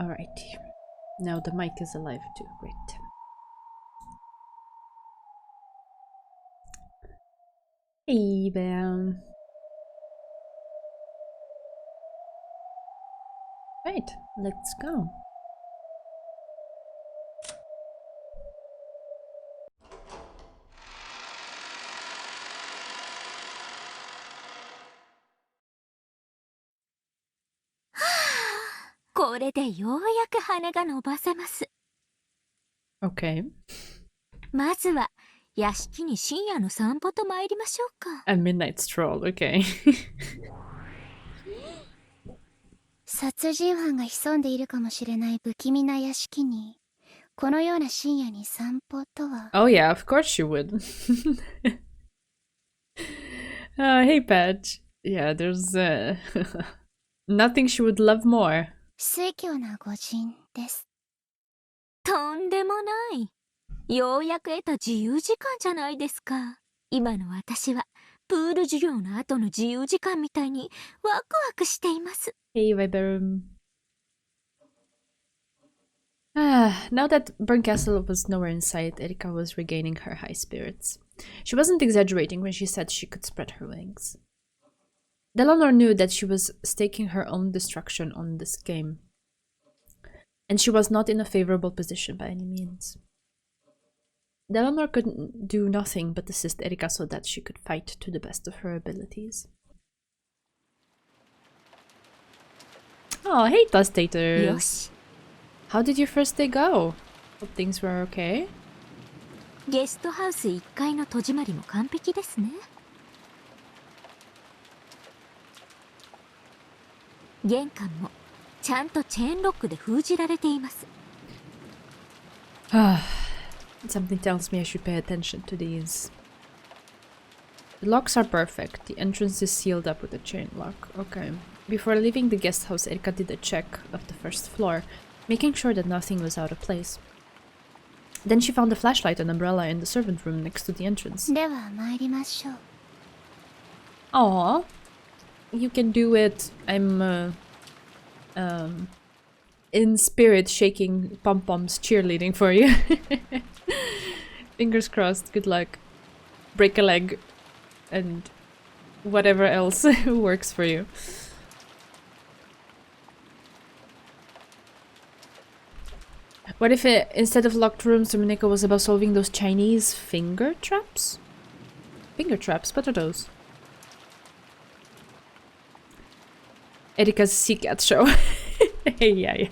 Alrighty. Now the mic is alive too. Great. Hey there. Right, let's go. Okay. まずは屋敷に深夜の散歩と参りましょうか。 A midnight stroll, okay. 殺人犯が潜んでいるかもしれない不気味な屋敷にこのような深夜に散歩とは。 Oh yeah, of course you would. Hey Patch. Yeah, there's nothing she would love more. 酔狂な御人です。とんでもない。ようやく得た自由時間じゃないですか。今の私はプール授業の後の自由時間みたいにワクワクしています。 Hey Viberum. Now that Burncastle was nowhere in sight, Erika was regaining her high spirits. She wasn't exaggerating when she said she could spread her wings. Delanor knew that she was staking her own destruction on this game, and she was not in a favorable position by any means. Delanor could do nothing but assist Erika so that she could fight to the best of her abilities. Oh, hey Dustators! How did your first day go? Hope things were okay? ゲストハウス1階の戸締まりも完璧ですね。玄関もちゃんとチェーンロックで封じられています。 Something tells me I should pay attention to these. The locks are perfect. The entrance is sealed up with a chain lock. Okay. Before leaving the guest house, Erika did a check of the first floor, making sure that nothing was out of place. Then she found a flashlight and umbrella in the servant room next to the entrance. では参りましょう。 Aw. You can do it. I'm in spirit shaking pom-poms cheerleading for you. Fingers crossed. Good luck. Break a leg and whatever else works for you. What if instead of locked rooms, Umineko was about solving those Chinese finger traps? Finger traps? What are those? Erika's Seacat show. Yeah.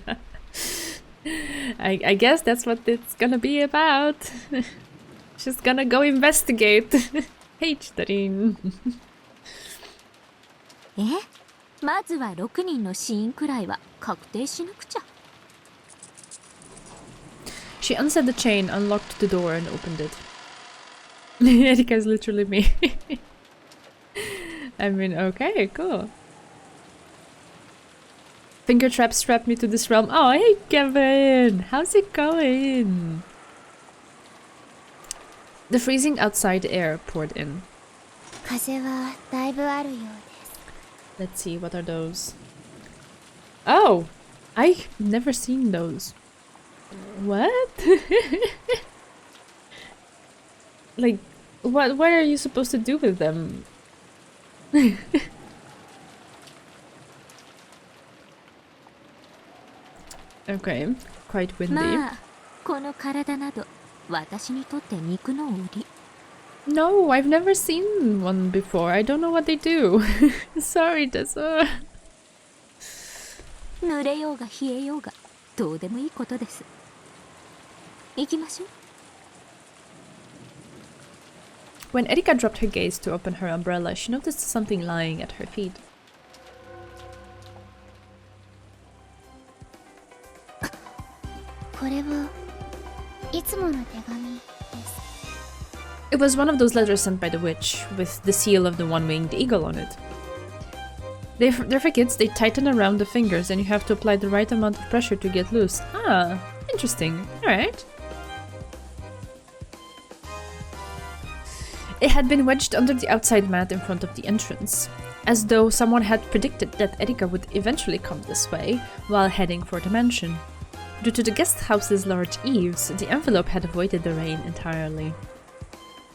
I guess that's what it's gonna be about. She's gonna go investigate. Hey, Chitarin. まずは6人の死因くらいは確定しなくちゃ。 She unsaid the chain, unlocked the door, and opened it. Erika is literally me. I mean, okay, cool. Finger traps strapped me to this realm. Oh, hey, Kevin! How's it going? The freezing outside air poured in. 風はだいぶあるようです。 Let's see, what are those? Oh! I've never seen those. What? Like, what are you supposed to do with them? Okay, quite windy. まあ、この体など私にとって肉の売り。 No, I've never seen one before. I don't know what they do. Sorry, Tessa. 濡れようが冷えようがどうでもいいことです。行きましょう。 When Erika dropped her gaze to open her umbrella, she noticed something lying at her feet. これはいつもの手紙です。 It was one of those letters sent by the witch, with the seal of the one-winged eagle on it. They're for kids, they tighten around the fingers and you have to apply the right amount of pressure to get loose. Ah, interesting. Alright. It had been wedged under the outside mat in front of the entrance. as though someone had predicted that Erika would eventually come this way while heading for the mansion. Due to the guest house's large eaves, the envelope had avoided the rain entirely.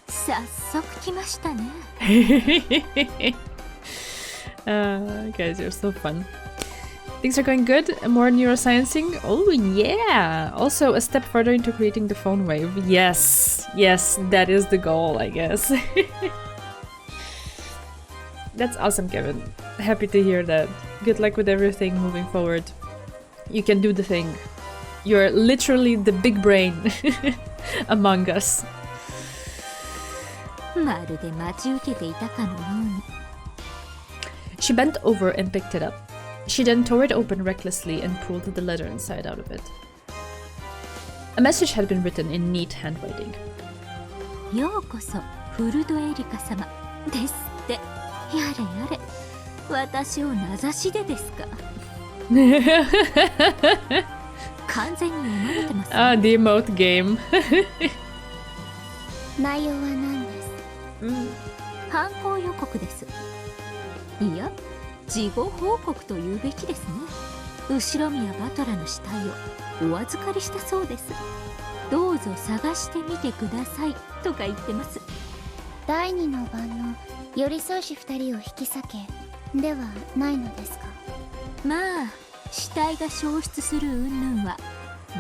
早速来ましたね。Guys, you're so fun. Things are going good? More neurosciencing? Oh yeah! Also a step further into creating the phone wave. Yes! Yes, that is the goal, I guess. That's awesome, Kevin. Happy to hear that. Good luck with everything moving forward. You can do the thing. You're literally the big brain among us. まるで待ち受けていたかのように。She bent over and picked it up. She then tore it open recklessly and pulled the letter inside out of it. A message had been written in neat handwriting. ようこそフルドエリカ様ですって。やれやれ。私を名指しでですか。完全に読まれてます、ね。Ah, the emote game. 内容は何です？犯行予告です。いや、事後報告と言うべきですね。後宮バトラの死体をお預かりしたそうです。どうぞ探してみてくださいとか言ってます。第二の晩の寄り添いし二人を引き裂けではないのですか。まあ、死体が消失する云々は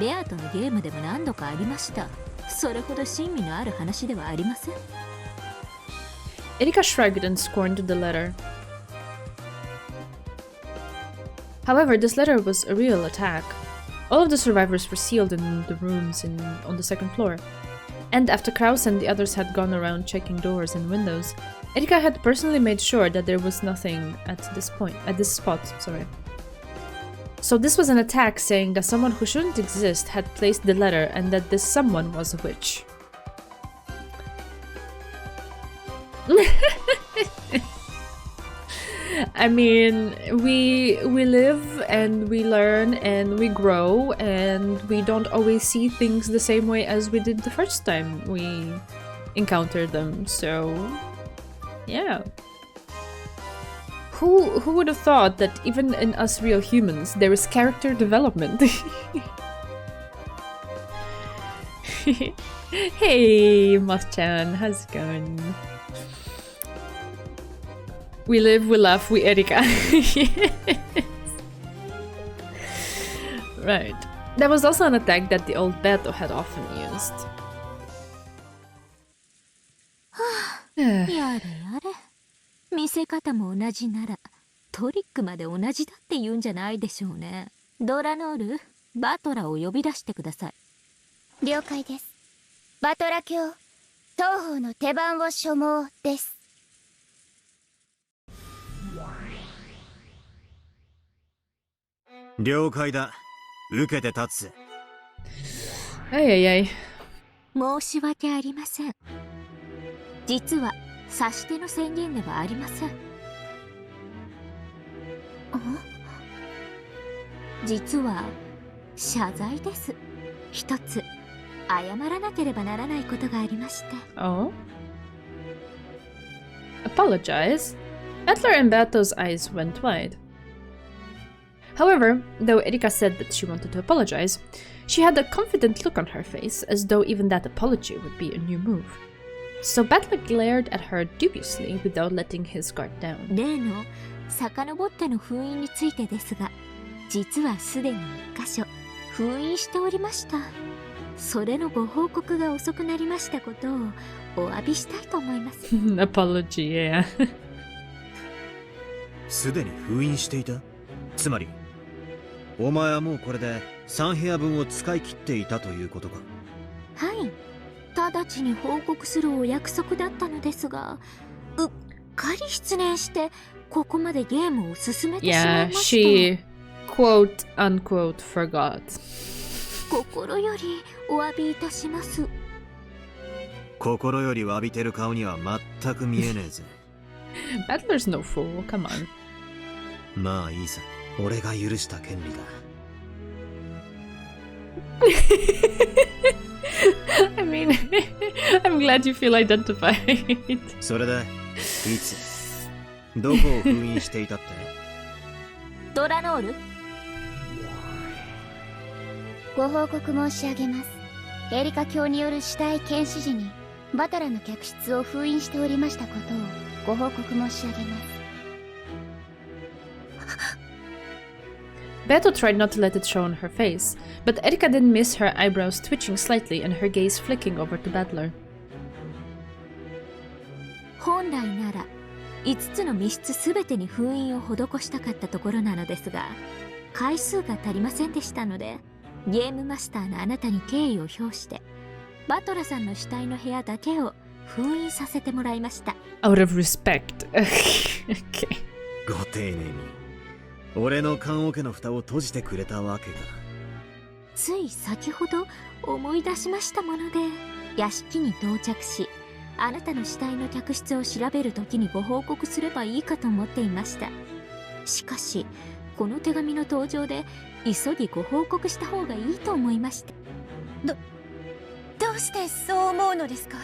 ベアとのゲームでも何度かありました。それほど親身のある話ではありません。Erika shrugged and scorned the letter. However, this letter was a real attack. All of the survivors were sealed in the rooms on the second floor. And after Kraus and the others had gone around checking doors and windows, Erika had personally made sure that there was nothing at this spot. So this was an attack saying that someone who shouldn't exist had placed the letter and that this someone was a witch. I mean, we live and we learn and we grow and we don't always see things the same way as we did the first time we encountered them. So, yeah. Who would have thought that even in us real humans there is character development? Hey, Moth-chan, how's it going? We live, we laugh, we Erika. Right. That was also an attack that the old Beto had often used. やれやれ。見せ方も同じならトリックまで同じだって言うんじゃないでしょうね。ドラノール、バトラを呼び出してください。了解です。バトラ卿、当方の手番を所望です。了解だ。受けて立つ。Ay. 申し訳ありません。実は指し手の宣言ではありません。実は謝罪です。一つ謝らなければならないことがありまして。Oh? Apologize? Battler and Bato's eyes went wide. However, though Erika said that she wanted to apologize, she had a confident look on her face, as though even that apology would be a new move. So Battler glared at her dubiously without letting his guard down. 例の遡っての封印についてですが、実はすでに1箇所封印しておりました。それのご報告が遅くなりましたことをお詫びしたいと思います。Apology, yeah. すでに封印していた？つまりお前はもうこれで3部屋分を使い切っていたということか。はい、直ちに報告するお約束だったのですが、うっかり失念してここまでゲームを進めてしまいました。Yeah, she quote unquote forgot. 心よりお詫びいたします。心より詫びてる顔には全く見えねえぜ。Battler's no fool, come on. まあいいさ。俺が許した権利だ。I mean, I'm glad you feel identified. それでいつどこを封印していたって？ドラノール。ご報告申し上げます。エリカ卿による死体検視時にバトラの客室を封印しておりましたことをご報告申し上げます。Beto tried not to let it show on her face, but Erika didn't miss her eyebrows twitching slightly and her gaze flicking over to Battler. 本来なら5つの密室すべてに封印を施したかったところなのですが、回数が足りませんでしたので、ゲームマスターのあなたに敬意を表してバトラさんの死体の部屋だけを封印させてもらいました。 Out of respect. Okay. ご丁寧に俺の棺桶の蓋を閉じてくれたわけか。つい先ほど思い出しましたもので、屋敷に到着しあなたの死体の客室を調べるときにご報告すればいいかと思っていました。しかしこの手紙の登場で急ぎご報告した方がいいと思いました。どうしてそう思うのですか？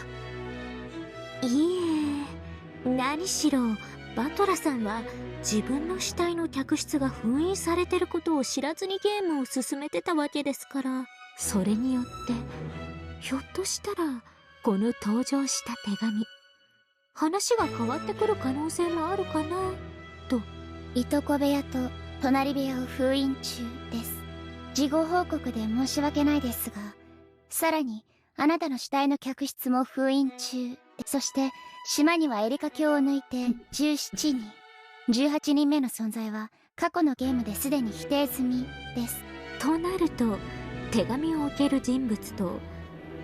いえ、何しろバトラさんは自分の死体の客室が封印されてることを知らずにゲームを進めてたわけですから、それによってひょっとしたらこの登場した手紙、話が変わってくる可能性もあるかなと。いとこ部屋と隣部屋を封印中です。事後報告で申し訳ないですが、さらにあなたの死体の客室も封印中。そして島にはエリカ卿を抜いて17人、18人目の存在は過去のゲームですでに否定済みです。となると手紙を置ける人物と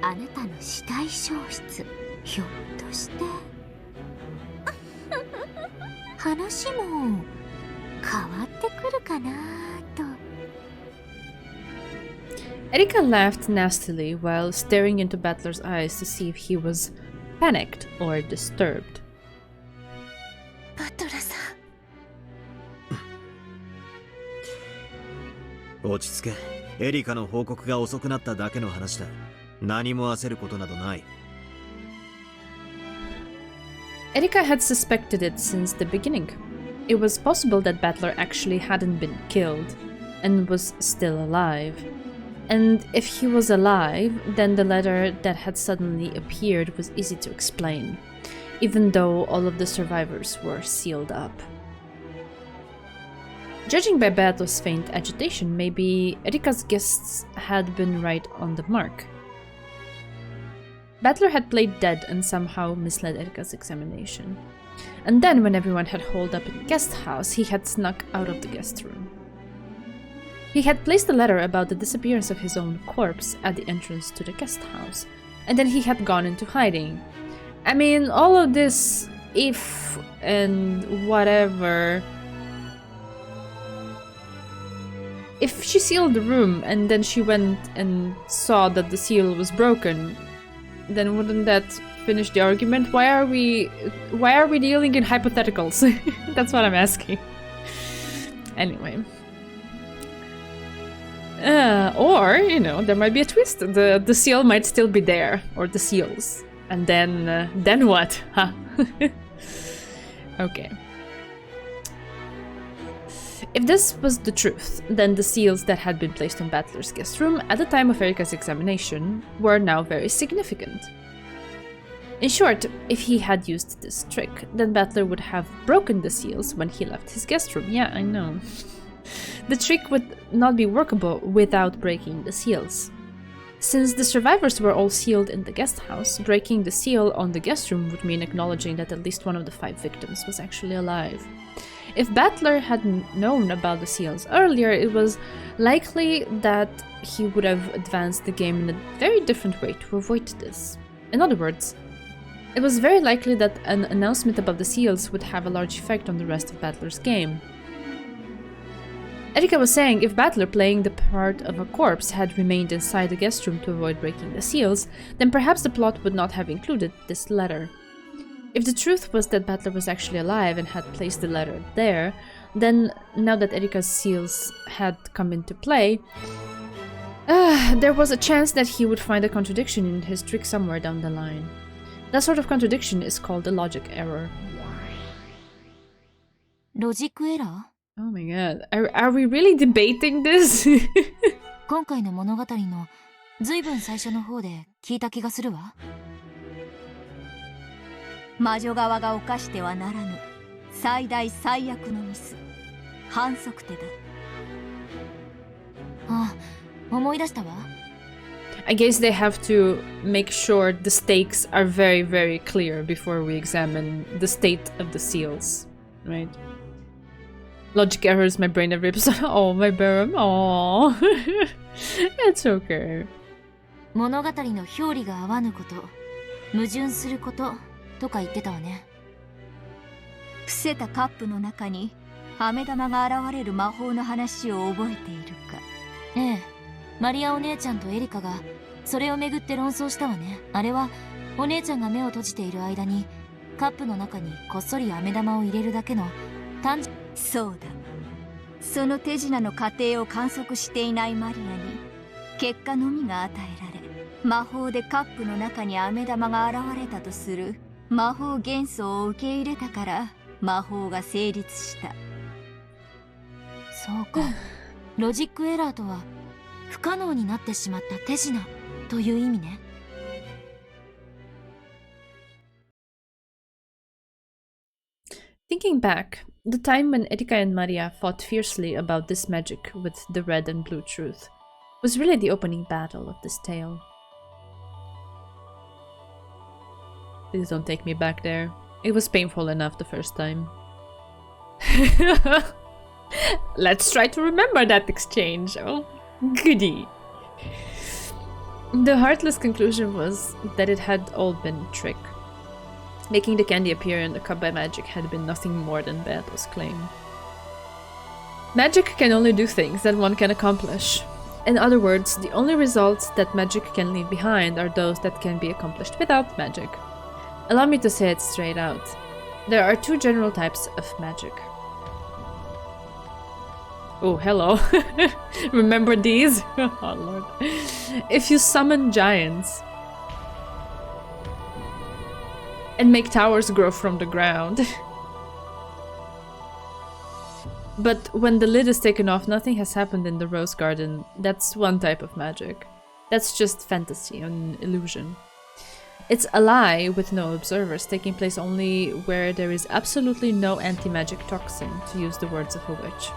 あなたの死体消失、ひょっとして話も変わってくるかなと。 Erika laughed nastily while staring into Battler's eyes to see if he was panicked or disturbed. バトラさん。落ち着け。エリカの報告が遅くなっただけの話だ。何も焦ることなどない。Erika had suspected it since the beginning. It was possible that Battler actually hadn't been killed and was still alive. And if he was alive, then the letter that had suddenly appeared was easy to explain, even though all of the survivors were sealed up. Judging by Battler's faint agitation, maybe Erika's guesses had been right on the mark. Battler had played dead and somehow misled Erika's examination. And then, when everyone had holed up in the guest house, he had snuck out of the guest room. He had placed a letter about the disappearance of his own corpse at the entrance to the guest house, and then he had gone into hiding. I mean, all of this if and whatever. If she sealed the room and then she went and saw that the seal was broken, then wouldn't that finish the argument? Why are we dealing in hypotheticals? That's what I'm asking. Anyway. Or, you know, there might be a twist. The seal might still be there, or the seals. And then what? Huh? Okay. If this was the truth, then the seals that had been placed on Battler's guest room at the time of Erika's examination were now very significant. In short, if he had used this trick, then Battler would have broken the seals when he left his guest room. Yeah, I know. The trick would not be workable without breaking the seals. Since the survivors were all sealed in the guest house, breaking the seal on the guest room would mean acknowledging that at least one of the 5 victims was actually alive. If Battler had known about the seals earlier, it was likely that he would have advanced the game in a very different way to avoid this. In other words, it was very likely that an announcement about the seals would have a large effect on the rest of Battler's game. Erika was saying if Battler, playing the part of a corpse, had remained inside the guest room to avoid breaking the seals, then perhaps the plot would not have included this letter. If the truth was that Battler was actually alive and had placed the letter there, then now that Erika's seals had come into play, there was a chance that he would find a contradiction in his trick somewhere down the line. That sort of contradiction is called a logic error. ロジックエラー？ Oh my god. Are we really debating this? 今回の物語のずいぶん最初の方で聞いた気がするわ。魔女側が犯してはならぬ最大最悪のミス、反則手だ。あ、思い出したわ。I guess they have to make sure the stakes are very, very clear before we examine the state of the seals, right? Logic errors, my brain every episode. Oh, my baron. Oh, it's okay. 物語の表裏が合わぬこと、矛盾することとか言ってたわね。伏せたカップの中に飴玉が現れる魔法の話を覚えているか？ええ、マリアお姉ちゃんとエリカがそれをめぐって論争したわね。あれはお姉ちゃんが目を閉じている間にカップの中にこっそり飴玉を入れるだけの単純。そうだ、その手品の過程を観測していないマリアに結果のみが与えられ、魔法でカップの中に飴玉が現れたとする魔法幻想を受け入れたから魔法が成立した。そうか。ロジックエラーとは不可能になってしまった手品という意味ね。Thinking back, the time when Erika and Maria fought fiercely about this magic with the red and blue truth was really the opening battle of this tale. Please don't take me back there. It was painful enough the first time. Let's try to remember that exchange. Oh, goody. The heartless conclusion was that it had all been a trick. Making the candy appear in the cup by magic had been nothing more than Beato's claim. Magic can only do things that one can accomplish. In other words, the only results that magic can leave behind are those that can be accomplished without magic. Allow me to say it straight out. There are two general types of magic. Oh, hello. Remember these? Oh, Lord. If you summon giants and make towers grow from the ground. But when the lid is taken off, nothing has happened in the rose garden. That's one type of magic. That's just fantasy and illusion. It's a lie with no observers, taking place only where there is absolutely no anti-magic toxin, to use the words of a witch.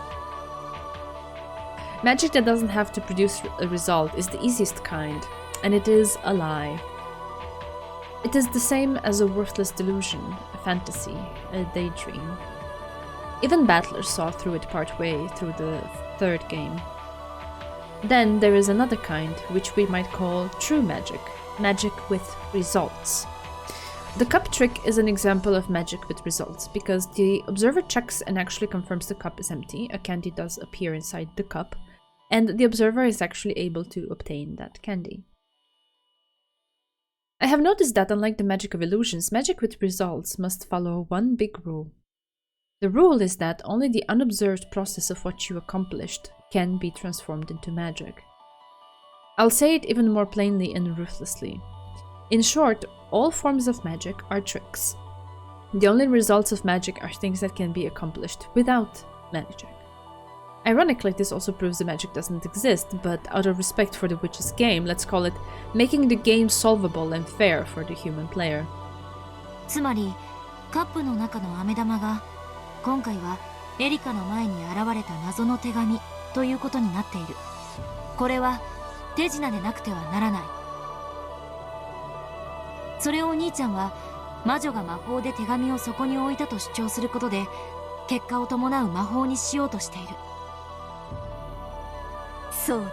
Magic that doesn't have to produce a result is the easiest kind, and it is a lie. It is the same as a worthless delusion, a fantasy, a daydream. Even battlers saw through it partway through the third game. Then there is another kind, which we might call true magic, magic with results. The cup trick is an example of magic with results, because the observer checks and actually confirms the cup is empty, a candy does appear inside the cup, and the observer is actually able to obtain that candy. I have noticed that unlike the magic of illusions, magic with results must follow one big rule. The rule is that only the unobserved process of what you accomplished can be transformed into magic. I'll say it even more plainly and ruthlessly. In short, all forms of magic are tricks. The only results of magic are things that can be accomplished without magic. Ironically, this also proves the magic doesn't exist, but out of respect for the witch's game, let's call it making the game solvable and fair for the human player. つまりカップの中の飴玉が今回はエリカの前に現れた謎の手紙ということになっている。これは手品でなくてはならない。それをお兄ちゃんは魔女が魔法で手紙をそこに置いたと主張することで結果を伴う魔法にしようとしている。そうだ、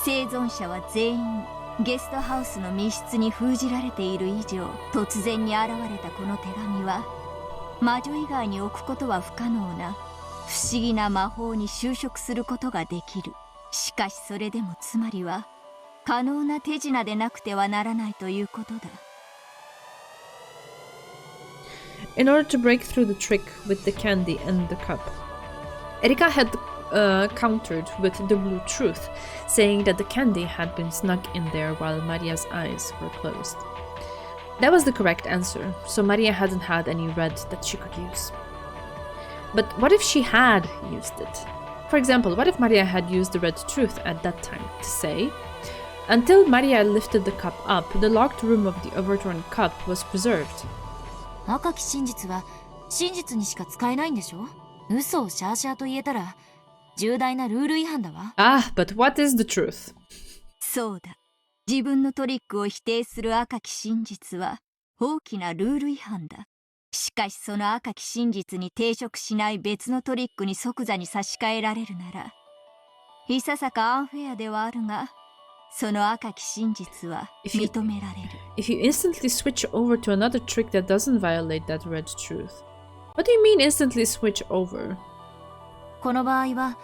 生存者は全員ゲストハウスの密室に封じられている以上、突然に現れたこの手紙は魔女以外に置くことは不可能な不思議な魔法に修飾することができる。しかしそれでもつまりは可能な手品でなくてはならないということだ。In order to break through the trick with the candy and the cup, Erika had countered with the blue truth, saying that the candy had been snuck in there while Maria's eyes were closed. That was the correct answer, so Maria hadn't had any red that she could use. But what if she had used it? For example, what if Maria had used the red truth at that time to say, until Maria lifted the cup up, the locked room of the overturned cup was preserved. 赤き真実は真実にしか使えないんでしょ。嘘をシャーシャーと言えたら重大なルール違反だわ。Ah, but what is the truth? そうだ。自分のトリックを否定する赤き真実は大きなルール違反だ。しかしその赤き真実に抵触しない別のトリックに即座に差し替えられるなら、いささかアンフェアではあるが、その赤き真実は認められる。If you instantly switch over to another trick that doesn't violate that red truth. What do you mean instantly switch over? この場合は、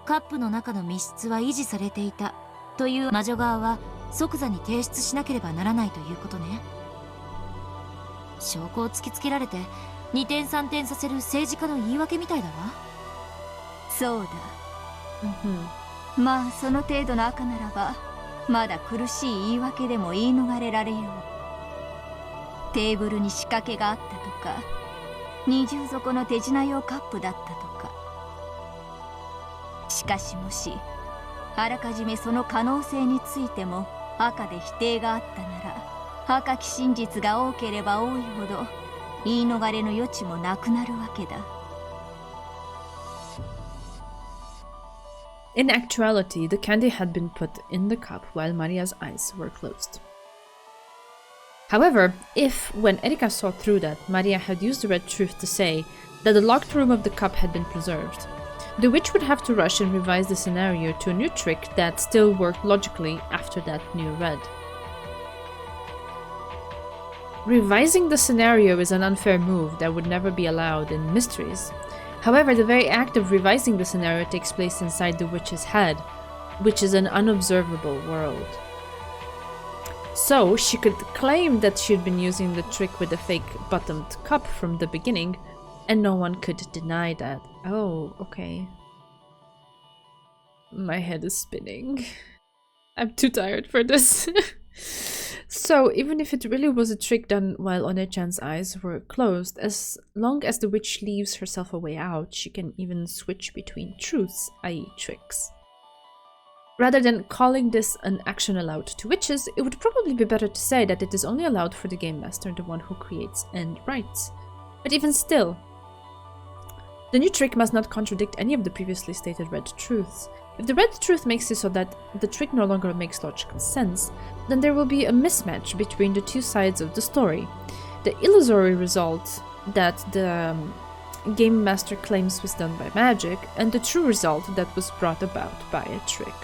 カップの中の密室は維持されていたという魔女側は即座に提出しなければならないということね。証拠を突きつけられて二転三転させる政治家の言い訳みたいだわ。そうだ。まあその程度の赤ならばまだ苦しい言い訳でも言い逃れられよう。テーブルに仕掛けがあったとか、二重底の手品用カップだったとか。しかしもしあらかじめその可能性についても赤で否定があったなら、赤き真実が多ければ多いほど言い逃れの余地もなくなるわけだ。In actuality, the candy had been put in the cup while Maria's eyes were closed. However, if, when Erika saw through that, Maria had used the red truth to say that the locked room of the cup had been preserved, the witch would have to rush and revise the scenario to a new trick that still worked logically after that new red. Revising the scenario is an unfair move that would never be allowed in mysteries. However, the very act of revising the scenario takes place inside the witch's head, which is an unobservable world. So, she could claim that she'd been using the trick with the fake bottomed cup from the beginning, and no one could deny that. Oh, okay. My head is spinning. I'm too tired for this. So, even if it really was a trick done while One-chan's eyes were closed, as long as the witch leaves herself a way out, she can even switch between truths, i.e. tricks. Rather than calling this an action allowed to witches, it would probably be better to say that it is only allowed for the game master, the one who creates and writes. But even still, the new trick must not contradict any of the previously stated red truths. If the red truth makes it so that the trick no longer makes logical sense, then there will be a mismatch between the two sides of the story. The illusory result that the game master claims was done by magic, and the true result that was brought about by a trick.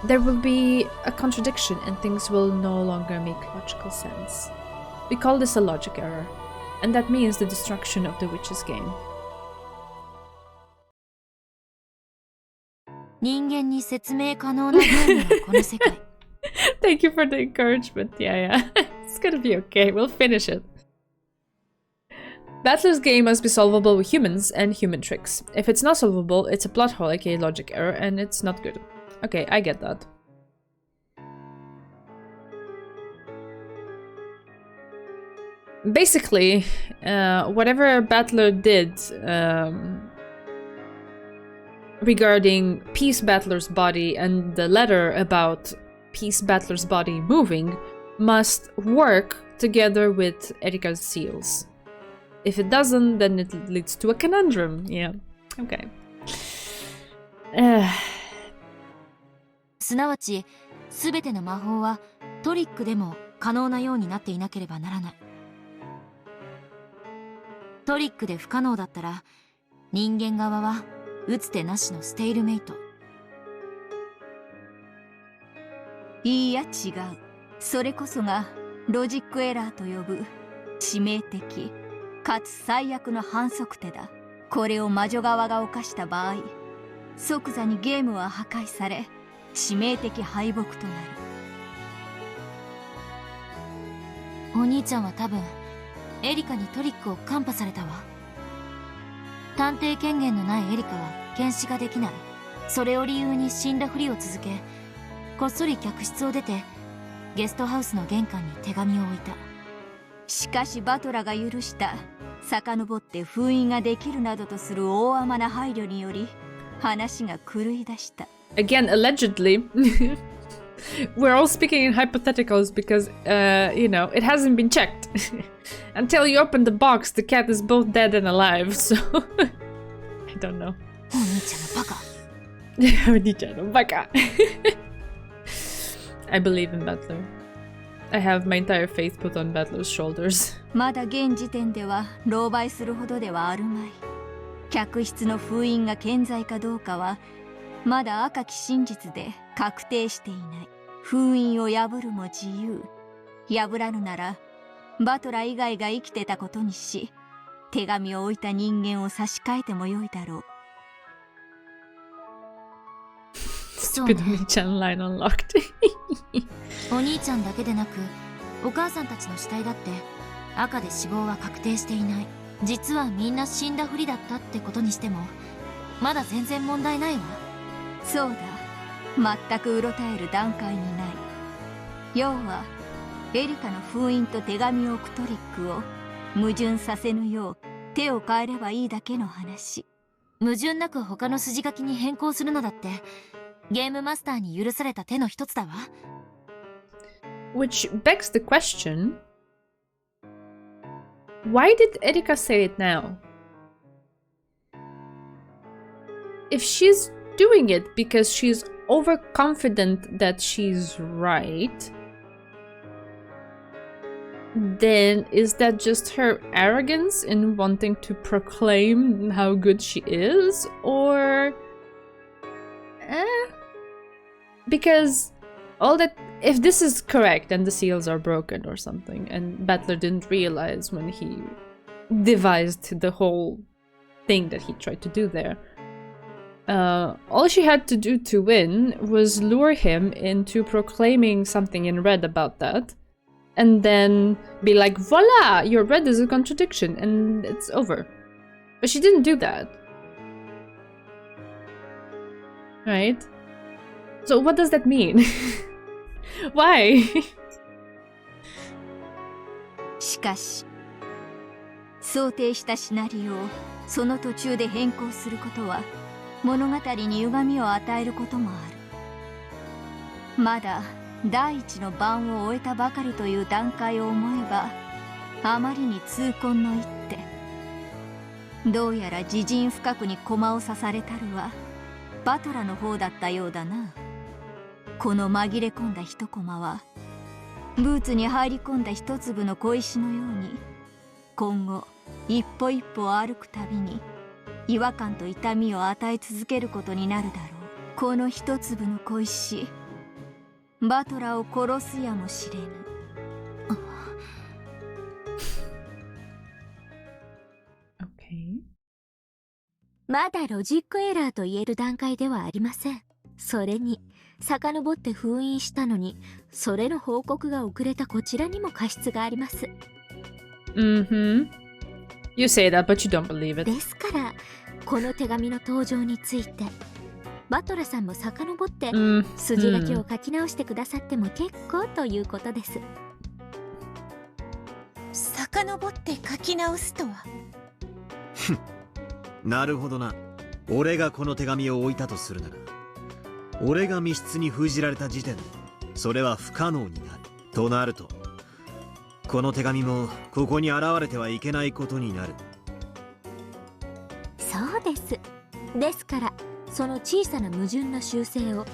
There will be a contradiction and things will no longer make logical sense. We call this a logic error, and that means the destruction of the witch's game. 人間に説明可能なゲームのこの世界。Thank you for the encouragement. Yeah. It's gonna be okay. We'll finish it. Battler's game must be solvable with humans and human tricks. If it's not solvable, it's a plot hole, aka logic error, and it's not good. Okay, I get that. Basically, whatever Battler did regarding Peace Battler's body and the letter about Peace Battler's body moving must work together with Erika's seals. If it doesn't, then it leads to a conundrum. Yeah, okay. すなわち、すべての魔法はトリックでも可能なようになっていなければならない。トリックで不可能だったら、人間側は打つ手なしのステイルメイト。いいや違う。それこそがロジックエラーと呼ぶ致命的かつ最悪の反則手だ。これを魔女側が犯した場合、即座にゲームは破壊され、致命的敗北となる。お兄ちゃんは多分エリカにトリックをカンパされたわ。探偵権限のないエリカは検視ができない。それを理由に死んだふりを続け、こっそり客室を出てゲストハウスの玄関に手紙を置いた。しかしバトラが許した遡って封印ができるなどとする大甘な配慮により話が狂い出した。 Again, allegedly. We're all speaking in hypotheticals because, you know, it hasn't been checked. Until you open the box, the cat is both dead and alive, so... I don't know. お兄ちゃんのバカ。お兄ちゃんのバカ。I believe in Battler. I have my entire faith put on Battler's shoulders. まだ現時点では狼狽するほどではあるまい。客室の封印が健在かどうかはまだ赤き真実で確定していない。封印を破るも自由。破らぬならバトラ以外が生きてたことにし、手紙を置いた人間を差し替えてもよいだろう。Stupid Oni-chan line unlocked. お兄ちゃんだけでなくお母さんたちの死体だって赤で死亡は確定していない。実はみんな死んだふりだったってことにしてもまだ全然問題ないわ。そうだ、全くうろたえる段階にない。要はエリカの封印と手紙を置くトリックを矛盾させぬよう手を変えればいいだけの話。矛盾なく他の筋書きに変更するのだってゲームマスターに許された手の一つだわ。Which begs the question, why did Erika say it now? If she's doing it because she's overconfident that she's right, then is that just her arrogance in wanting to proclaim how good she is? Or... Because all that... If this is correct and the seals are broken or something, and Battler didn't realize when he devised the whole thing that he tried to do there, all she had to do to win was lure him into proclaiming something in red about that, and then be like, voila, your red is a contradiction, and it's over. But she didn't do that. Right? So what does that mean? Why? しかし想定したシナリオをその途中で変更することは物語に歪みを与えることもある。まだ第一の番を終えたばかりという段階を思えばあまりに痛恨の一手。どうやら自陣深くに駒を刺されたるはバトラの方だったようだな。この紛れ込んだ一コマはブーツに入り込んだ一粒の小石のように今後一歩一歩歩くたびに違和感と痛みを与え続けることになるだろう。この一粒の小石、バトラを殺すやもしれぬ。まだロジックエラーと言える段階ではありません。それに遡って封印したのにそれの報告が遅れたこちらにも過失があります。You say that, but you don't believe it. ですからこの手紙の登場についてバトラさんも遡って筋書きを書き直してくださっても結構ということです。遡って書き直すとは。なるほどな。俺がこの手紙を置いたとするなら、俺が密室に封じられた時点でそれは不可能になるとなると、この手紙もここに現れてはいけないことになる。そうです。ですからその小さな矛盾の修正を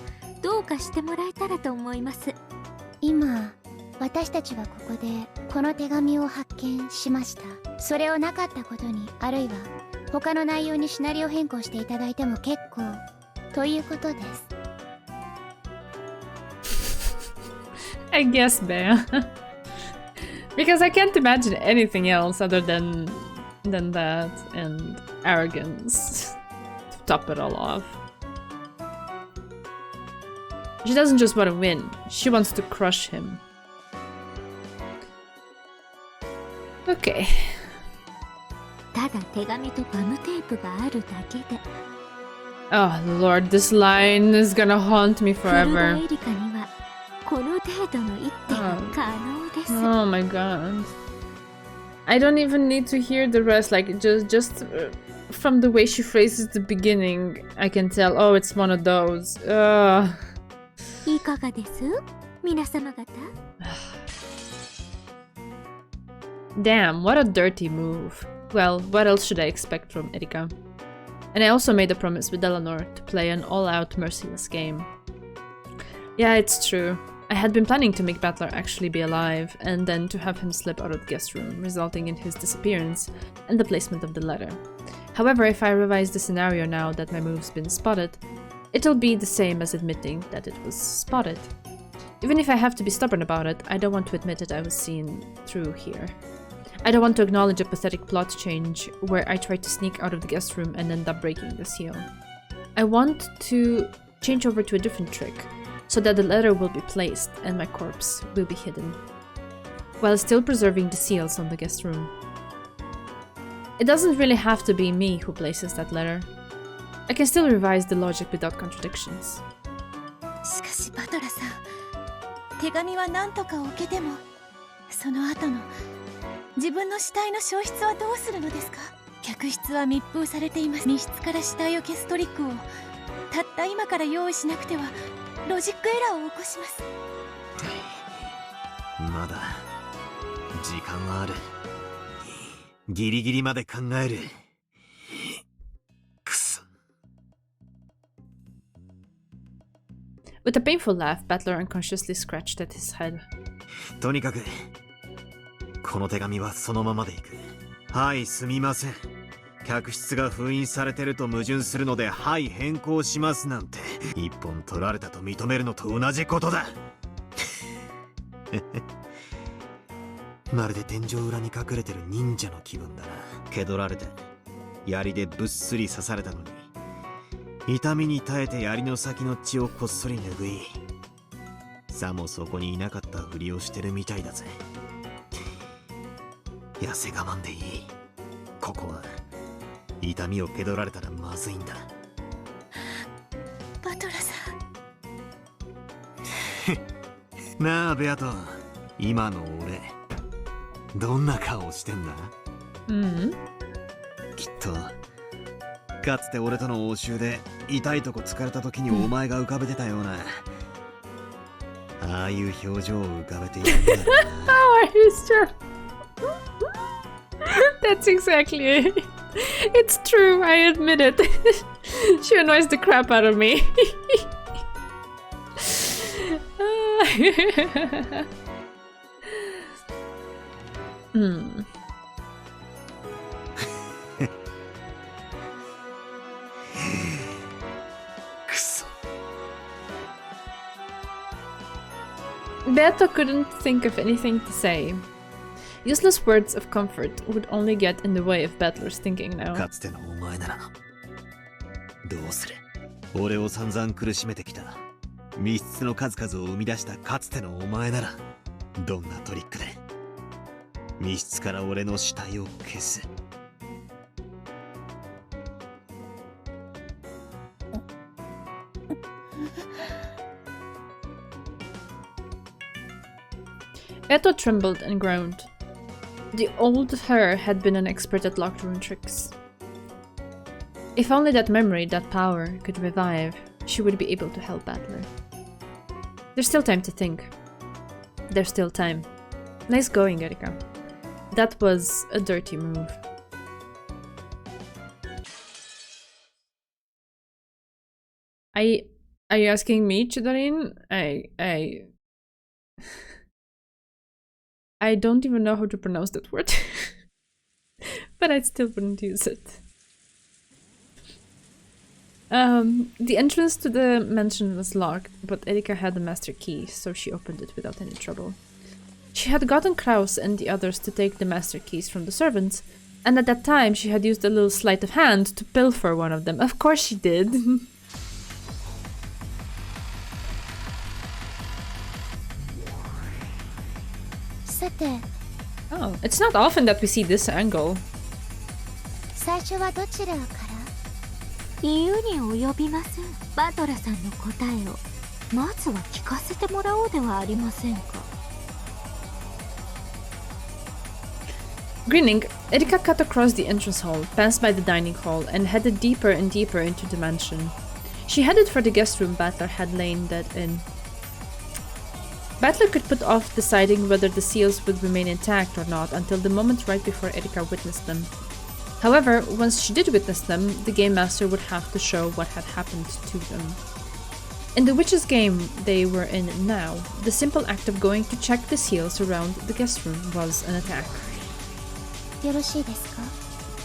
どうかしてもらえたらと思います。今私たちはここでこの手紙を発見しました。それをなかったことに、あるいは他の内容にシナリオ変更していただいても結構ということです。I guess, Bea. Because I can't imagine anything else other than that and arrogance to top it all off. She doesn't just want to win, she wants to crush him. Okay. ただ手紙とガムテープがあるだけで。Oh lord, this line is gonna haunt me フルド forever. エリカにはこの程度の一手が可能です。Oh my god. I don't even need to hear the rest. Like just from the way she phrases the beginning, I can tell. Oh, it's one of those. いかがです皆様方 Damn, what a dirty move. Well, what else should I expect from Erika? And I also made a promise with Eleanor to play an all-out merciless game. Yeah, it's true. I had been planning to make Battler actually be alive, and then to have him slip out of the guest room, resulting in his disappearance and the placement of the letter. However, if I revise the scenario now that my move's been spotted, it'll be the same as admitting that it was spotted. Even if I have to be stubborn about it, I don't want to admit that I was seen through here. I don't want to acknowledge a pathetic plot change where I try to sneak out of the guest room and end up breaking the seal. I want to change over to a different trick, so that the letter will be placed and my corpse will be hidden, while still preserving the seals on the guest room. It doesn't really have to be me who places that letter. I can still revise the logic without contradictions. しかしバトラさん、手紙は何とか置けても、その後の自分の死体の消失はどうするのですか？客室は密封されています。密室から死体を消すトリックをたった今から用意しなくてはロジックエラーを起こします。まだ時間はある。ギリギリまで考える。くそ。With a painful laugh, Battler unconsciously scratched at his head. とにかくこの手紙はそのままでいく。はい、すみません。客室が封印されてると矛盾するので、はい、変更しますなんて一本取られたと認めるのと同じことだ。まるで天井裏に隠れてる忍者の気分だな。蹴取られて槍でぶっすり刺されたのに、痛みに耐えて槍の先の血をこっそり拭い、さもそこにいなかったふりをしてるみたいだぜ。痩せ我慢でいい。ここは痛みを蹴取られたらまずいんだ。バトラさん。なあベアト、今の俺どんな顔してんだ？きっとかつて俺との応酬で痛いとこ疲れた時にお前が浮かべてたような、ああいう表情を浮かべているんだろうな。How are you, sir? That's exactly it. It's true, I admit it. She annoys the crap out of me. Beto couldn't think of anything to say. Useless words of comfort would only get in the way of Battler's thinking now. かつてのお前ならどうする？俺を散々苦しめてきた密室の数々を生み出したかつてのお前ならどんなトリックで密室から俺の死体を消す？Beto trembled and groaned. The old her had been an expert at locked room tricks. If only that memory, that power, could revive, she would be able to help Battler. There's still time to think. There's still time. Nice going, Erika. That was a dirty move. Are you asking me, Chidarin? I don't even know how to pronounce that word. But I still wouldn't use it. The entrance to the mansion was locked, but Erika had the master key, so she opened it without any trouble. She had gotten Kraus and the others to take the master keys from the servants, and at that time she had used a little sleight of hand to pilfer one of them. Of course she did. Oh, it's not often that we see this angle. 最初はどちらから？言うに及びません。バトラさんの答えをまずは聞かせてもらおうではありませんか。Grinning, Erika cut across the entrance hall, passed by the dining hall, and headed deeper and deeper into the mansion. She headed for the guest room Battler had lain dead in. Battler could put off deciding whether the seals would remain intact or not until the moment right before Erika witnessed them. However, once she did witness them, the Game Master would have to show what had happened to them. In the witch's game they were in now, the simple act of going to check the seals around the guest room was an attack. よろしいですか、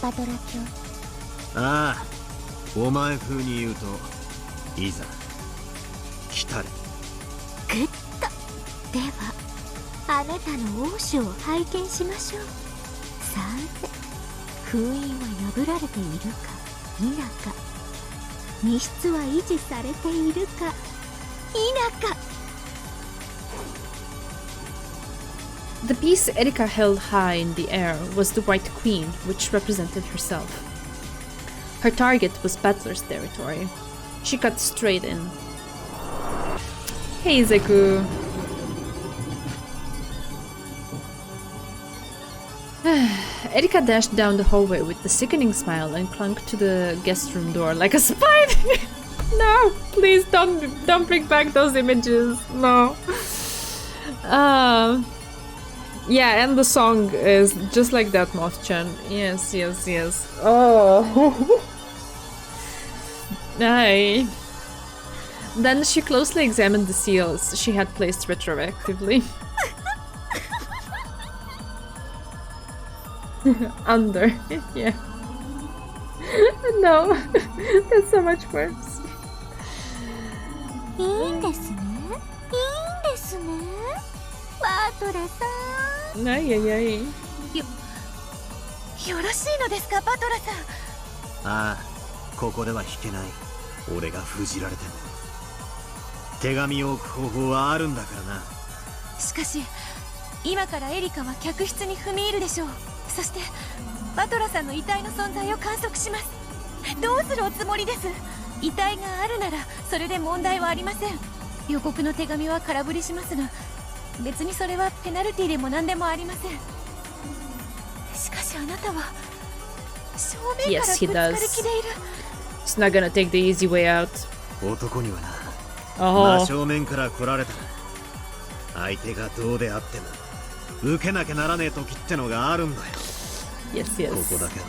バトラ卿。ああ、お前風に言うといざ来たれ。グッと。ではあなたの王子を拝見しましょう。さて、封印は破られているか否か、密室は維持されているか否か。The piece Erika held high in the air was the White Queen, which represented herself. Her target was Battler's territory. She cut straight in. Hey, Zeku. Erika dashed down the hallway with a sickening smile and clung to the guest room door like a spider. No, please don't bring back those images. No. Yeah, and the song is just like that, Moth-chan. Yes, yes, yes. Oh. Aye. Then she closely examined the seals she had placed retroactively. Under. Yeah. No. That's so much worse. いいんですね。いいんですね。バトラさん。Ay, ay, ay. よろしいのですか、バトラさん。ああ、ここでは引けない。俺が封じられても手紙を置く方法はあるんだからな。しかし今からエリカは客室に踏み入るでしょう。そしてバトラさんの遺体の存在を観測します。どうするおつもりです？遺体があるならそれで問題はありません。予告の手紙は空振りしますが、別にそれはペナルティでも何でもありません。しかしあなたは正面からぶつかる気でいる。 She's not gonna take the easy way out. 男にはな、Oh. 真正面から来られたら相手がどうであっても受けなきゃならねえ時ってのがあるんだよ。 Yes, yes. ここだけは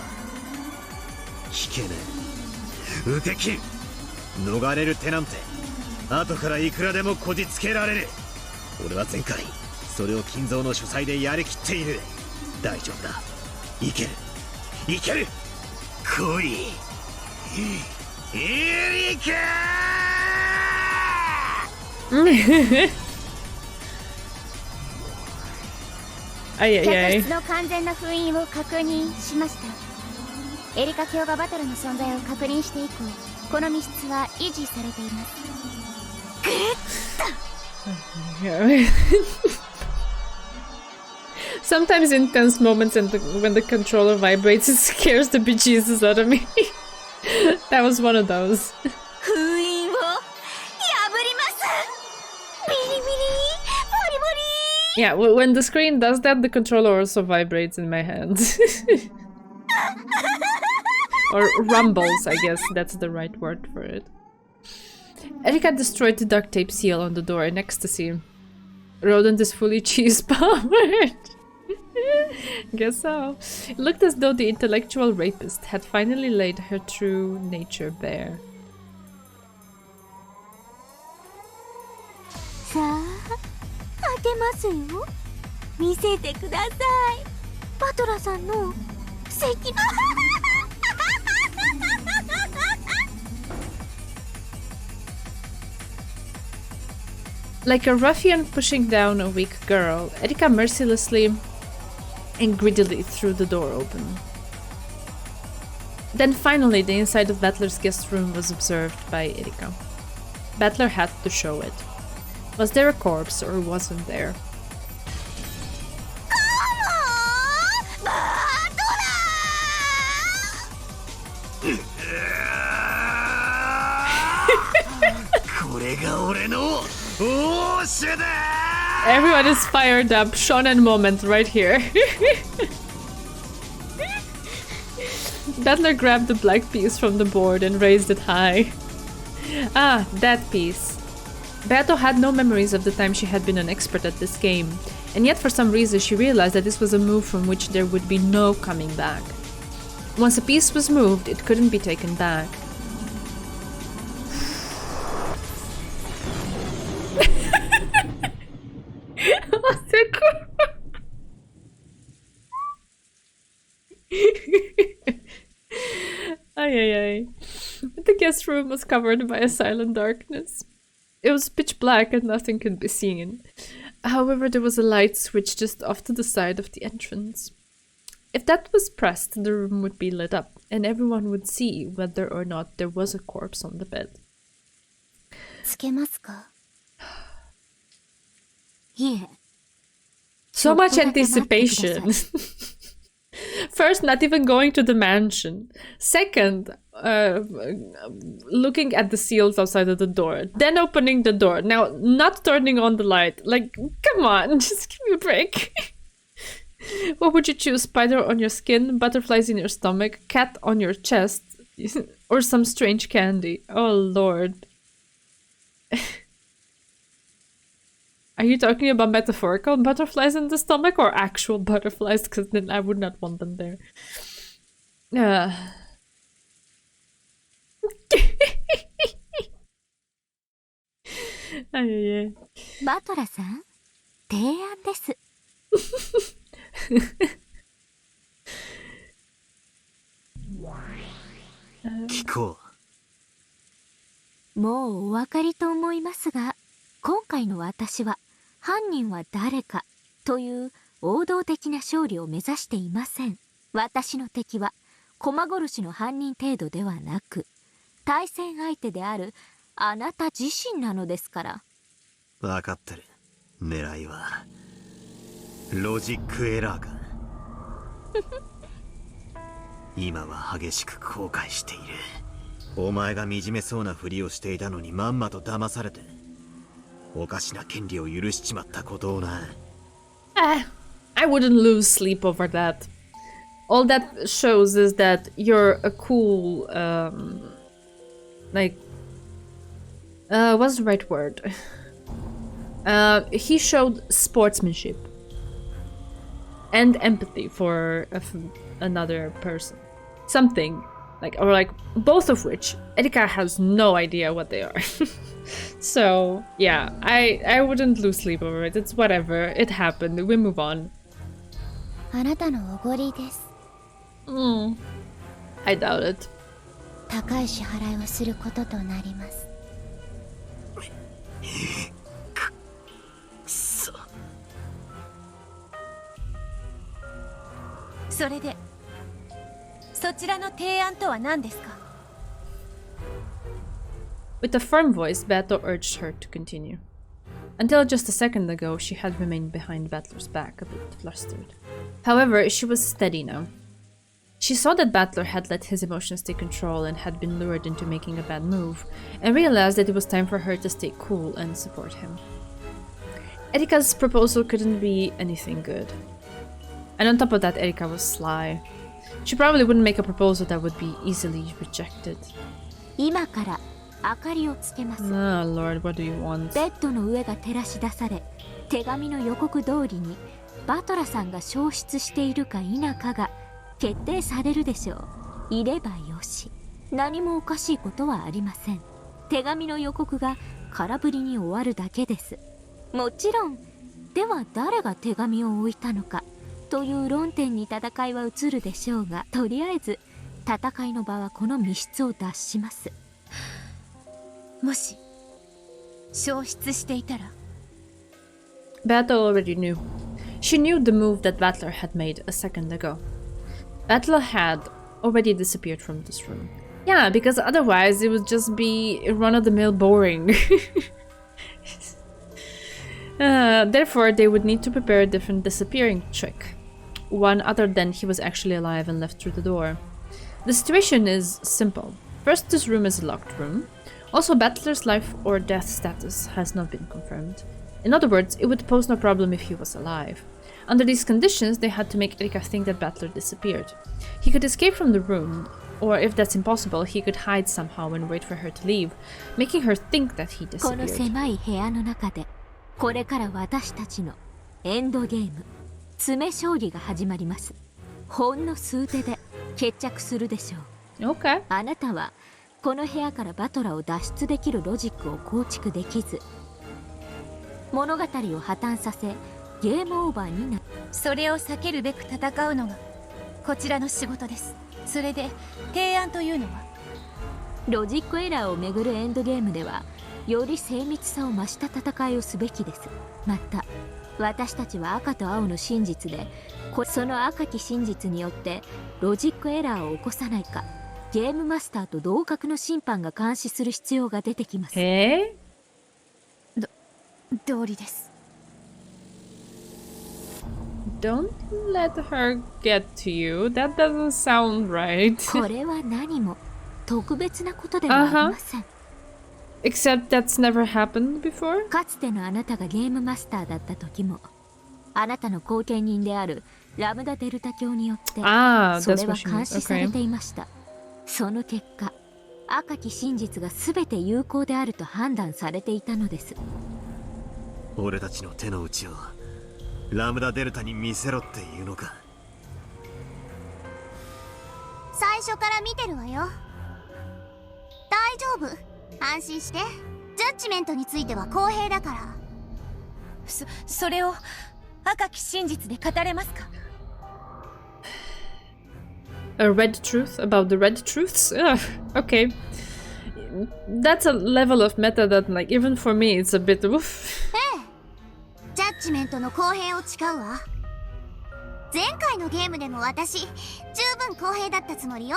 引けねえ。受け切る。逃れる手なんて後からいくらでもこじつけられる。俺は前回それを金蔵の書斎でやりきっている。大丈夫だ。いけるいける。来いエリカAy, ay, 客 ay. 室の完全な封印を確認しました。エリカ卿がバトルの存在を確認して以降、この密室は維持されています。 Sometimes in tense moments and when the controller vibrates, it scares the bejesus out of me. That was one of those. 封印を破ります。ビリビリボリボリ。 Yeah, when the screen does that, the controller also vibrates in my hand. Or rumbles, I guess that's the right word for it. Erika destroyed the duct tape seal on the door in ecstasy. Rodent is fully cheese-powered. Guess so. It looked as though the intellectual rapist had finally laid her true nature bare. さあ、当てますよ。見せてください。バトラさんの石。Like a ruffian pushing down a weak girl, Erika mercilessly and greedily threw the door open. Then finally the inside of Battler's guest room was observed by Erika. Battler had to show it. Was there a corpse or wasn't there? これが俺の王子だ。 Everyone is fired up. Shonen moment right here. Battler grabbed the black piece from the board and raised it high. Ah, that piece. Beato had no memories of the time she had been an expert at this game, and yet for some reason she realized that this was a move from which there would be no coming back. Once a piece was moved, it couldn't be taken back. Ay. The guest room was covered by a silent darkness. It was pitch black and nothing could be seen. However, there was a light switch just off to the side of the entrance. If that was pressed, the room would be lit up, and everyone would see whether or not there was a corpse on the bed. つけますか? いえ。 So much anticipation. First, not even going to the mansion. Second, looking at the seals outside of the door. Then opening the door. Now, not turning on the light. Like, come on, just give me a break. What would you choose? Spider on your skin, butterflies in your stomach, cat on your chest, or some strange candy? Oh, Lord. Are you talking about metaphorical butterflies in the stomach or actual butterflies? Because then I would not want them there. Ay. バトラさん、提案です。聞こう。もうお分かりと思いますが、今回の私は犯人は誰かという王道的な勝利を目指していません。私の敵は駒殺しの犯人程度ではなく、対戦相手であるあなた自身なのですから。分かってる。狙いはロジックエラーか。今は激しく後悔している。お前が惨めそうなふりをしていたのにまんまと騙されて、おかしな権利を許しちまったことをな。I wouldn't lose sleep over that. All that shows is that you're a cool, what's the right word? He showed sportsmanship and empathy for another person. Something, or both of which Erika has no idea what they are. So, yeah, I wouldn't lose sleep over it. It's whatever. It happened. We move on. あなたのおごりです。I doubt it. 高い支払いをすることとなります。それでそちらの提案とは何ですか? With a firm voice, Beato urged her to continue. Until just a second ago, she had remained behind Battler's back, a bit flustered. However, she was steady now. She saw that Battler had let his emotions take control and had been lured into making a bad move, and realized that it was time for her to stay cool and support him. Erika's proposal couldn't be anything good. And on top of that, Erika was sly. She probably wouldn't make a proposal that would be easily rejected. 今から明かりをつけます。Oh Lord, what do you want? ベッドの上が照らし出され、手紙の予告通りにバトラさんが消失しているか否かが決定されるでしょう。いればよし。何もおかしいことはありません。手紙の予告が空振りに終わるだけです。もちろん、では誰が手紙を置いたのかという論点に戦いは移るでしょうが、とりあえず戦いの場はこの密室を脱します。もし消失していたら Battler already knew. She knew the move that Battler had made a second ago. Battler had already disappeared from this room. Yeah, because otherwise it would just be run-of-the-mill boring. Therefore, they would need to prepare a different disappearing trick. One other than he was actually alive and left through the door. The situation is simple. First, this room is a locked room. Also, Battler's life or death status has not been confirmed. In other words, it would pose no problem if he was alive. Under these conditions, they had to make Erika think that Battler disappeared. He could escape from the room, or if that's impossible, he could hide somehow and wait for her to leave, making her think that he この disappeared. 狭い部屋の中でこれから私たちのエンドゲーム詰め将棋が始まります。ほんの数手で決着するでしょう。 Okay. あなたはこの部屋からバトラーを脱出できるロジックを構築できず物語を破綻させゲームオーバーになる。それを避けるべく戦うのがこちらの仕事です。それで提案というのは、ロジックエラーをめぐるエンドゲームではより精密さを増した戦いをすべきです。また私たちは赤と青の真実でその赤き真実によってロジックエラーを起こさないかゲームマスターと同格の審判が監視する必要が出てきます。 Hey? 道理です。 Don't let her get to you. That doesn't sound right. これは何も特別なことではありません。Except that's never happened before? かつてのあなたがゲームマスターだった時もあなたの後見人であるラムダデルタ教によってそれ that's は what she 監 means. 視され Okay. ていました。その結果赤き真実が全て有効であると判断されていたのです。俺たちの手の内をラムダデルタに見せろっていうのか。最初から見てるわよ。大丈夫、安心して。ジャッジメントについては公平だから。それを赤き真実で語れますか？ A red truth about the red truths? Ugh, okay. That's a level of meta that, like, even for me, it's a bit oof. ジャッジメントの公平を誓うわ。前回のゲームでも私十分公平だったつもりよ。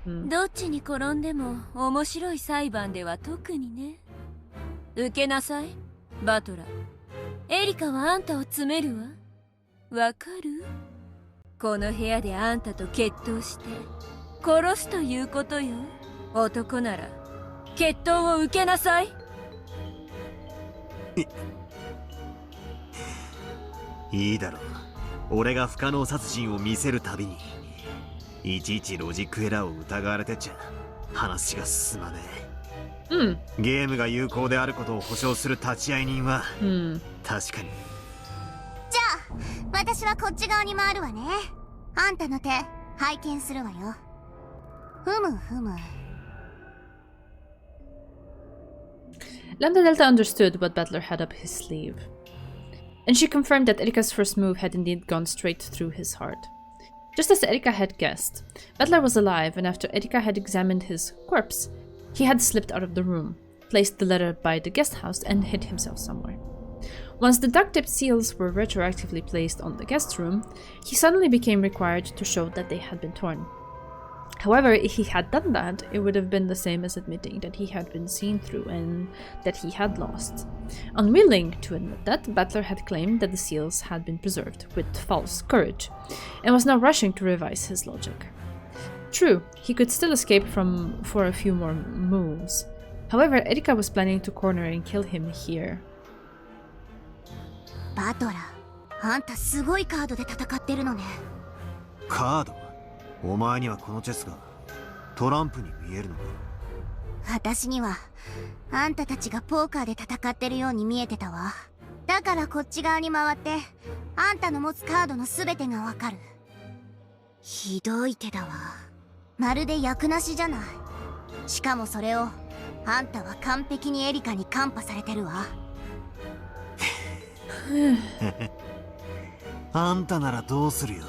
どっちに転んでも面白い裁判では特にね。受けなさいバトラー。エリカはあんたを詰めるわ。わかる？この部屋であんたと決闘して殺すということよ。男なら決闘を受けなさい。いいだろう。俺が不可能殺人を見せるたびにいちいちロジックエラーを疑われてちゃ話が進まねえ。ゲームが有効であることを保証する立ち会い人は、確かに。じゃあ私はこっち側に回るわね。あんたの手拝見するわよ。ふむふむ。Lambda Delta understood what Battler had up his sleeve, and she confirmed that Erika's first move had indeed gone straight through his heart. Just as Erika had guessed, Battler was alive, and after Erika had examined his corpse, he had slipped out of the room, placed the letter by the guest house, and hid himself somewhere. Once the duct-tipped seals were retroactively placed on the guest room, he suddenly became required to show that they had been torn. However, if he had done that, it would have been the same as admitting that he had been seen through and that he had lost. Unwilling to admit that, Battler had claimed that the seals had been preserved with false courage, and was now rushing to revise his logic. True, he could still escape for a few more moves. However, Erika was planning to corner and kill him here. バトラー、あんたすごいカードで戦ってるのね。カード？お前にはこのチェスがトランプに見えるのか？私にはあんたたちがポーカーで戦ってるように見えてたわ。だからこっち側に回ってあんたの持つカードの全てがわかる。ひどい手だわ。まるで役なしじゃない。しかもそれをあんたは完璧にエリカにカンパされてるわ。あんたならどうするよ。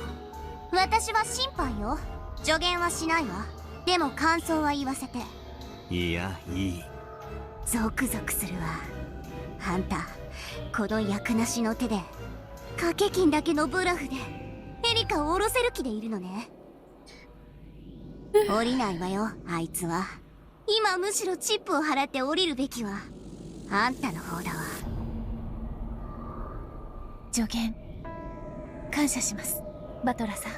私は審判よ。助言はしないわ。でも感想は言わせて。いや、いい。ゾクゾクするわ。あんたこの役なしの手で掛け金だけのブラフでエリカを下ろせる気でいるのね。降りないわよ、あいつは。今むしろチップを払って降りるべきはあんたの方だわ。助言感謝します、バトラさん。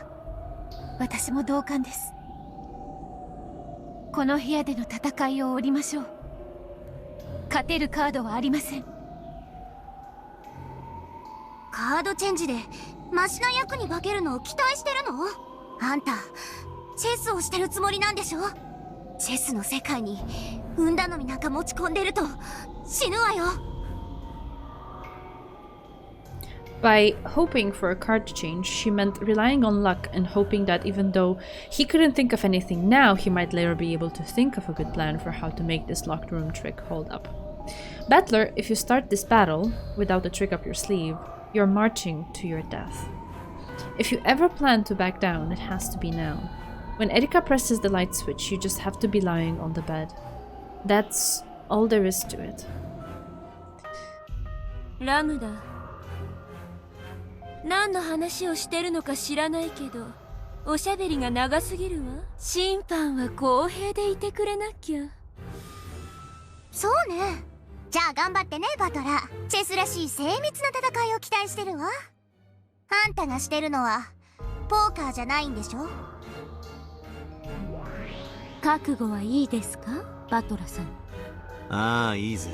私も同感です。この部屋での戦いを降りましょう。勝てるカードはありません。カードチェンジでマシな役に化けるのを期待してるの？あんたチェスをしてるつもりなんでしょ？チェスの世界に運頼みなんか持ち込んでると死ぬわよ。 By hoping for a card change, she meant relying on luck and hoping that even though he couldn't think of anything now, he might later be able to think of a good plan for how to make this locked room trick hold up. Battler, if you start this battle without a trick up your sleeve, you're marching to your death. If you ever plan to back down, it has to be now. When Erika presses the light switch, you just have to be lying on the bed. That's all there is to it. ラムだ。何の話をしてるのか知らないけど、おしゃべりが長すぎるわ。審判は公平でいてくれなきゃ。そうね。じゃあ頑張ってね、バトラ。チェスらしい精密な戦いを期待してるわ。あんたがしてるのはポーカーじゃないんでしょ？覚悟はいいですか、バトラさん。ああ、いいぜ。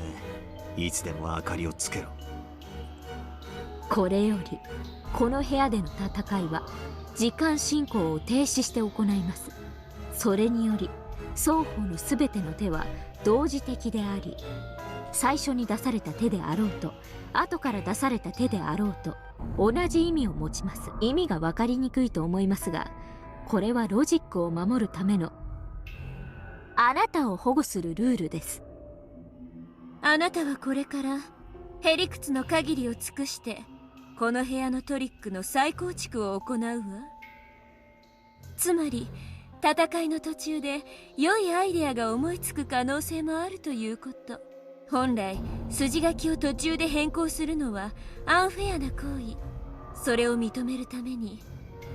いつでも明かりをつけろ。これよりこの部屋での戦いは時間進行を停止して行います。それにより双方の全ての手は同時的であり、最初に出された手であろうと後から出された手であろうと同じ意味を持ちます。意味が分かりにくいと思いますが、これはロジックを守るためのあなたを保護するルールです。あなたはこれからへりくつの限りを尽くしてこの部屋のトリックの再構築を行うわ。つまり戦いの途中で良いアイデアが思いつく可能性もあるということ。本来筋書きを途中で変更するのはアンフェアな行為。それを認めるために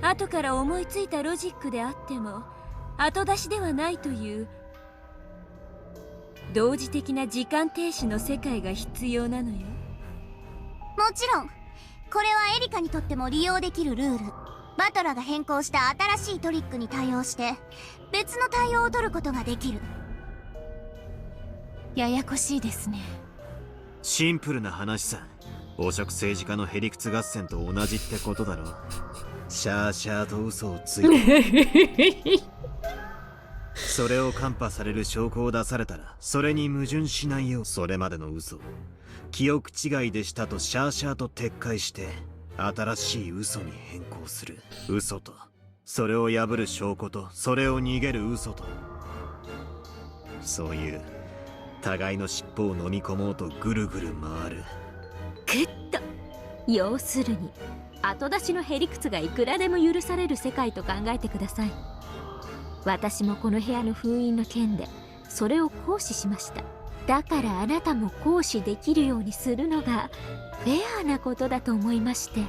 後から思いついたロジックであっても後出しではないという同時的な時間停止の世界が必要なのよ。もちろんこれはエリカにとっても利用できるルール。バトラが変更した新しいトリックに対応して別の対応を取ることができる。ややこしいですね。シンプルな話さ。汚職政治家のへりくつ合戦と同じってことだろ。シャーシャーと嘘をついてそれをカンパされる証拠を出されたらそれに矛盾しないよう、それまでの嘘記憶違いでしたとシャーシャーと撤回して新しい嘘に変更する。嘘とそれを破る証拠とそれを逃げる嘘と、そういう互いの尻尾を飲み込もうとぐるぐる回る。グッと要するに後出しのへりくつがいくらでも許される世界と考えてください。私もこの部屋の封印の件でそれを行使しました。だからあなたも行使できるようにするのがフェアなことだと思いまして。よ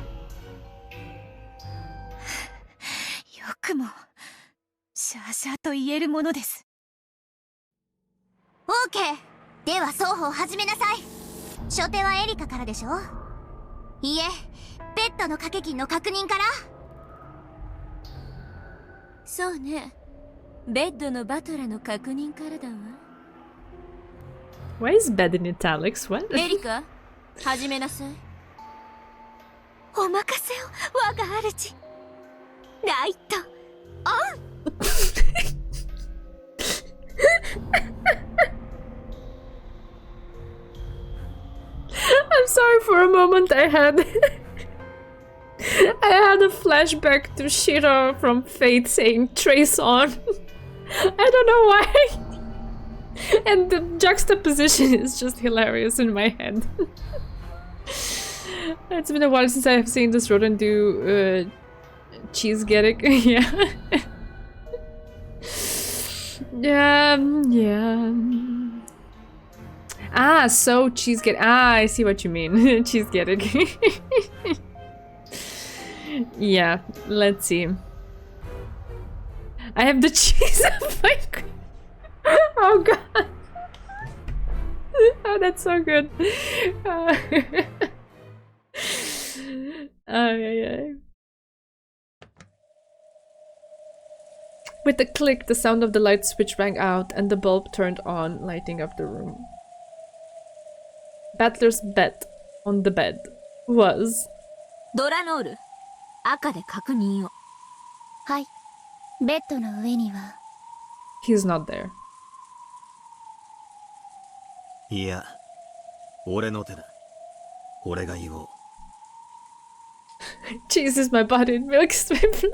くもシャーシャーと言えるものです。オーケー。では双方始めなさい。初手はエリカからでしょ？いえ、ベッドの掛け金の確認から。そうね、ベッドのバトラの確認からだわ。Why is bed in italics? What? エリカ、始めなさい。お任せを、我が主。ライトオン。I'm sorry, for a moment I had a flashback to Shiro from Fate saying trace on. I don't know why. And the juxtaposition is just hilarious in my head. It's been a while since I have seen this rodent do cheese getting. Yeah. Yeah. Ah, so cheese get. Ah, I see what you mean. Cheese getting. Yeah, let's see. I have the cheese of my. Oh god. Oh, that's so good. Yeah. With a click, the sound of the light switch rang out and the bulb turned on, lighting up the room. Battler's bet on the bed was ドラノール、赤で確認を。はい。ベッドの上には。 He's not there. いや、俺の手だ。俺が言おう。Cheese is my body and milk is my blood.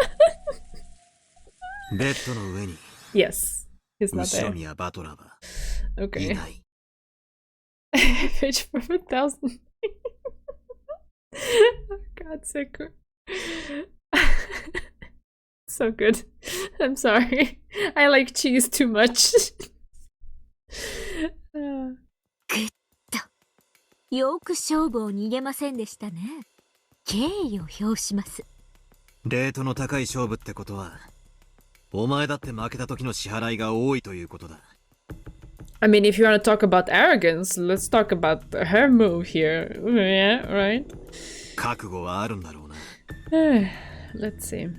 ベッドの上に Yes, he's not 後ろ there. にはバトラーは Okay. いない。Page 4000. Oh god, sick. So good. I'm sorry. I like cheese too much. よく勝負を逃げませんでしたね。敬意を表します。レートの高い勝負ってことは、お前だって負けた時の支払いが多いということだ。I mean, if you want to talk about arrogance, let's talk about her move here. Yeah, right? 覚悟はあるんだろうな。Let's see.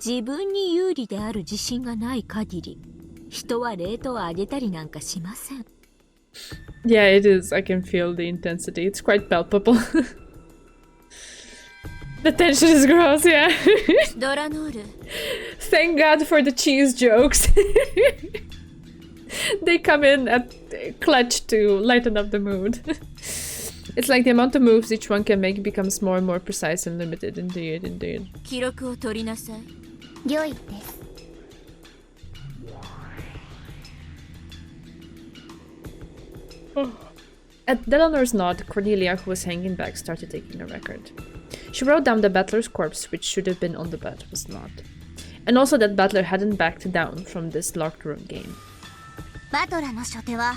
自分に有利である自信がない限り、人はレートを上げたりなんかしません。Yeah, it is. I can feel the intensity. It's quite palpable. The tension is gross, yeah. ドラノール。 Thank God for the cheese jokes. They come in at clutch to lighten up the mood. It's like the amount of moves each one can make becomes more and more precise and limited. Indeed, indeed. 記録を取りなさい。良いです。 At Delanor's nod, Cornelia, who was hanging back, started taking a record. She wrote down the battler's corpse, which should have been on the bed, was not. And also that Battler hadn't backed down from this locked room game. バトラの初手は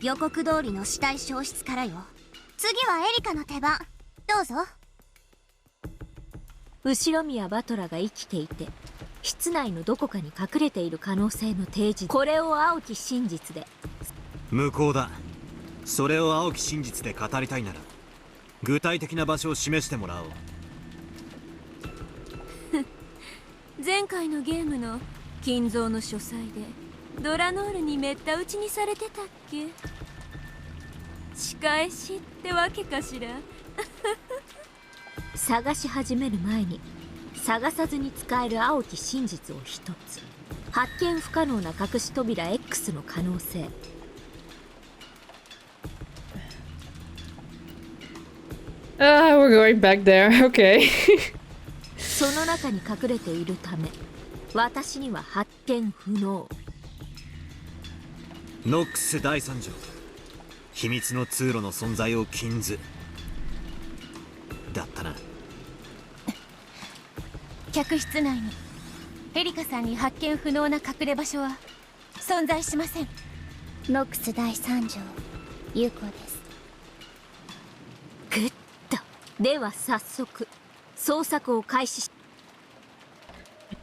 予告通りの死体消失からよ。次はエリカの手番。どうぞ。後ろ宮バトラが生きていて、室内のどこかに隠れている可能性の提示。これを青き真実で。無効だ。それを青き真実で語りたいなら、具体的な場所を示してもらおう。前回のゲームの金蔵の書斎でドラノールにめった打ちにされてたっけ。仕返しってわけかしら。探し始める前に探さずに使える青き真実を一つ。発見不可能な隠し扉 X の可能性。We're going back there. Okay. その中に隠れているため、私には発見不能。ノックス第3条。秘密の通路の存在を禁ず。だったな。客室内にエリカさんに発見不能な隠れ場所は存在しません。ノックス第3条有効です。グッと。では早速捜索を開始し。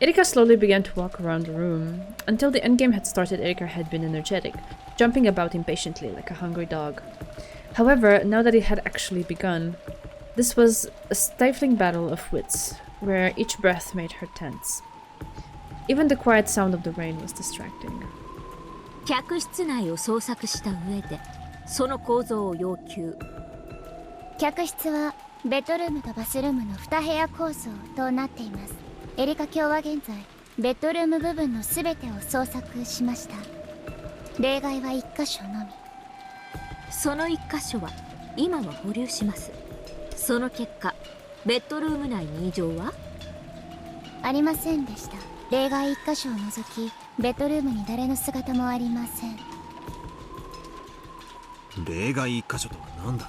Erika slowly began to walk around the room. Until the endgame had started, Erika had been energetic, jumping about impatiently like a hungry dog. However, now that it had actually begun, this was a stifling battle of wits, where each breath made her tense. Even the quiet sound of the rain was distracting. 客室内を捜索した上で、その構造を要求。客室はベッドルームとバスルームの2部屋構造となっています。エリカ卿は現在ベッドルーム部分の全てを捜索しました。例外は1箇所のみ。その1箇所は今は保留します。その結果、ベッドルーム内に異常はありませんでした。例外1箇所を除きベッドルームに誰の姿もありません。例外1箇所とは何だ。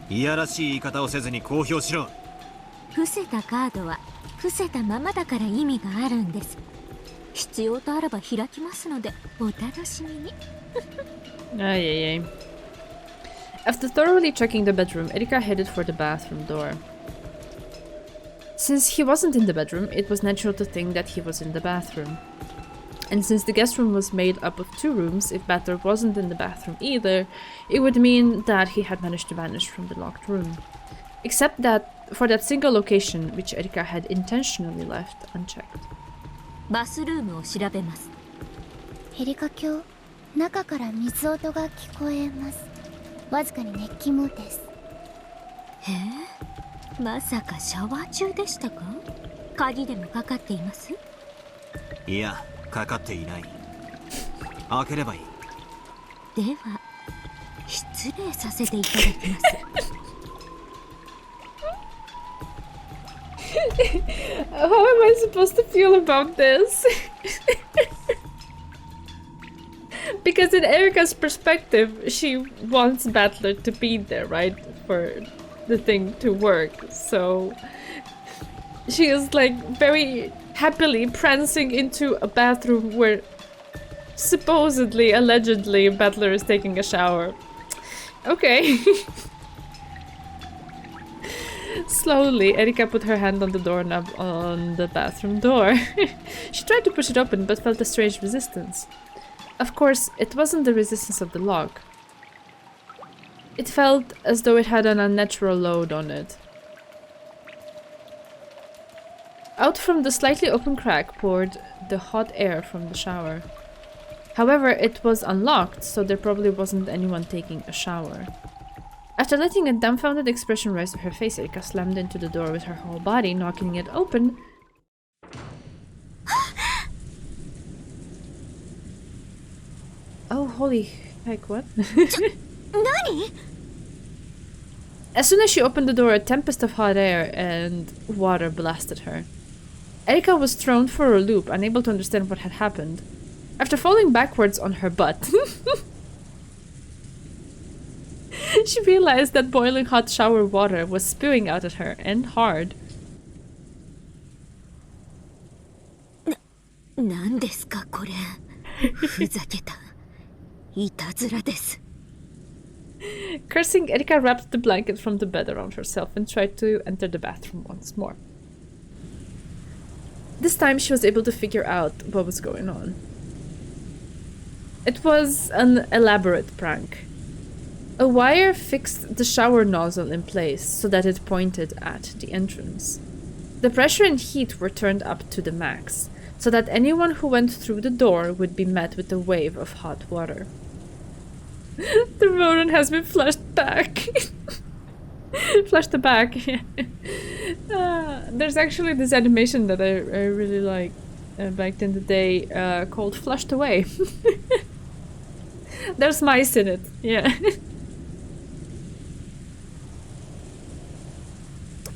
いやらしい言い方をせずに公表しろ。伏せたカードは伏せたままだから意味があるんです。必要とあらば開きますのでお楽しみに。Ay, ay, ay. After thoroughly checking the bedroom, Erika headed for the bathroom door. Since he wasn't in the bedroom, it was natural to think that he was in the bathroom. And since the guest room was made up of 2 rooms, if Battler wasn't in the bathroom either, it would mean that he had managed to vanish from the locked room. Except that for that single location, which Erika had intentionally left unchecked. バスルームを調べます。エリカ卿、中から水音が聞こえます。わずかに熱気もです。まさかシャワー中でしたか？鍵でもかかっています？いや、かかっていない。開ければいい。では失礼させていただきます。How am I supposed to feel about this? Because in Erika's perspective, she wants Battler to be there, right? For the thing to work. So she is like very happily prancing into a bathroom where supposedly, allegedly, Battler is taking a shower. Okay. Slowly, Erika put her hand on the doorknob on the bathroom door. She tried to push it open but felt a strange resistance. Of course, it wasn't the resistance of the lock. It felt as though it had an unnatural load on it. Out from the slightly open crack poured the hot air from the shower. However, it was unlocked, so there probably wasn't anyone taking a shower. After letting a dumbfounded expression rise to her face, Erika slammed into the door with her whole body, knocking it open. Oh, holy heck, what? Nani? As soon as she opened the door, a tempest of hot air and water blasted her. Erika was thrown for a loop, unable to understand what had happened. After falling backwards on her butt, she realized that boiling hot shower water was spewing out at her, and hard. 何ですかこれ。ふざけた。いたずらです。 Cursing, Erika wrapped the blanket from the bed around herself and tried to enter the bathroom once more. This time she was able to figure out what was going on. It was an elaborate prank. A wire fixed the shower nozzle in place so that it pointed at the entrance. The pressure and heat were turned up to the max, so that anyone who went through the door would be met with a wave of hot water. The rodent has been flushed back. Flushed back. There's actually this animation that I really like back in the day called Flushed Away. There's mice in it, yeah.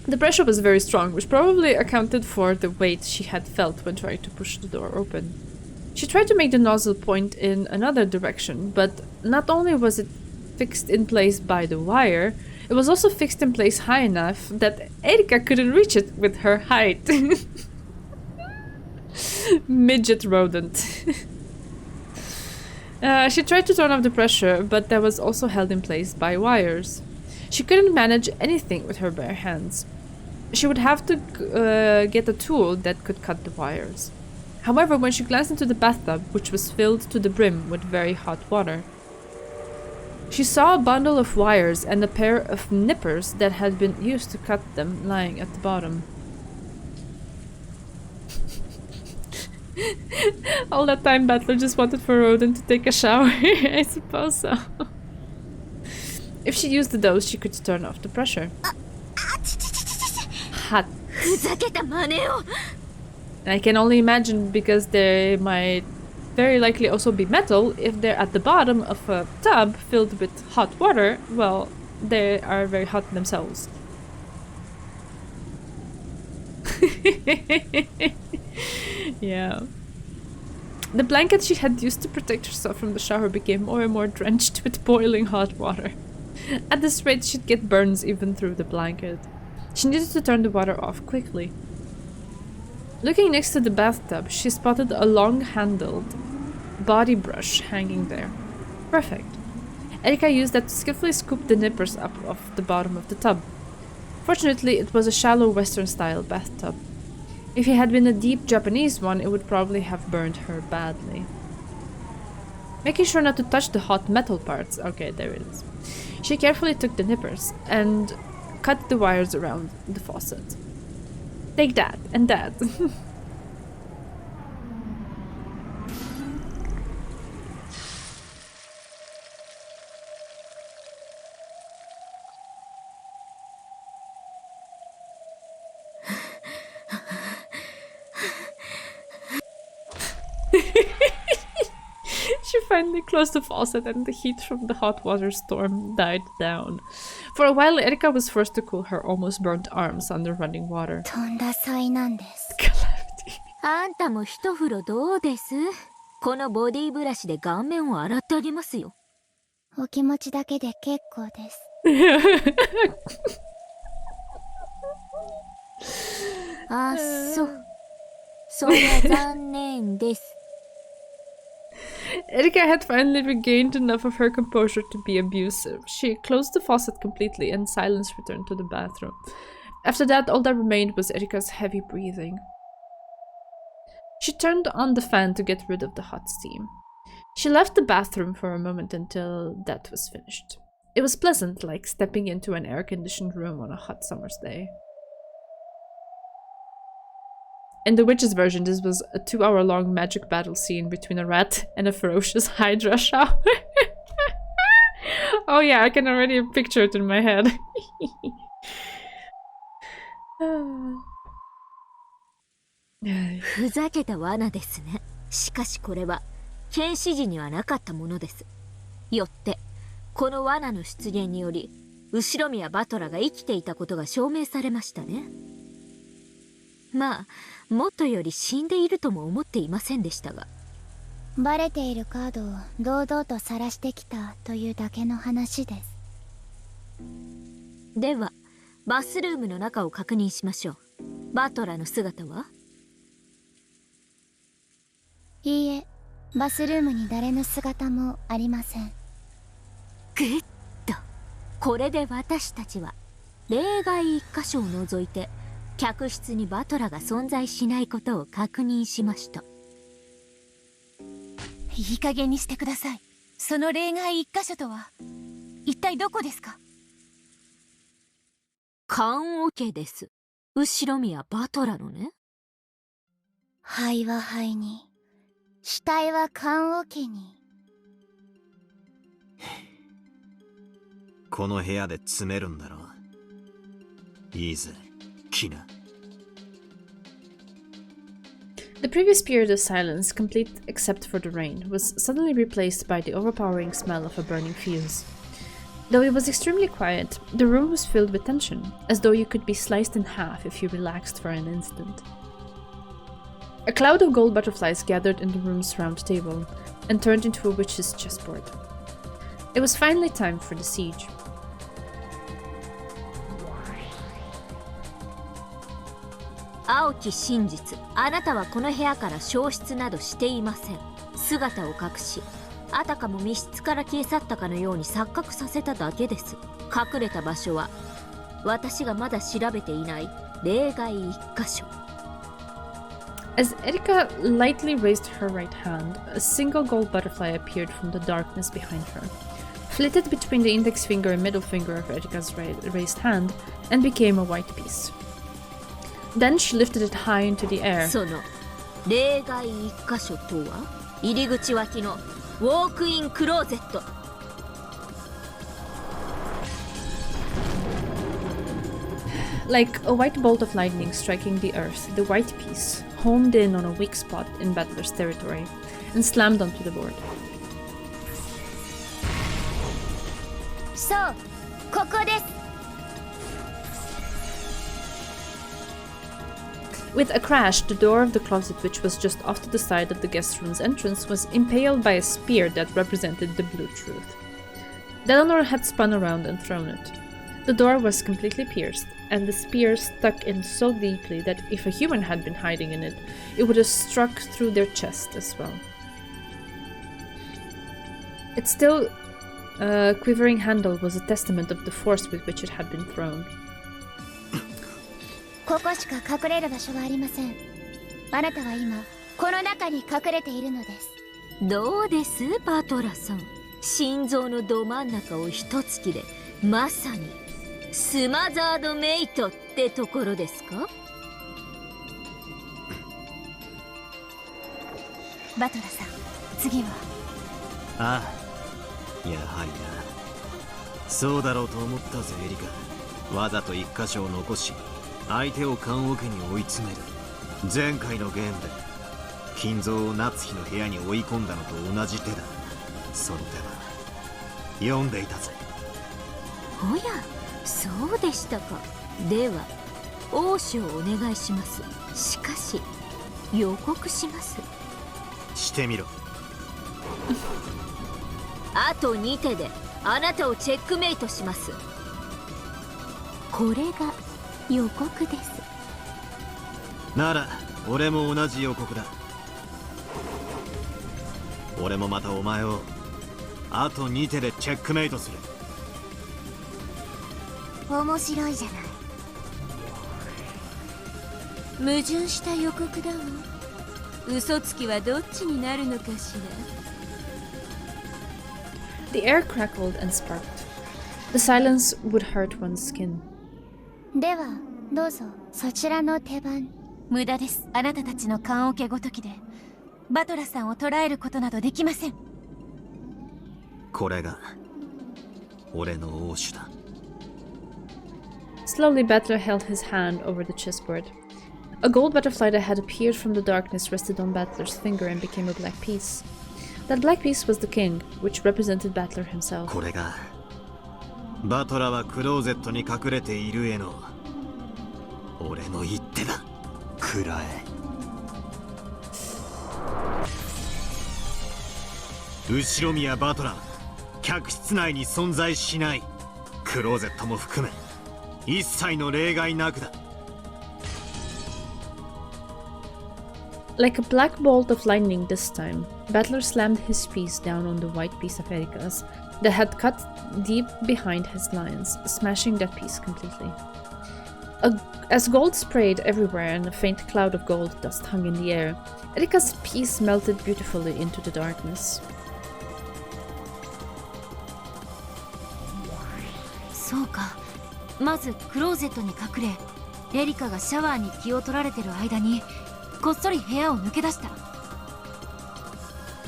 The pressure was very strong, which probably accounted for the weight she had felt when trying to push the door open. She tried to make the nozzle point in another direction, but not only was it fixed in place by the wire, it was also fixed in place high enough that Erika couldn't reach it with her height. Midget rodent. She tried to turn off the pressure, but that was also held in place by wires. She couldn't manage anything with her bare hands. She would have to get a tool that could cut the wires. However, when she glanced into the bathtub, which was filled to the brim with very hot water, she saw a bundle of wires and a pair of nippers that had been used to cut them lying at the bottom. All that time, Battler just wanted for Rodent to take a shower. I suppose so. If she used the dose, she could turn off the pressure. Hot. I can only imagine, because they might very likely also be metal. If they're at the bottom of a tub filled with hot water, well, they are very hot themselves. Yeah. The blanket she had used to protect herself from the shower became more and more drenched with boiling hot water. At this rate, she'd get burns even through the blanket. She needed to turn the water off quickly. Looking next to the bathtub, she spotted a long-handled body brush hanging there. Perfect. Erika used that to skillfully scoop the nippers up off the bottom of the tub. Fortunately, it was a shallow Western-style bathtub. If it had been a deep Japanese one, it would probably have burned her badly. Making sure not to touch the hot metal parts, okay, there it is. She carefully took the nippers and cut the wires around the faucet. Take that, and that. finally closed the faucet and the heat from the hot water storm died down. For a while, Erika was forced to cool her almost burnt arms under running water. とんだ災難です。Calamity. あんたも一風呂どうです？このボディブラシで顔面を洗ってあげますよ。お気持ちだけで結構です。あ、そう。そりゃ残念です。Erika had finally regained enough of her composure to be abusive. She closed the faucet completely and silence returned to the bathroom. After that, all that remained was Erika's heavy breathing. She turned on the fan to get rid of the hot steam. She left the bathroom for a moment until that was finished. It was pleasant, like stepping into an air-conditioned room on a hot summer's day. In the witch's version, this was a 2-hour-long magic battle scene between a rat and a ferocious hydra shower. Oh yeah, I can already picture it in my head. ふざけた罠ですね。しかしこれは検視時にはなかったものです。よってこの罠の出現により後宮バトラが生きていたことが証明されましたね。まあもっとより死んでいるとも思っていませんでしたが、バレているカードを堂々と晒してきたというだけの話です。ではバスルームの中を確認しましょう。バトラの姿は？いいえ、バスルームに誰の姿もありません。グッと、これで私たちは例外一箇所を除いて客室にバトラが存在しないことを確認しました。いい加減にしてください。その例外一箇所とは一体どこですか？棺桶です。後宮バトラのね。灰は灰に、死体は棺桶に。この部屋で詰めるんだろう。いいぜ、キナ。The previous period of silence, complete except for the rain, was suddenly replaced by the overpowering smell of a burning fuse. Though it was extremely quiet, the room was filled with tension, as though you could be sliced in half if you relaxed for an instant. A cloud of gold butterflies gathered in the room's round table and turned into a witch's chessboard. It was finally time for the siege. 青き真実、あなたはこの部屋から消失などしていません。姿を隠し、あたかも密室から消え去ったかのように錯覚させただけです。隠れた場所は私がまだ調べていない例外一箇所。As Erika lightly raised her right hand, a single gold butterfly appeared from the darkness behind her, flitted between the index finger and middle finger of Erika's raised hand, and became a white piece. Then she lifted it high into the air. その例外一箇所とは、入り口脇のウォークインクローゼット。Like a white bolt of lightning striking the earth, the white piece homed in on a weak spot in Battler's territory and slammed onto the board. そう、ここです。With a crash, the door of the closet, which was just off to the side of the guest room's entrance, was impaled by a spear that represented the blue truth. Eleanor had spun around and thrown it. The door was completely pierced, and the spear stuck in so deeply that if a human had been hiding in it, it would have struck through their chest as well. Its still quivering handle was a testament of the force with which it had been thrown. ここしか隠れる場所はありません。あなたは今この中に隠れているのです。どうですバトラさん、心臓のど真ん中を一突きでまさにスマザードメイトってところですか？バトラさん、次は？ああ、やはりな。そうだろうと思ったぜエリカ。わざと一箇所を残し相手を棺桶に追い詰める。前回のゲームで金蔵を夏日の部屋に追い込んだのと同じ手だ。その手は読んでいたぜ。おや、そうでしたか。では応酬をお願いします。しかし予告します。してみろ。あと2手であなたをチェックメイトします。これが予告です。なら俺も同じ予告だ。俺もまたお前をあと2手でチェックメイトする。面白いじゃない。矛盾した予告だわ。嘘つきはどっちになるのかしら。 The air crackled and sparked. The silence would hurt one's skin. ではどうぞそちらの手番。無駄です。あなたたちの棺桶ごときでバトラさんを捕らえることなどできません。これが俺の応酬だ。 Slowly, Battler held his hand over the chessboard. A gold butterfly that had appeared from the darkness rested on Battler's finger and became a black piece. That black piece was the king, which represented Battler himself. これがバトラはクローゼットに隠れているへの俺の一手だ。くらえ。後ろ宮バトラ、客室内に存在しない。クローゼットも含め一切の例外なくだ。Like a black bolt of lightning this time, Battler slammed his piece down on the white piece of Erika's that had cut deep behind his lines, smashing that piece completely. As gold sprayed everywhere and a faint cloud of gold dust hung in the air, Erika's piece melted beautifully into the darkness. そうか。まずクローゼットに隠れ、エリカがシャワーに気を取られてる間にこっそり部屋を抜け出した。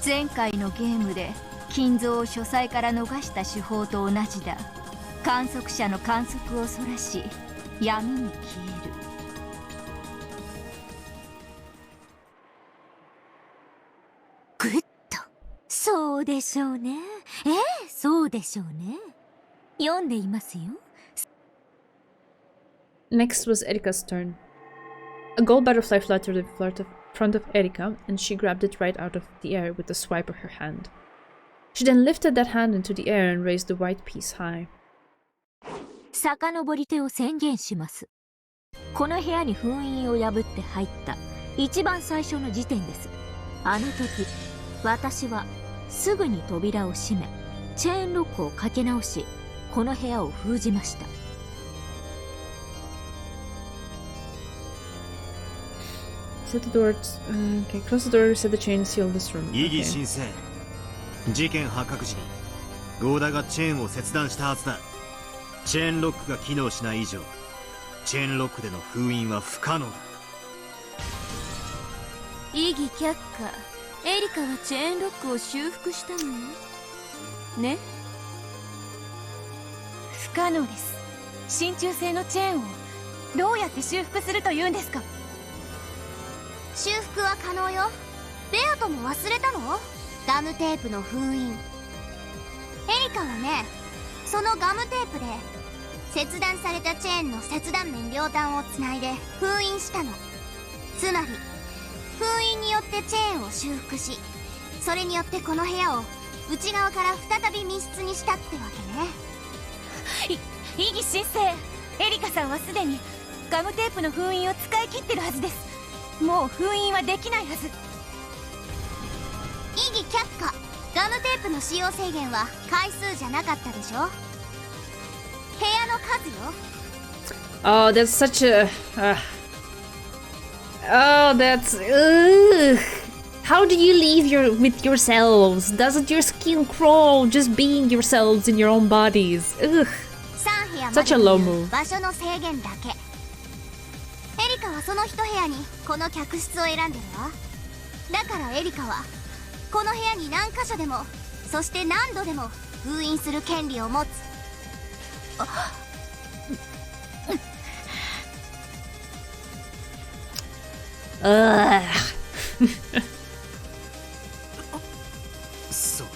前回のゲームで金蔵を書斎から逃した手法と同じだ。観測者の観測をそらし闇に消える。グッと。そうでしょうね。ええ、そうでしょうね。読んでいますよ。Next was Erika's turn. A gold butterfly fluttered in front of Erika, and she grabbed it right out of the air with a swipe of her hand. She then lifted that hand into the air and raised the white piece high. 遡り手を宣言します。この部屋に封印を破って入った一番最初の時点です。あの時、私はすぐに扉を閉め、チェーンロックをかけ直し、この部屋を封じました。Set the door. Okay, close the door. Set the chain. Seal this room. 異議 Okay. 申請。事件発覚時にゴーダがチェーンを切断したはずだ。チェーンロックが機能しない以上、チェーンロックでの封印は不可能だ。異議却下。エリカはチェーンロックを修復したのよね。不可能です。真鍮製のチェーンをどうやって修復するというんですか。修復は可能よ。ベアとも忘れたの？ガムテープの封印。エリカはね、そのガムテープで切断されたチェーンの切断面両端をつないで封印したの。つまり封印によってチェーンを修復し、それによってこの部屋を内側から再び密室にしたってわけね。異議申請。エリカさんはすでにガムテープの封印を使い切ってるはずです。もう封印はできないはず。異議却下。ガムテープの使用制限は回数じゃなかったでしょ。部屋の数よ。 Oh, that's such a. Oh, that's. Ugh. How do you leave with yourselves? Doesn't your skin crawl just being yourselves in your own bodies? Ugh. 3部屋ま Such で a と low いう move. 場所の制限だけ。エリカはその一部屋にこの客室を選んでるわ。だからエリカはこの部屋に何箇所でも、そして何度でも封印する権利を持つ。Ugh. そう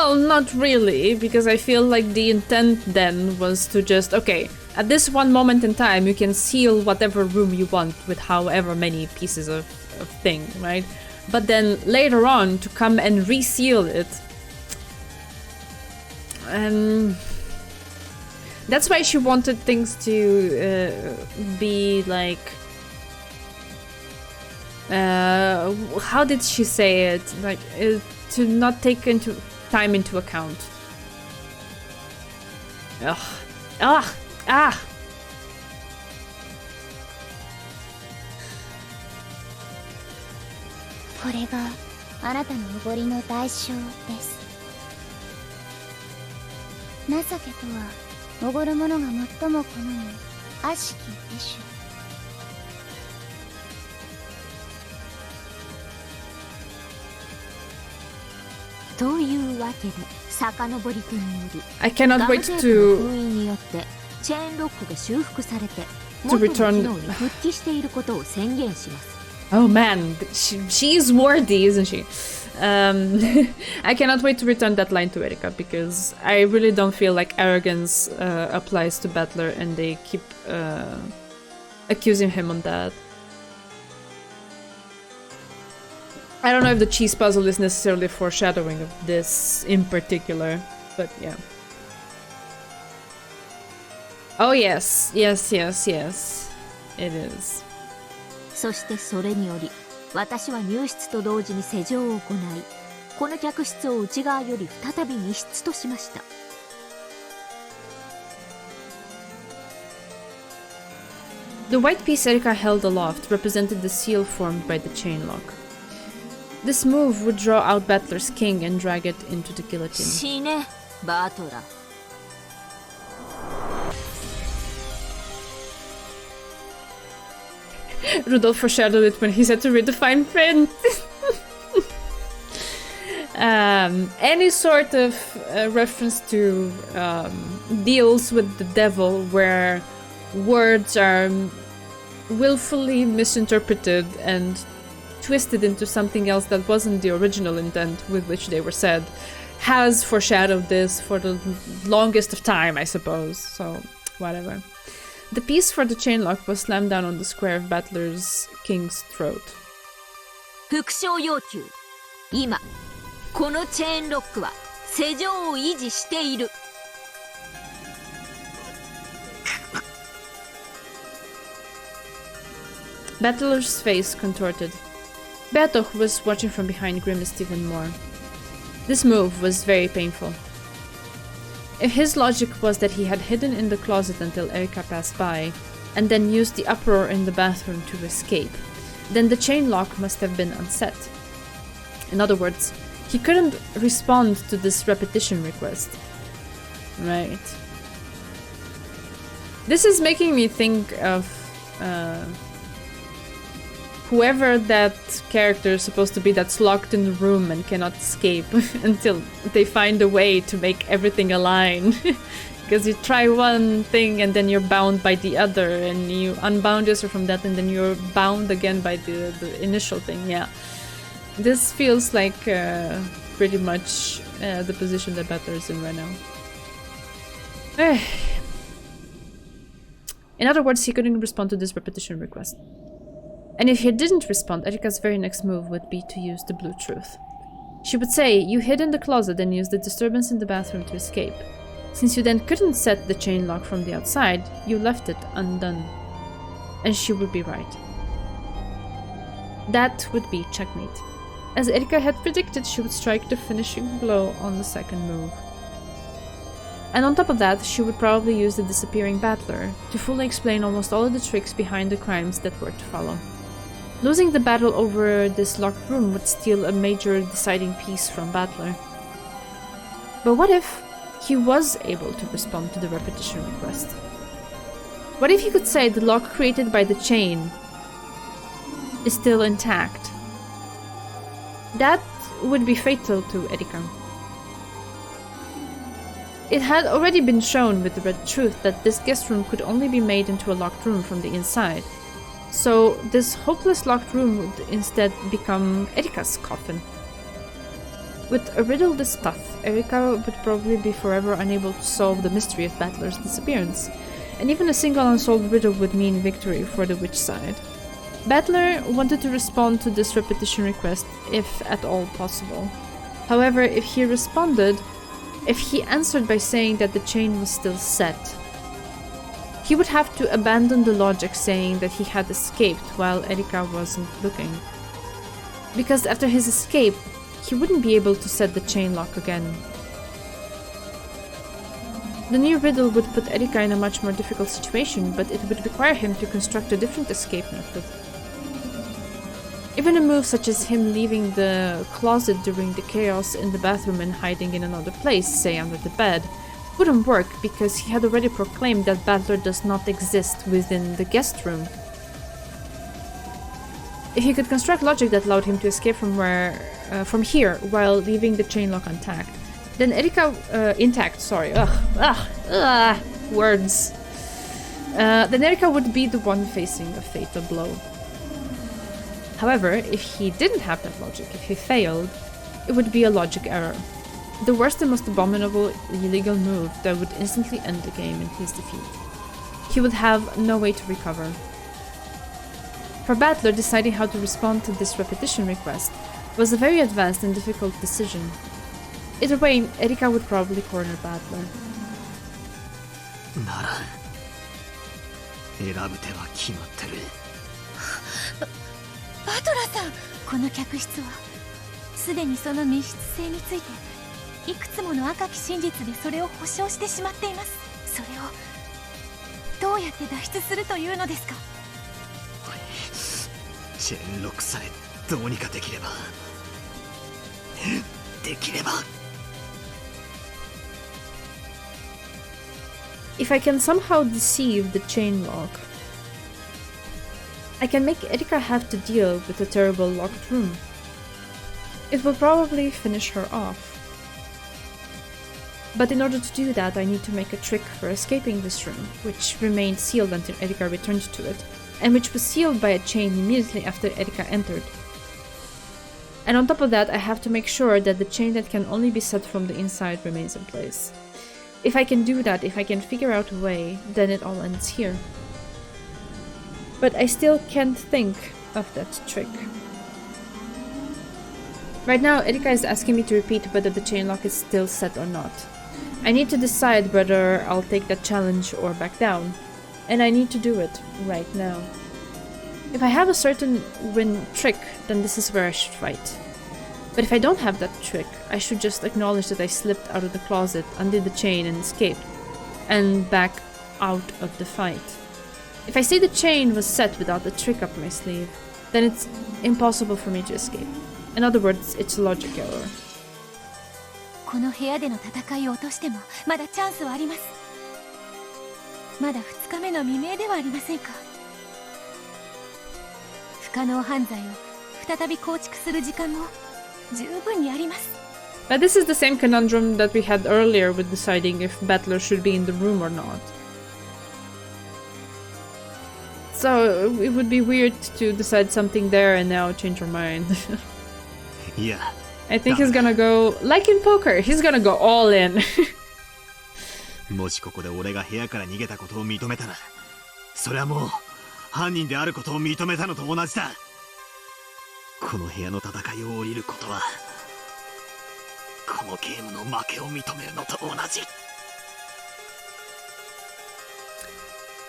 Well, not really, because I feel like the intent then was to just, okay, at this one moment in time, you can seal whatever room you want with however many pieces of thing, right? But then later on, to come and reseal it, that's why she wanted things to be like... how did she say it? Like, to not take time into account. Ugh. Ah! Ah! これがあなたのおごりの代償です。情けとはおごる者が最も好む悪しきでしょう。というわけで遡り手により I cannot ガム wait テープの to 封印によってチェーンロックが修復されて To 元の機 return- 能に復帰していることを宣言します。 Oh man, she's worthy, isn't she? I cannot wait to return that line to Erika, because I really don't feel like arrogance applies to Battler, and they keep accusing him on that. I don't know if the cheese puzzle is necessarily foreshadowing of this in particular, but yeah. Oh yes, yes, yes, yes. It is. そしてそれにより私は入室と同時に施錠を行いこの客室を内側より再び密室としました。 The white piece Erika held aloft represented the seal formed by the chain lock. This move would draw out Battler's king and drag it into the guillotine. 死ねバトラー。 Rudolph foreshadowed it when he said to read the fine print. Any sort of reference to deals with the devil where words are willfully misinterpreted and twisted into something else that wasn't the original intent with which they were said has foreshadowed this for the longest of time, I suppose. So, whatever. The piece for the chain lock was slammed down on the square of Battler's king's throat. 復唱要求。今このチェーンロックは施錠を維持している。 Battler's face contorted. Bertoch was watching from behind, grimaced even more. This move was very painful. If his logic was that he had hidden in the closet until Erika passed by, and then used the uproar in the bathroom to escape, then the chain lock must have been unset. In other words, he couldn't respond to this repetition request. Right. This is making me think of whoever that character is supposed to be that's locked in the room and cannot escape until they find a way to make everything align. Because you try one thing and then you're bound by the other, and you unbound yourself from that and then you're bound again by the initial thing. Yeah. This feels like pretty much the position that Battler is in right now. In other words, he couldn't respond to this repetition request. And if he didn't respond, Erika's very next move would be to use the blue truth. She would say, you hid in the closet and used the disturbance in the bathroom to escape. Since you then couldn't set the chain lock from the outside, you left it undone. And she would be right. That would be checkmate. As Erika had predicted, she would strike the finishing blow on the second move. And on top of that, she would probably use the disappearing Battler to fully explain almost all of the tricks behind the crimes that were to follow. Losing the battle over this locked room would steal a major deciding piece from Battler. But what if he was able to respond to the repetition request? What if he could say the lock created by the chain is still intact? That would be fatal to Erika. It had already been shown with the red truth that this guest room could only be made into a locked room from the inside. So this hopeless locked room would instead become Erika's coffin. With a riddle this tough, Erika would probably be forever unable to solve the mystery of Battler's disappearance, and even a single unsolved riddle would mean victory for the witch side. Battler wanted to respond to this repetition request if at all possible. However, if he answered by saying that the chain was still set, he would have to abandon the logic saying that he had escaped while Erika wasn't looking. Because after his escape, he wouldn't be able to set the chain lock again. The new riddle would put Erika in a much more difficult situation, but it would require him to construct a different escape method. Even a move such as him leaving the closet during the chaos in the bathroom and hiding in another place, say under the bed, wouldn't work because he had already proclaimed that Battler does not exist within the guest room. If he could construct logic that allowed him to escape from here while leaving the chain lock intact, then then Erika would be the one facing a fatal blow. However, if he didn't have that logic, if he failed, it would be a logic error. The worst and most abominable illegal move that would instantly end the game in his defeat. He would have no way to recover. For Battler, deciding how to respond to this repetition request was a very advanced and difficult decision. Either way, Erika would probably corner Battler. なら選ぶ手は決まってる。バトラさん、この客室はすでにその密室性についていくつもの赤き真実でそれを保証してしまっています。それをどうやって脱出するというのですか？チェーンロックさえどうにかできればIf I can somehow deceive the chain lock, I can make Erika have to deal with a terrible locked room. It will probably finish her off. But in order to do that, I need to make a trick for escaping this room, which remained sealed until Erika returned to it, and which was sealed by a chain immediately after Erika entered. And on top of that, I have to make sure that the chain that can only be set from the inside remains in place. If I can do that, if I can figure out a way, then it all ends here. But I still can't think of that trick. Right now, Erika is asking me to repeat whether the chain lock is still set or not. I need to decide whether I'll take that challenge or back down. And I need to do it right now. If I have a certain win trick, then this is where I should fight. But if I don't have that trick, I should just acknowledge that I slipped out of the closet, undid the chain and escaped, and back out of the fight. If I say the chain was set without the trick up my sleeve, then it's impossible for me to escape. In other words, it's a logic error. この部屋での戦いを落としてもまだチャンスはあります。まだ2日目の未明ではありませんか。不可能犯罪を再び構築する時間も十分にあります。 But this is the same conundrum that we had earlier with deciding if Battler should be in the room or not. So it would be weird to decide something there and now change our mind. Yeah. I think he's gonna go, like in poker, he's gonna go all in. もしここで俺が部屋から逃げたことを認めたら、それはもう犯人であることを認めたのと同じだ。この部屋の戦いを降りることは、このゲームの負けを認めるのと同じ。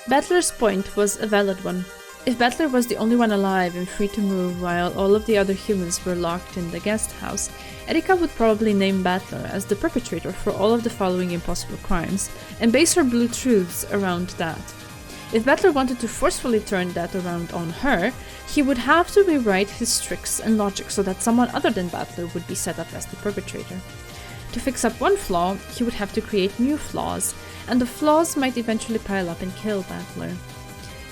Battler's point was a valid one. If Battler was the only one alive and free to move while all of the other humans were locked in the guest house, Erika would probably name Battler as the perpetrator for all of the following impossible crimes, and base her blue truths around that. If Battler wanted to forcefully turn that around on her, he would have to rewrite his tricks and logic so that someone other than Battler would be set up as the perpetrator. To fix up one flaw, he would have to create new flaws, and the flaws might eventually pile up and kill Battler.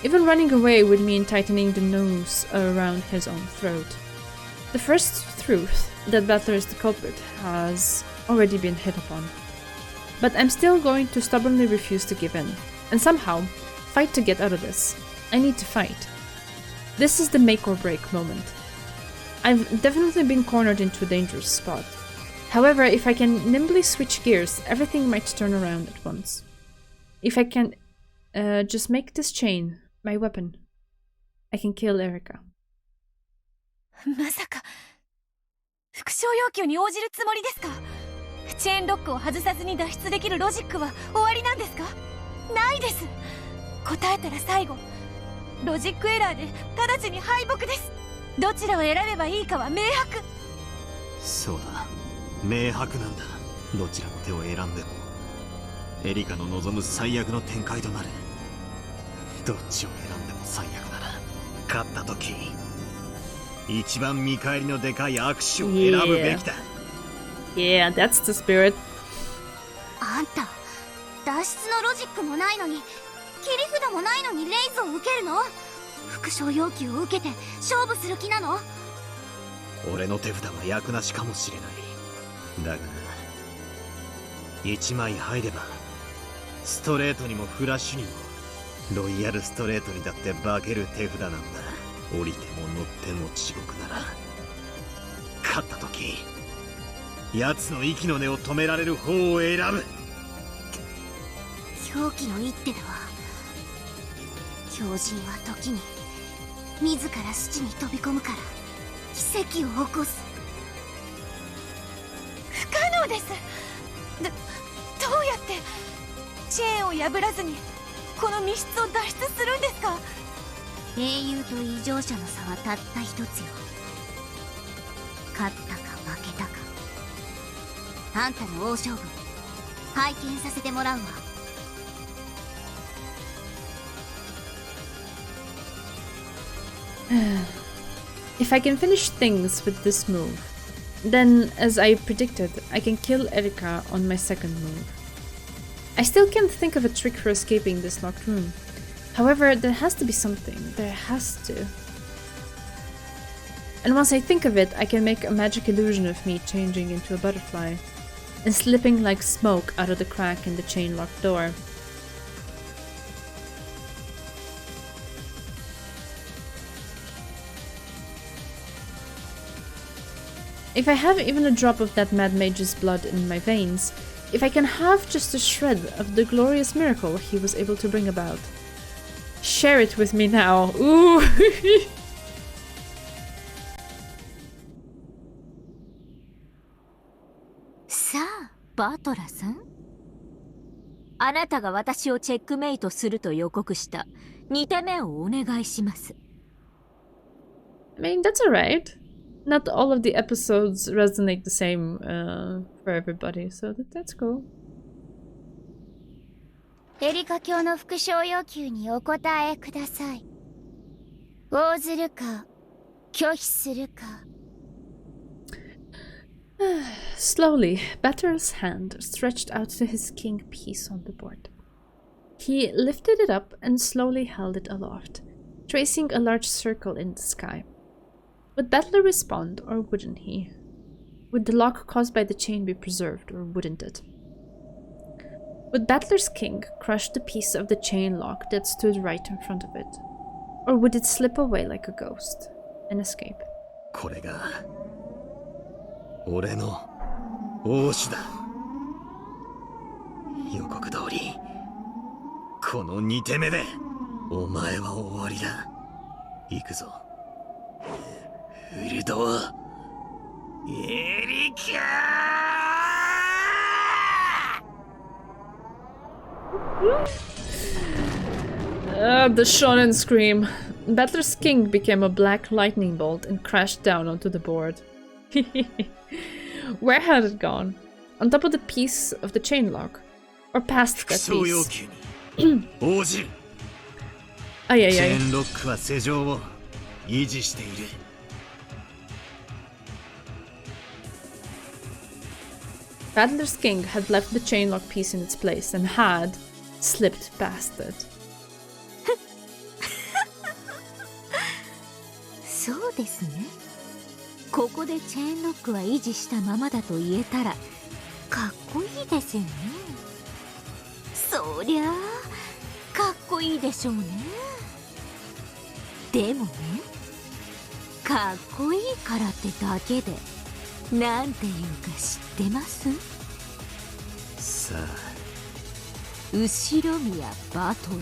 Even running away would mean tightening the noose around his own throat. The first truth, that Battler is the culprit, has already been hit upon. But I'm still going to stubbornly refuse to give in, and somehow fight to get out of this. I need to fight. This is the make or break moment. I've definitely been cornered into a dangerous spot. However, if I can nimbly switch gears, everything might turn around at once. If I can just make this chain my weapon, I can kill Erika. まさか復讐要求に応じるつもりですか？チェーンロックを外さずに脱出できるロジックは終わりなんですか？ないです。答えたら最後、ロジックエラーで直ちに敗北です。どちらを選べばいいかは明白。そうだ、明白なんだ。どちらの手を選んでもエリカの望む最悪の展開となる。どっちを選んでも最悪なら、勝った時一番見返りのでかい握手を選ぶべきだ。Yeah, that's the spirit. あんた、脱出のロジックもないのに、切り札もないのにレイズを受けるの？復讐要求を受けて勝負する気なの？俺の手札は役なしかもしれない。だがな、1枚入ればストレートにもフラッシュにもロイヤルストレートにだって化ける手札なんだ。降りても乗っても地獄なら、勝った時奴の息の根を止められる方を選ぶ。狂気の一手だわ。狂人は時に自ら死地に飛び込むから奇跡を起こす。不可能です。どうやってチェーンを破らずにこの密室を脱出するんですか？英雄と異常者の差はたった一つよ。勝ったか負けたか。あんたの大勝負拝見させてもらうわ。If I can finish things with this move, then, as I predicted, I can kill Erika on my second move. I still can't think of a trick for escaping this locked room. However, there has to be something. There has to. And once I think of it, I can make a magic illusion of me changing into a butterfly and slipping like smoke out of the crack in the chain-locked door. If I have even a drop of that mad mage's blood in my veins, if I can have just a shred of the glorious miracle he was able to bring about, share it with me now. Ooh! さあ、バトラさん。あなたが私をチェックメイトすると予告した2手目をお願いします。I mean, that's alright. Not all of the episodes resonate the same for everybody, so that's cool. エリカ卿の復讐要求にお答えください。応ずるか、拒否するか。Slowly, Battler's hand stretched out to his king piece on the board. He lifted it up and slowly held it aloft, tracing a large circle in the sky. Would Battler respond, or wouldn't he? Would the lock caused by the chain be preserved, or wouldn't it? Would Battler's king crush the piece of the chain lock that stood right in front of it? Or would it slip away like a ghost and escape? これが俺の王子だ。予告通りこの2手目でお前は終わりだ。行くぞウルドエリカ。The shonen scream. Battler's king became a black lightning bolt and crashed down onto the board. Where had it gone? On top of the piece of the chain lock? Or past that piece? Ay, ay, ay. Battler's king had left the chain lock piece in its place and had slipped past it. そうですね。ここでチェーンロックは維持したままだと言えたらかっこいいですよね。そりゃあかっこいいでしょうね。でもね、かっこいいからってだけでなんていうか知ってます？さあ、後宮バトラっ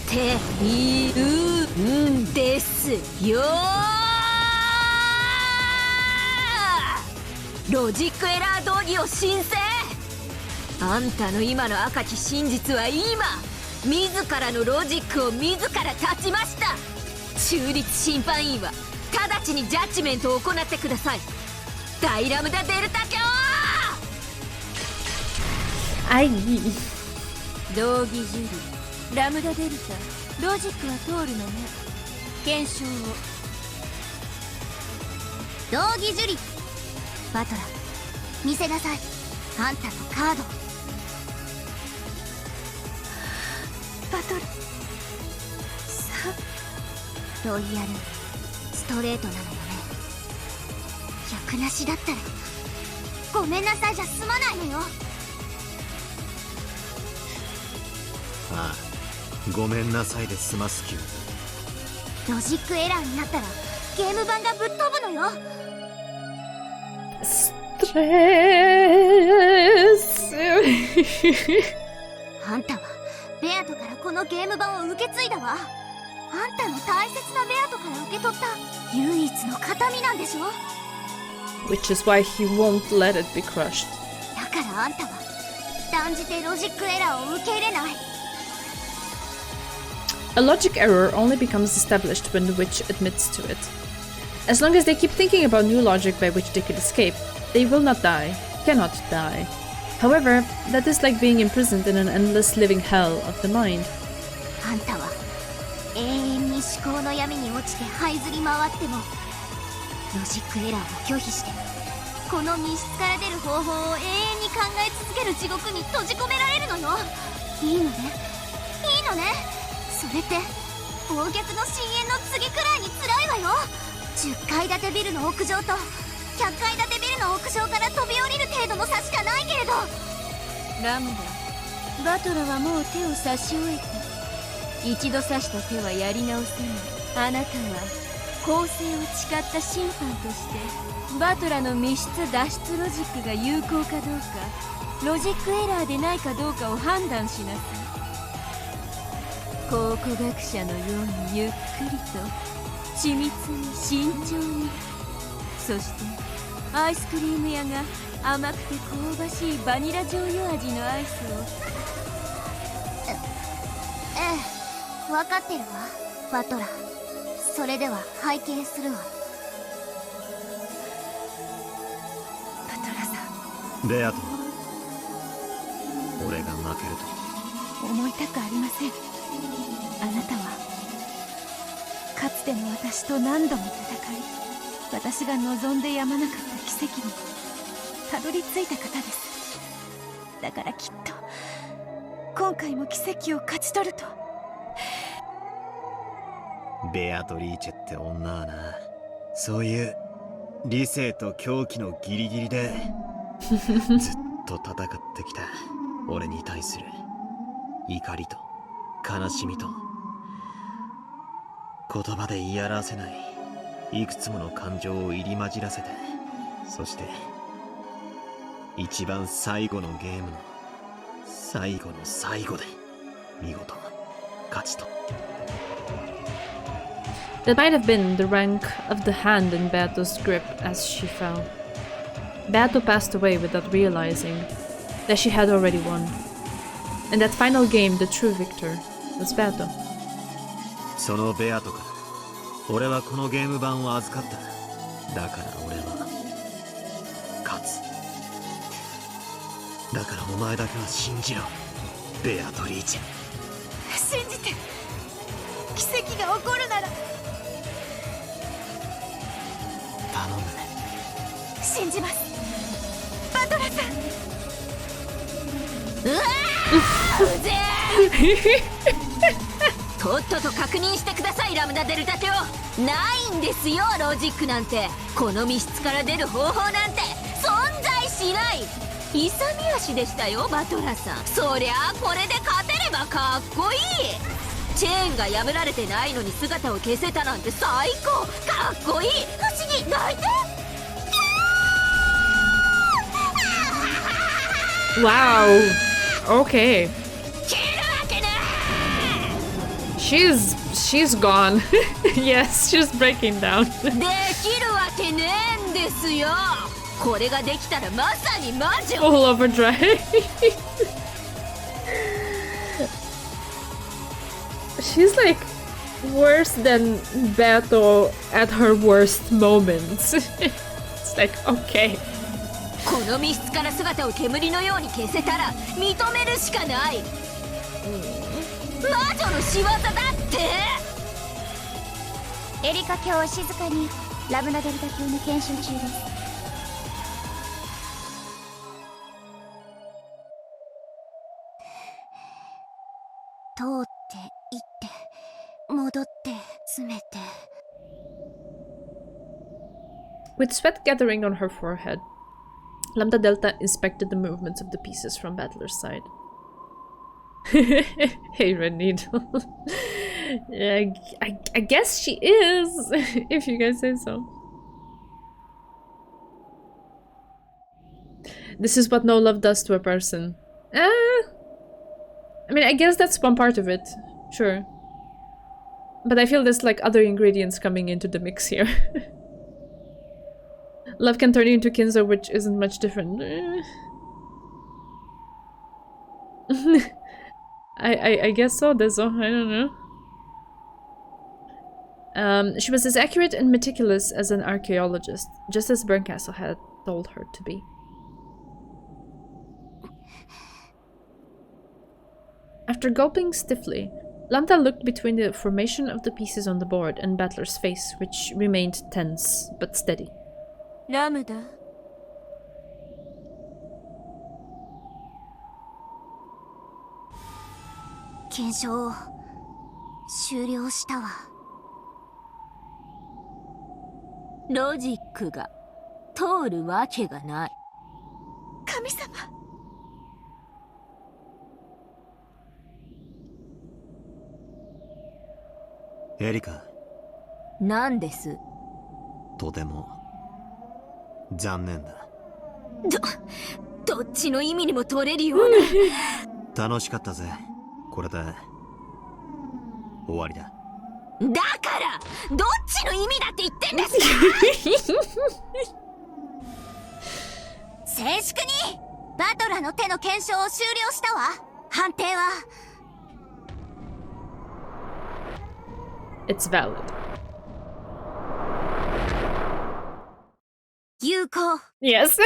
て言うんですよ。ロジックエラー道義を申請。あんたの今の赤き真実は今自らのロジックを自ら断ちました。中立審判員は直ちにジャッジメントを行ってください。大ラムダデルタ教Ay. 道義ジュリー、ラムダデルタ、ロジックは通るのね。検証を。道義樹里、バトラ見せなさい、あんたのカード。バトルさロイヤルストレートなのよね。役なしだったらごめんなさいじゃ済まないのよ。ああ、ごめんなさいで済ます気は。ロジックエラーになったらゲーム版がぶっ飛ぶのよ。Stress. あんたはベアトからこのゲーム版を受け継いだわ。あんたの大切なベアトから受け取った唯一の形見なんでしょ。 Which is why he won't let it be crushed. だからあんたは断じてロジックエラーを受け入れない。 A logic error only becomes established when the witch admits to it. As long as they keep thinking about new logic by which they could escape, they will not die, cannot die. However, that is like being imprisoned in an endless living hell of the mind. あんたは永遠に思考の闇に落ちて這いずり回ってもロジックエラーを拒否してこの密室から出る方法を永遠に考え続ける地獄に閉じ込められるのよ。いいのね、いいのね。それって暴虐の深淵の次くらいに辛いわよ。10階建てビルの屋上と100階建てビルの屋上から飛び降りる程度の差しかないけれど。ラムダ、バトラはもう手を差し終えた。一度刺した手はやり直せない。あなたは公正を誓った審判としてバトラの密室脱出ロジックが有効かどうか、ロジックエラーでないかどうかを判断しなさい。考古学者のようにゆっくりと緻密に慎重に。そしてアイスクリーム屋が甘くて香ばしいバニラ醤油味のアイスを。ええ、分かってるわバトラー。それでは拝見するわ。バトラさベアト、俺が負けるとん、思いたくありません。あなたはかつての私と何度も戦い、私が望んでやまなかった奇跡にたどり着いた方です。だからきっと今回も奇跡を勝ち取ると。ベアトリーチェって女はな、そういう理性と狂気のギリギリでずっと戦ってきた俺に対する怒りと悲しみと言葉で言い表せないいくつもの感情を入り混じらせて、そして一番最後のゲームの最後の最後で見事勝ち取った。 That might have been the rank of the hand in Beato's grip as she fell. Beato passed away without realizing that she had already won. In that final game, the true victor was Beato. そのベアトから俺はこのゲーム版を預かった。だから俺は勝つ。だからお前だけは信じろ、ベアトリーチェ。信じて、奇跡が起こるなら頼む。信じます、バトラさん。うわーうぜーとっとと確認してください、ラムダデルタ教。ないんですよロジックなんて。この密室から出る方法なんて存在しない。勇み足でしたよバトラさん。そりゃあこれで勝てればかっこいい。チェーンが破られてないのに姿を消せたなんて最高かっこいい。不思に泣いて Wow. Okay. 切るわけね She's gone. Yes, she's breaking down. できるわけねえんですよこれができたらまさに魔女 Full overdrive. She's like worse than Beto at her worst moments. It's like, okay. この密室から姿を煙のように消せたら認めるしかない魔女の仕業だってエリカ卿は静かにラブナデルタ卿の検証中です。通って行って戻って詰めて With sweat gathering on her forehead, Lambda Delta inspected the movements of the pieces from Battler's side. Hey, Red Needle. Yeah, I guess she is, if you guys say so. This is what no love does to a person. I mean, I guess that's one part of it. Sure. But I feel there's like other ingredients coming into the mix here. Love can turn you into Kinzo, which isn't much different. I guess so, Dezo. I don't know. She was as accurate and meticulous as an archaeologist, just as Berncastle had told her to be. After gulping stiffly, Lambda looked between the formation of the pieces on the board and Battler's face, which remained tense but steady. ラムダ検証終了したわロジックが通るわけがない神様エリカなんですとても残念だどっちの意味にも取れるような楽しかったぜこれで終わりだだからどっちの意味だって言ってんですか静粛にバトラーの手の検証を終了したわ判定は It's valid. 有効 Yes.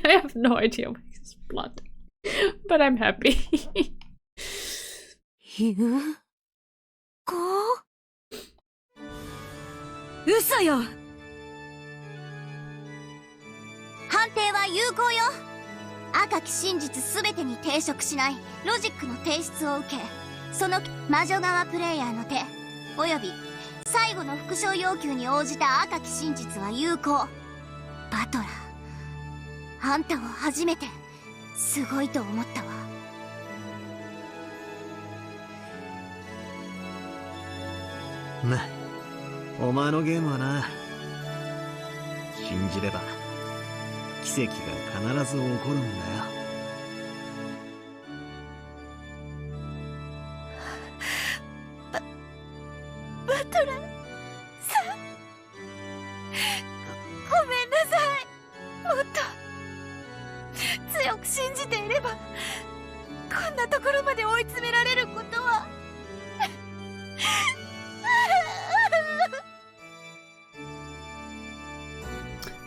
I have no idea why he's blood. But I'm happy. 有効嘘よ判定は有効よ赤き真実すべてに抵触しないロジックの提出を受けその魔女側プレイヤーの手および最後の復唱要求に応じた赤き真実は有効バトラーあんたを初めてすごいと思ったわまお前のゲームはな信じれば奇跡が必ず起こるんだよバトラーさんごめんなさいもっと強く信じていればこんなところまで追い詰められることは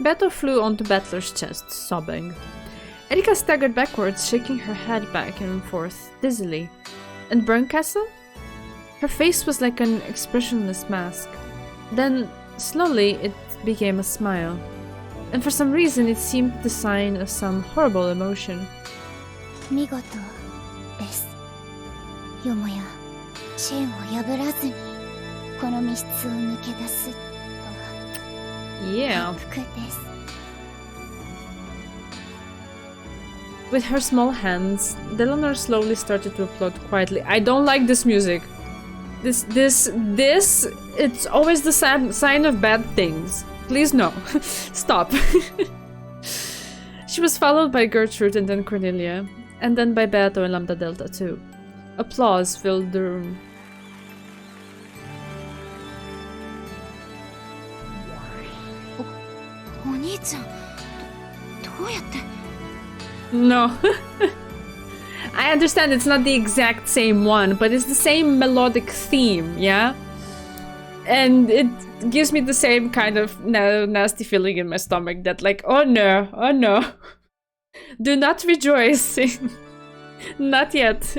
Beto flew onto Battler's chest, sobbing. Erika staggered backwards, shaking her head back and forth dizzily. And Berncastle? Her face was like an expressionless mask. Then, slowly, it became a smile. And for some reason, it seemed the sign of some horrible emotion. 見事ですよもやチェーンを破らずにこの密室を抜け出すとは Yeah. 感服です With her small hands, Delano slowly started to applaud quietly. I don't like this music. This, it's always the sign of bad things. Please no. Stop. She was followed by Gertrude and then Cornelia, and then by Beato and Lambda Delta too. Applause filled the room. No. I understand it's not the exact same one, but it's the same melodic theme, yeah? And it gives me the same kind of nasty feeling in my stomach that like, oh no, oh no. Do not rejoice. Not yet.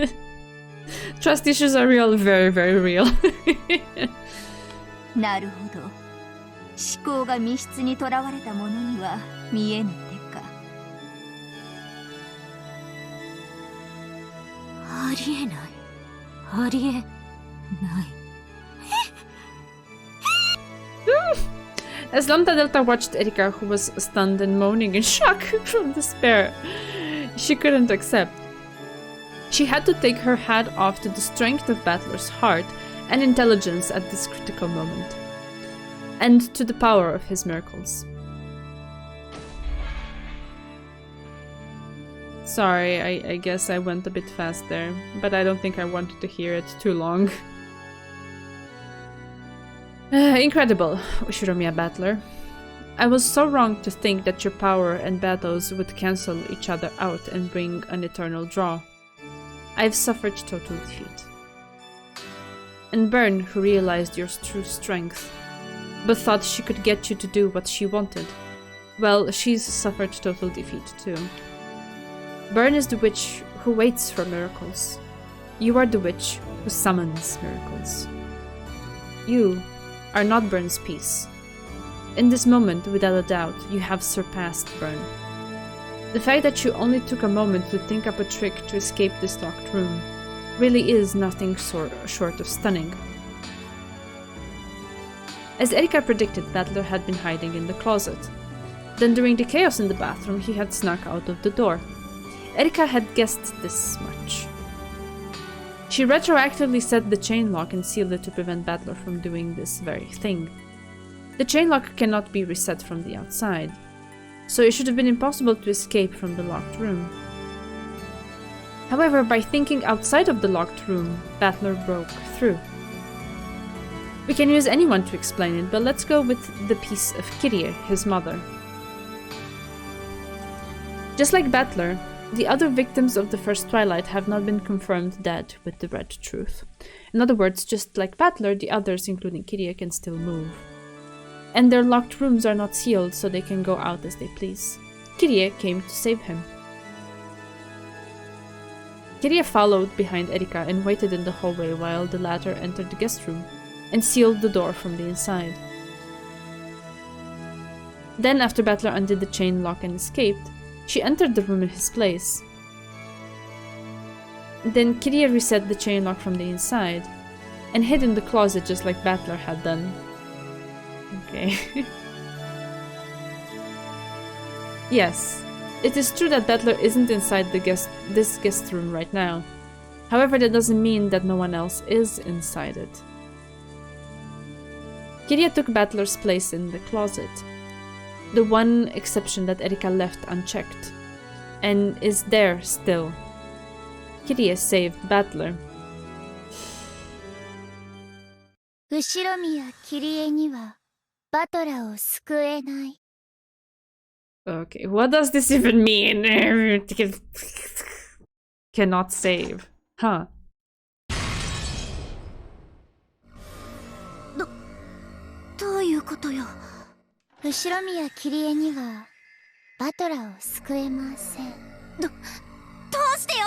Trust issues are real, very, very real. なるほど。思考が密室にとらわれたものには見えぬ手か。ありえない。ありえない。As Lambda Delta watched Erika, who was stunned and moaning in shock from despair, she couldn't accept. She had to take her hat off to the strength of Battler's heart and intelligence at this critical moment, and to the power of his miracles. Sorry, I guess I went a bit fast there, but I don't think I wanted to hear it too long. Incredible, Ushiromiya Battler. I was so wrong to think that your power and battles would cancel each other out and bring an eternal draw. I've suffered total defeat. And Byrne, who realized your true strength, but thought she could get you to do what she wanted, well, she's suffered total defeat too. Byrne is the witch who waits for miracles. You are the witch who summons miracles. You are not Byrne's piece. In this moment, without a doubt, you have surpassed Byrne. The fact that you only took a moment to think up a trick to escape this locked room really is nothing short of stunning. As Erika predicted, Battler had been hiding in the closet. Then during the chaos in the bathroom, he had snuck out of the door. Erika had guessed this much. She retroactively set the chain lock and sealed it to prevent Battler from doing this very thing. The chain lock cannot be reset from the outside, so it should have been impossible to escape from the locked room. However, by thinking outside of the locked room, Battler broke through. We can use anyone to explain it, but let's go with the piece of Kyrie, his mother. Just like Battler, the other victims of the first Twilight have not been confirmed dead with the Red Truth. In other words, just like Battler, the others, including Kyrie, can still move. And their locked rooms are not sealed, so they can go out as they please. Kyrie came to save him. Kyrie followed behind Erika and waited in the hallway while the latter entered the guest room and sealed the door from the inside. Then, after Battler undid the chain lock and escaped, she entered the room in his place. Then Kyrie reset the chain lock from the inside and hid in the closet just like Battler had done. Okay. Yes, it is true that Battler isn't inside this guest room right now. However, that doesn't mean that no one else is inside it. Kyrie took Battler's place in the closet, the one exception that Erika left unchecked, and is there still. Kyrie saved Battler. 後ろ宮キリエにはバトラーを救えない。 Okay, what does this even mean? Cannot save. Huh. どういうことよ。後ろ宮キリエにはバトラーを救えません。どうしてよ。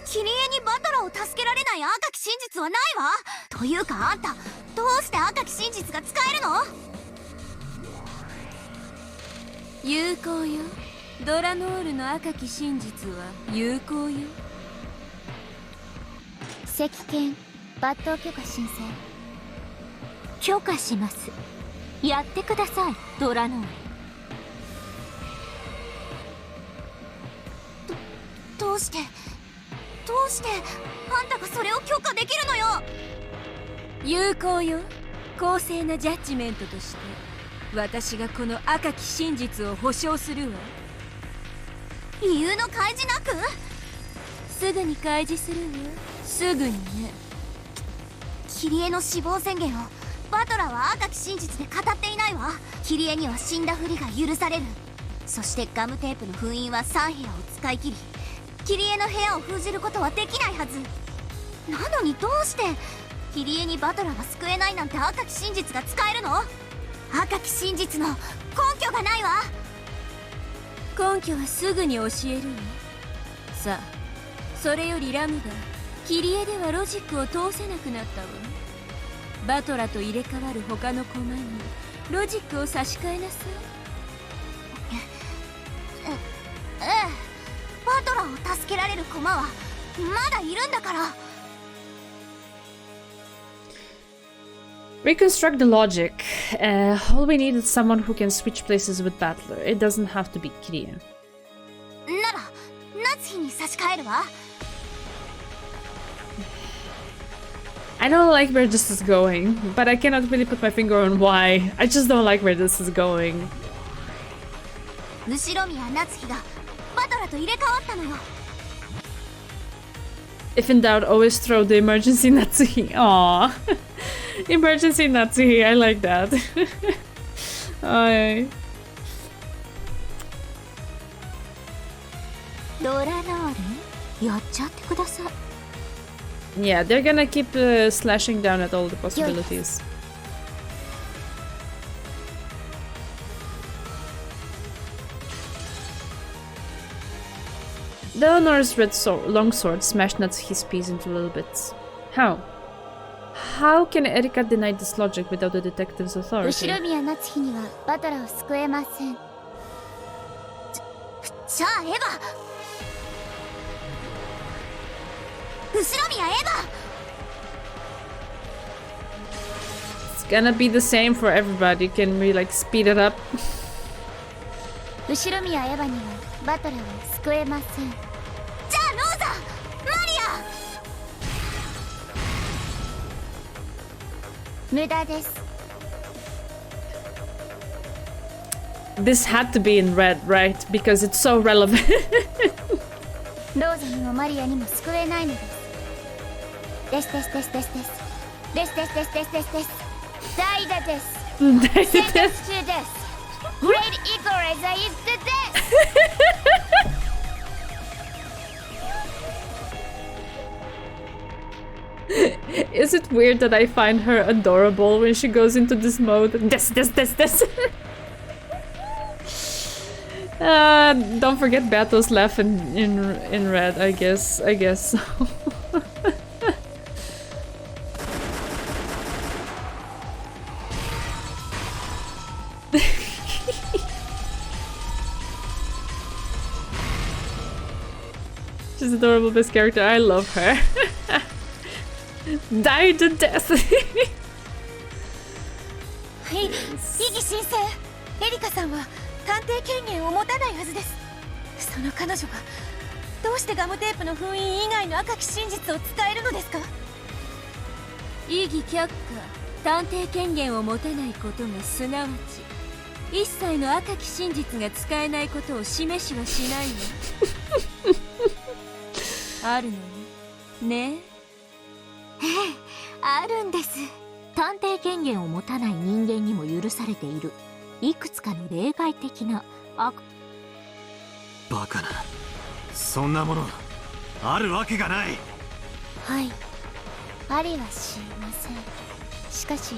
キリエにバトラーを助けられない赤き真実はないわ。というかあんた、どうして赤き真実が使えるの？有効よ。ドラノールの赤き真実は有効よ。石剣抜刀許可申請。許可します。やってください、ドラノール。どうしてあんたがそれを許可できるのよ。有効よ。公正なジャッジメントとして私がこの赤き真実を保証するわ。理由の開示なく？すぐに開示するわ。すぐにね。キリエの死亡宣言をバトラーは赤き真実で語っていないわ。キリエには死んだふりが許される。そしてガムテープの封印は3部屋を使い切り、キリエの部屋を封じることはできないはず。なのにどうしてキリエにバトラーが救えないなんて赤き真実が使えるの？赤き真実の根拠がないわ。根拠はすぐに教えるわ。さあ、それよりラムがキリエではロジックを通せなくなったわ。バトラと入れ替わる他の駒にロジックを差し替えなさい。ええ、バトラーを助けられる駒はまだいるんだから。Reconstruct the logic. All we need is someone who can switch places with Battler. It doesn't have to be Kiria. なら夏日に差し替えるわ。I don't like where this is going, but I cannot really put my finger on why. I just don't like where this is going. 後ろ宮夏日がバトラと入れ替わったのよ。If in doubt, always throw the emergency Natsuhi. Aww. Emergency Natsuhi, I like that. Aye. ドラロールやっちゃってください。Yeah, they're gonna keep slashing down at all the possibilities. The Eleanor's longsword smashed Natsuhi's piece into little bits. How? How can Erika deny this logic without the detective's authority? 後ろ宮夏日にはバトラを救えません。じゃあエヴァ、後ろ宮エヴァ。 It's gonna be the same for everybody. Can we like speed it up? 後ろ宮エヴァにはバトラを救えません。じゃあローザ、マリア。無駄です。This had to be in red, right? Because it's so relevant. ローザにもマリアにも救えないのです。ですですですですです。ですですですですですです。代打です。選択中です。Great Equalizer is the death! Is it weird that I find her adorable when she goes into this mode? This. Don't forget Bato's laugh in red, I guess so. She's adorable, best character. I love her. Die to death. はい、異議申請。エリカさんは探偵権限を持たないはずです。その彼女がどうしてガムテープの封印以外の赤き真実を使えるのですか？異議却下。探偵権限を持たないことがすなわち一切の赤き真実が使えないことを示しはしないわ。あるのね。ねえ。あるんです。探偵権限を持たない人間にも許されているいくつかの例外的なバカな、そんなものあるわけがない。はい、ありはしません。しかし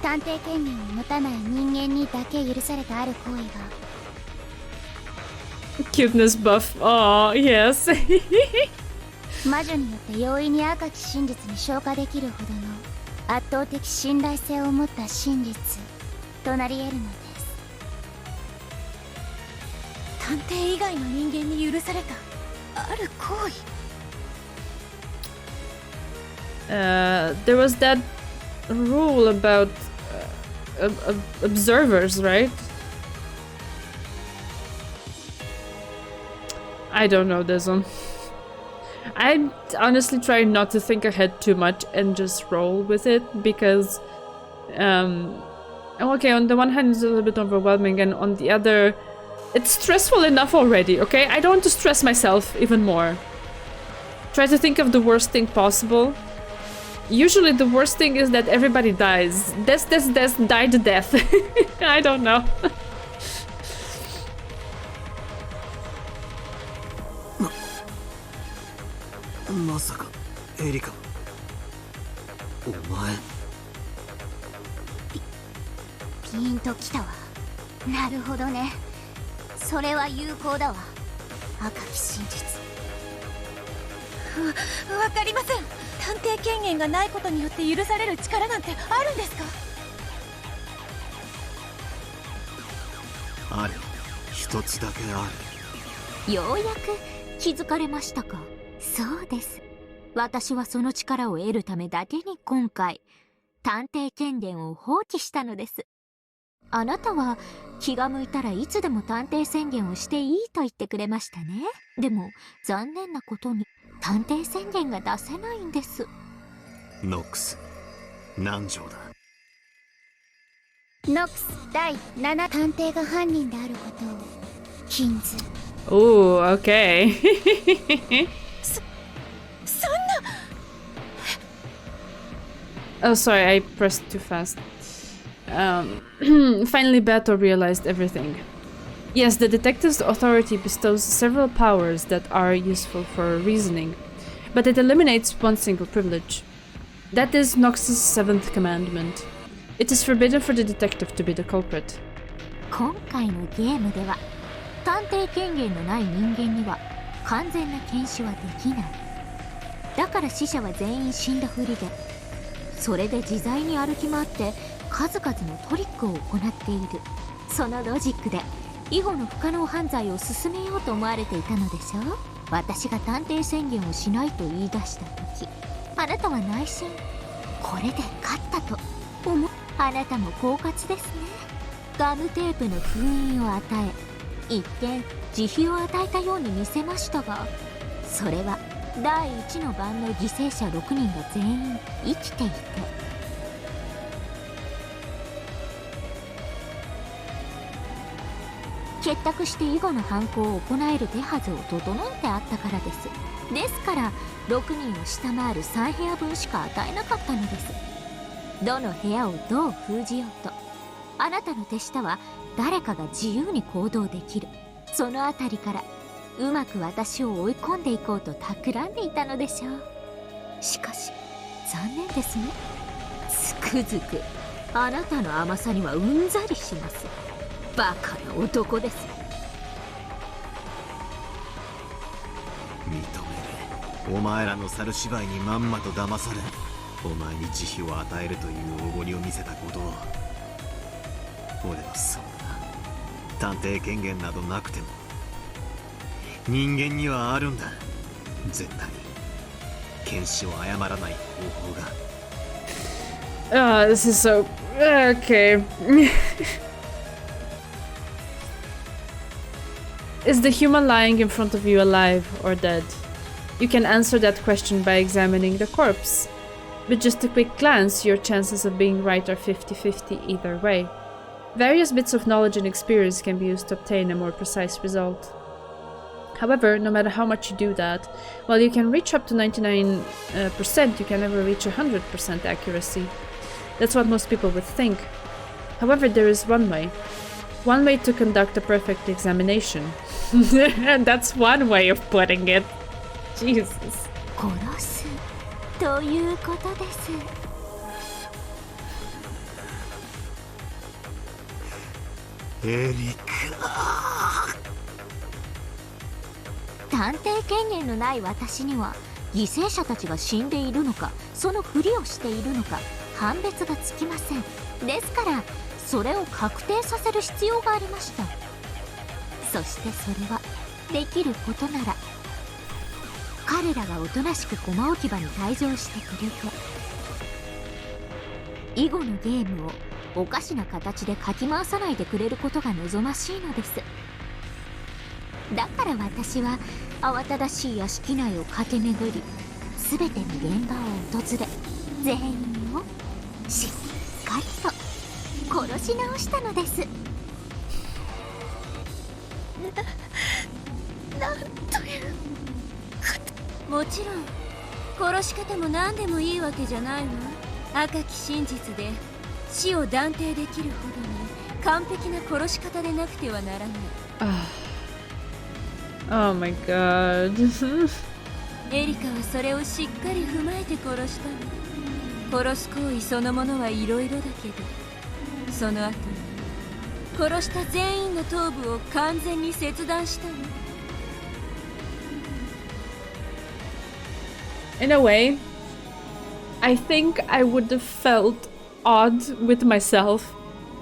探偵権限を持たない人間にだけ許されたある行為が Cuteness buff. Oh, yes. 魔女によって容易に赤き真実に昇華できるほどの圧倒的信頼性を持った真実となり得るのです。探偵以外の人間に許されたある行為。There was that rule about observers, right? I don't know this one. I honestly try not to think ahead too much and just roll with it because Okay, on the one hand it's a little bit overwhelming, and on the other it's stressful enough already, okay? I don't want to stress myself even more. Try to think of the worst thing possible. Usually the worst thing is that everybody dies. Die to death. I don't know. まさかエリカ、お前ピンときたわ。なるほどね。それは有効だわ。赤き真実。わかりません。探偵権限がないことによって許される力なんてあるんですか？ある。一つだけある。ようやく気づかれましたか。そうです。私はその力を得るためだけに今回探偵権限を放棄したのです。あなたは気が向いたらいつでも探偵宣言をしていいと言ってくれましたね。でも残念なことに探偵宣言が出せないんです。ノックス、何条だ？ノックス第7探偵が犯人であることを禁ず。Oh, okay. そんな。 Oh, sorry, I pressed too fast. Finally, Beto realized everything. Yes, the detective's authority bestows several powers that are useful for reasoning, but it eliminates one single privilege. That is Nox's 7th commandment. It is forbidden for the detective to be the culprit. 今回のゲームでは探偵権限のない人間には完全な検視はできない。だから死者は全員死んだふりで、それで自在に歩き回って数々のトリックを行っている。そのロジックで以後の不可能犯罪を進めようと思われていたのでしょう。私が探偵宣言をしないと言い出した時、あなたは内心これで勝ったと思う。あなたも狡猾ですね。ガムテープの封印を与え、一見慈悲を与えたように見せましたが、それは第1の番の犠牲者6人が全員生きていて、結託して以後の犯行を行える手はずを整えてあったからです。ですから6人を下回る3部屋分しか与えなかったのです。どの部屋をどう封じようと、あなたの手下は誰かが自由に行動できる。そのあたりからうまく私を追い込んでいこうと企んでいたのでしょう。しかし残念ですね。つくづくあなたの甘さにはうんざりします。バカな男です。認める。お前らの猿芝居にまんまと騙され、お前に慈悲を与えるというおごりを見せたことを。俺はそうだ。探偵権限などなくても人間にはあるんだ。絶対に検視を誤らない方法が。This is so... Okay. Is the human lying in front of you alive or dead? You can answer that question by examining the corpse. With just a quick glance, your chances of being right are 50-50 either way. Various bits of knowledge and experience can be used to obtain a more precise result. However, no matter how much you do that, while you can reach up to 99%, you can never reach 100% accuracy. That's what most people would think. However, there is one way. One way to conduct a perfect examination. That's one way of putting it. Jesus. 殺すということです。エリカ。探偵権限のない私には犠牲者たちが死んでいるのか、そのふりをしているのか判別がつきません。ですからそれを確定させる必要がありました。そしてそれはできることなら彼らがおとなしく駒置き場に退場してくれて、以後のゲームをおかしな形でかき回さないでくれることが望ましいのです。だから私は慌ただしい屋敷内を駆け巡り、全ての現場を訪れ、全員をしっかりと殺し直したのです。なんというもちろん殺し方も何でもいいわけじゃないわ。赤き真実で死を断定できるほどに完璧な殺し方でなくてはならない。Oh my god. エリカはそれをしっかり踏まえて殺したの。殺す行為そのものはいろいろだけど、その後殺した全員の頭部を完全に切断したの。In a way, I think I would have felt odd with myself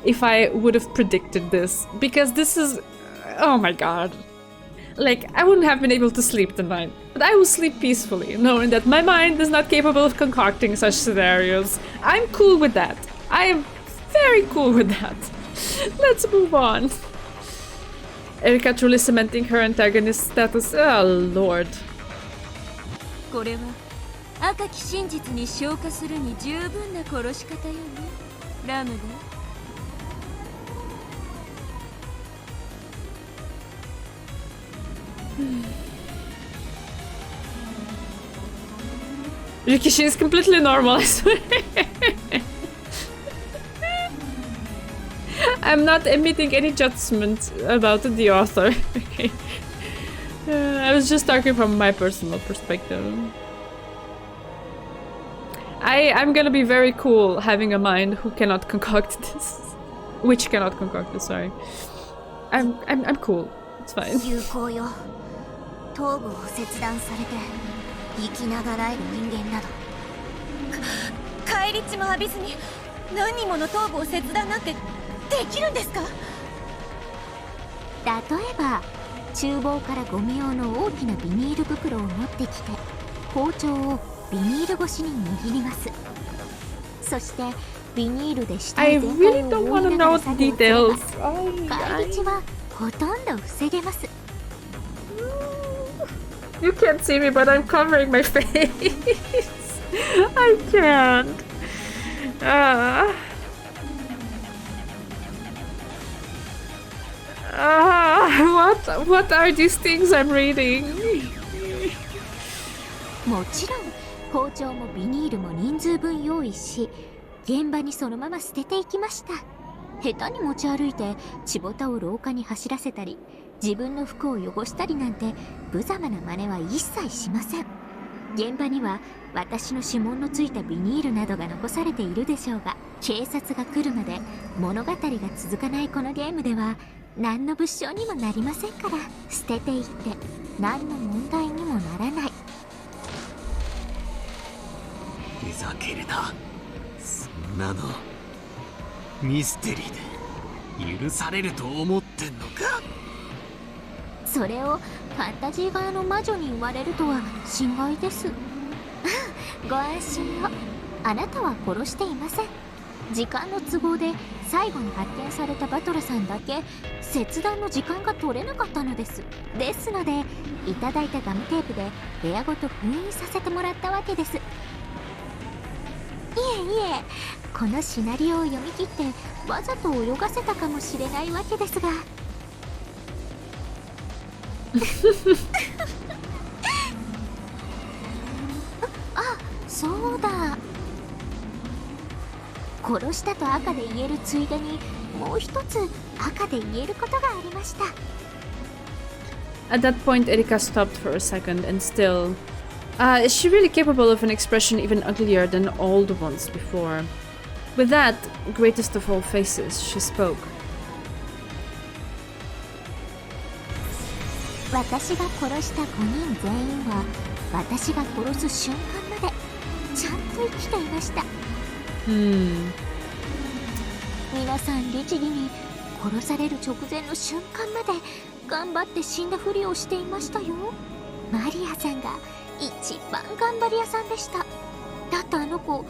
if I would have predicted this, because this is, oh my god. Like, I wouldn't have been able to sleep tonight, but I will sleep peacefully, knowing that my mind is not capable of concocting such scenarios. I'm cool with that. I am very cool with that. Let's move on. Erika truly cementing her antagonist status. Oh lord. これは赤き真実に昇華するに十分な殺し方よね、ラムで。Rikishi is completely normal, I swear. I'm not emitting any judgment about the author. Okay. I was just talking from my personal perspective. I'm gonna be very cool having a mind who cannot concoct this. Which cannot concoct this, sorry. I'm cool. It's fine. 有効よ。頭部を切断されて生きながらえる人間など返り血も浴びずに何人もの頭部を切断なんてできるんですか？例えば厨房からゴミ用の大きなビニール袋を持ってきて包丁をビニール越しに握ります。そしてビニールで下 I 全 really 体 don't を覆 want い to なが know ら the 作業すれば details. 返り血はほとんど防げます。You can't see me, but I'm covering my face. I can't. What are these things I'm reading? もちろん包丁もビニールも人数分用意し現場にそのまま捨てていきました。下手に持ち歩いて血ボタを廊下に走らせたり自分の服を汚したりなんて無様な真似は一切しません。現場には私の指紋のついたビニールなどが残されているでしょうが、警察が来るまで物語が続かないこのゲームでは何の物証にもなりませんから、捨てていって何の問題にもならない。ふざけるな。そんなのミステリーで許されると思ってんのか？それをファンタジー側の魔女に言われるとは心外です。ご安心を。あなたは殺していません。時間の都合で最後に発見されたバトラさんだけ切断の時間が取れなかったのです。ですのでいただいたガムテープで部屋ごと封印させてもらったわけです。いえいえ、このシナリオを読み切ってわざと泳がせたかもしれないわけですがそうだ、殺したと赤で言えるついでにもう一つ赤で言えることがありました。 At that point, Erika stopped for a second and still... is she really capable of an expression even uglier than all the ones before? With that, greatest of all faces, she spoke. 私が殺した5人全員は私が殺す瞬間までちゃんと生きていました。皆さん律儀に殺される直前の瞬間まで頑張って死んだふりをしていましたよ。マリアさんが一番頑張り屋さんでした。だってあの子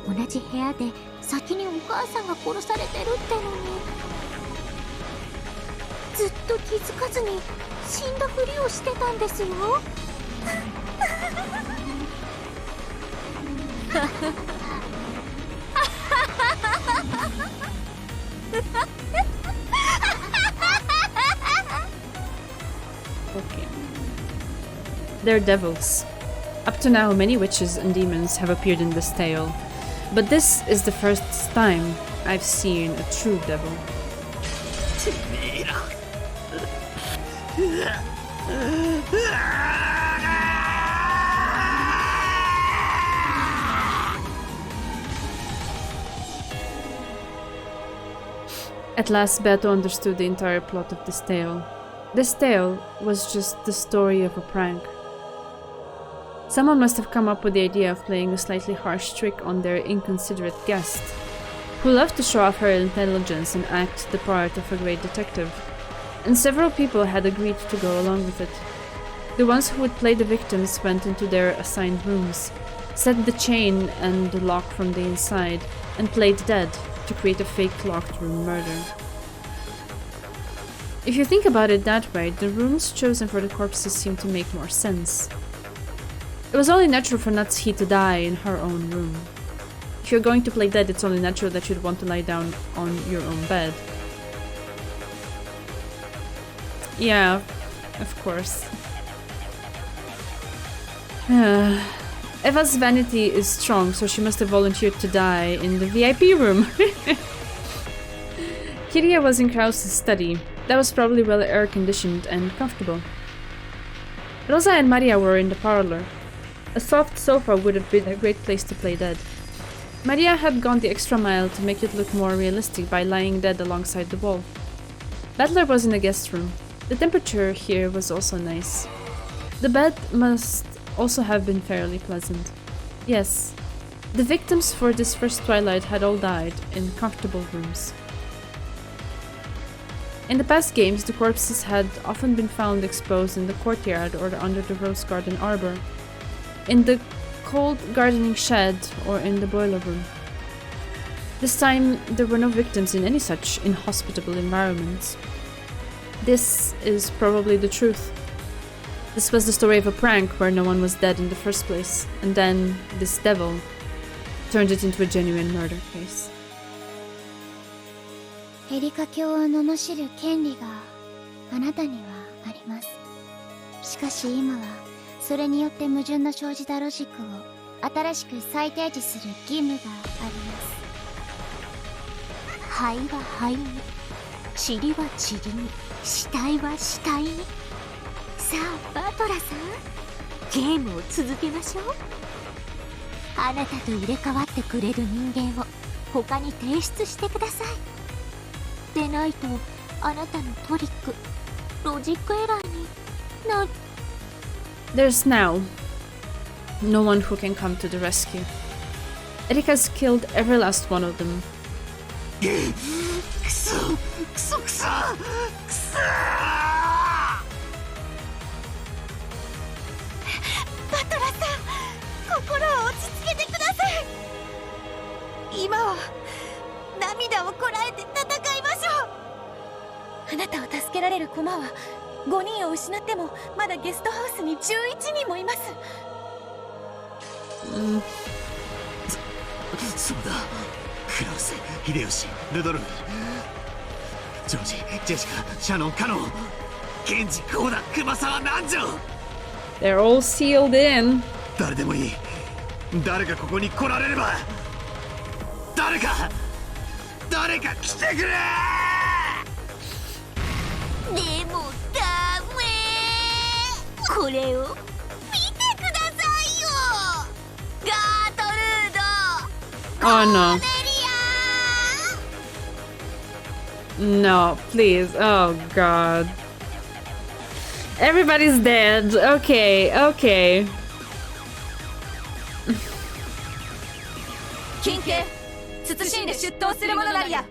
同じ部屋で先にお母さんが殺されてるってのにずっと気づかずに死んだふりをしてたんですよ。Okay. They're devils. Up to now, many witches and demons have appeared in this tale, but this is the first time I've seen a true devil. At last, Beto understood the entire plot of this tale. This tale was just the story of a prank. Someone must have come up with the idea of playing a slightly harsh trick on their inconsiderate guest, who loved to show off her intelligence and act the part of a great detective, and several people had agreed to go along with it. The ones who would play the victims went into their assigned rooms, set the chain and the lock from the inside, and played dead to create a fake locked room murder. If you think about it that way, the rooms chosen for the corpses seem to make more sense. It was only natural for Natsuhi to die in her own room. If you're going to play dead, it's only natural that you'd want to lie down on your own bed. Yeah, of course. Eva's vanity is strong, so she must have volunteered to die in the VIP room. Kiria was in Krause's study. That was probably well air-conditioned and comfortable. Rosa and Maria were in the parlor. A soft sofa would have been a great place to play dead. Maria had gone the extra mile to make it look more realistic by lying dead alongside the wall. Battler was in the guest room. The temperature here was also nice. The bed must also have been fairly pleasant. Yes, the victims for this first twilight had all died in comfortable rooms. In the past games, the corpses had often been found exposed in the courtyard or under the rose garden arbor, in the cold gardening shed, or in the boiler room. This time, there were no victims in any such inhospitable environments. This is probably the truth. This was the story of a prank where no one was dead in the first place, and then this devil turned it into a genuine murder case. エリカ教を罵る権利があなたにはあります。しかし今はそれによって矛盾の生じたロジックを新しく再提示する義務があります。肺は肺に、塵は塵に、死体は死体に。さあバトラさん、ゲームを続けましょう。あなたと入れ替わってくれる人間を他に提出してください。でないとあなたのトリック、ロジックエラーになる。There's now no one who can come to the rescue. Erika's killed every last one of them. くそくそくそくそ。バトラさん、心を落ち着けてください。今は涙をこらえて戦いましょう。あなたを助けられる駒は5人を失ってもまだゲストハウスに11人もいます。そうだ。クラウス、秀吉、ルドルフ、ジョージ、ジェシカ、シャノン、カノン、ケンジ、コーダ、熊沢、南條。 They're all sealed in. 誰でもいい。誰かここに来られれば。誰か来てくれ。でもダメ。これを見てくださいよ。ガートルード。 Oh no. No, please. Oh god. Everybody's dead. Okay, okay. 金系慎んで出頭するものなりや。バ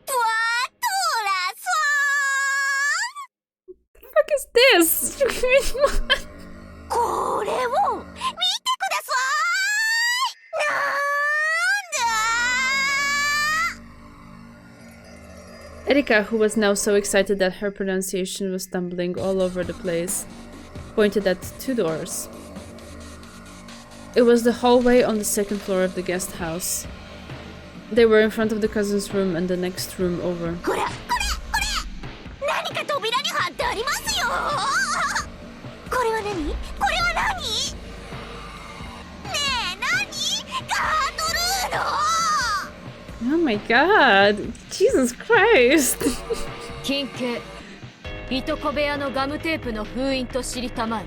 トラWhat is this? これを見てください。Erika, who was now so excited that her pronunciation was stumbling all over the place, pointed at 2 doors. It was the hallway on the 2nd floor of the guest house. They were in front of the cousin's room and the next room over. ほらこれ何か扉に貼ってありますよ。これは何？これは何？ねえ何？ガートルード。 Oh my god! Jesus Christ! 金系いとこ部屋のガムテープの封印と知りたまえ。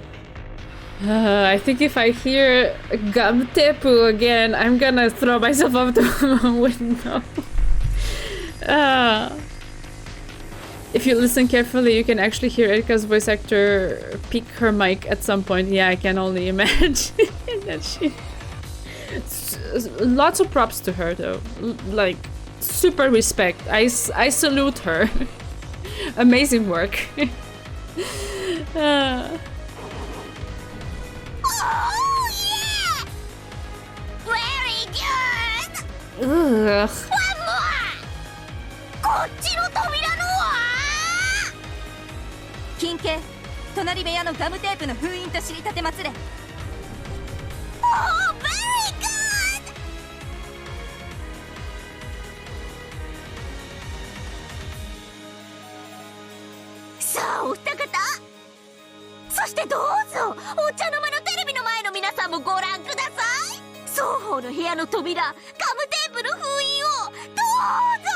I think if I hear gum tepu again, I'm gonna throw myself out the window. If you listen carefully, you can actually hear Erika's voice actor pick her mic at some point. Yeah, I can only imagine that she... Lots of props to her though. Like, super respect. I salute her. Amazing work. Oh yeah! Very good! Ugh. One more! こっちの扉のは金系隣部屋のガムテープの封印と知りたてまつれ。 Oh, very good! さあお二方そしてどうぞお茶の間のテレビの前の皆さんもご覧ください。双方の部屋の扉ガムテープの封印をどうぞ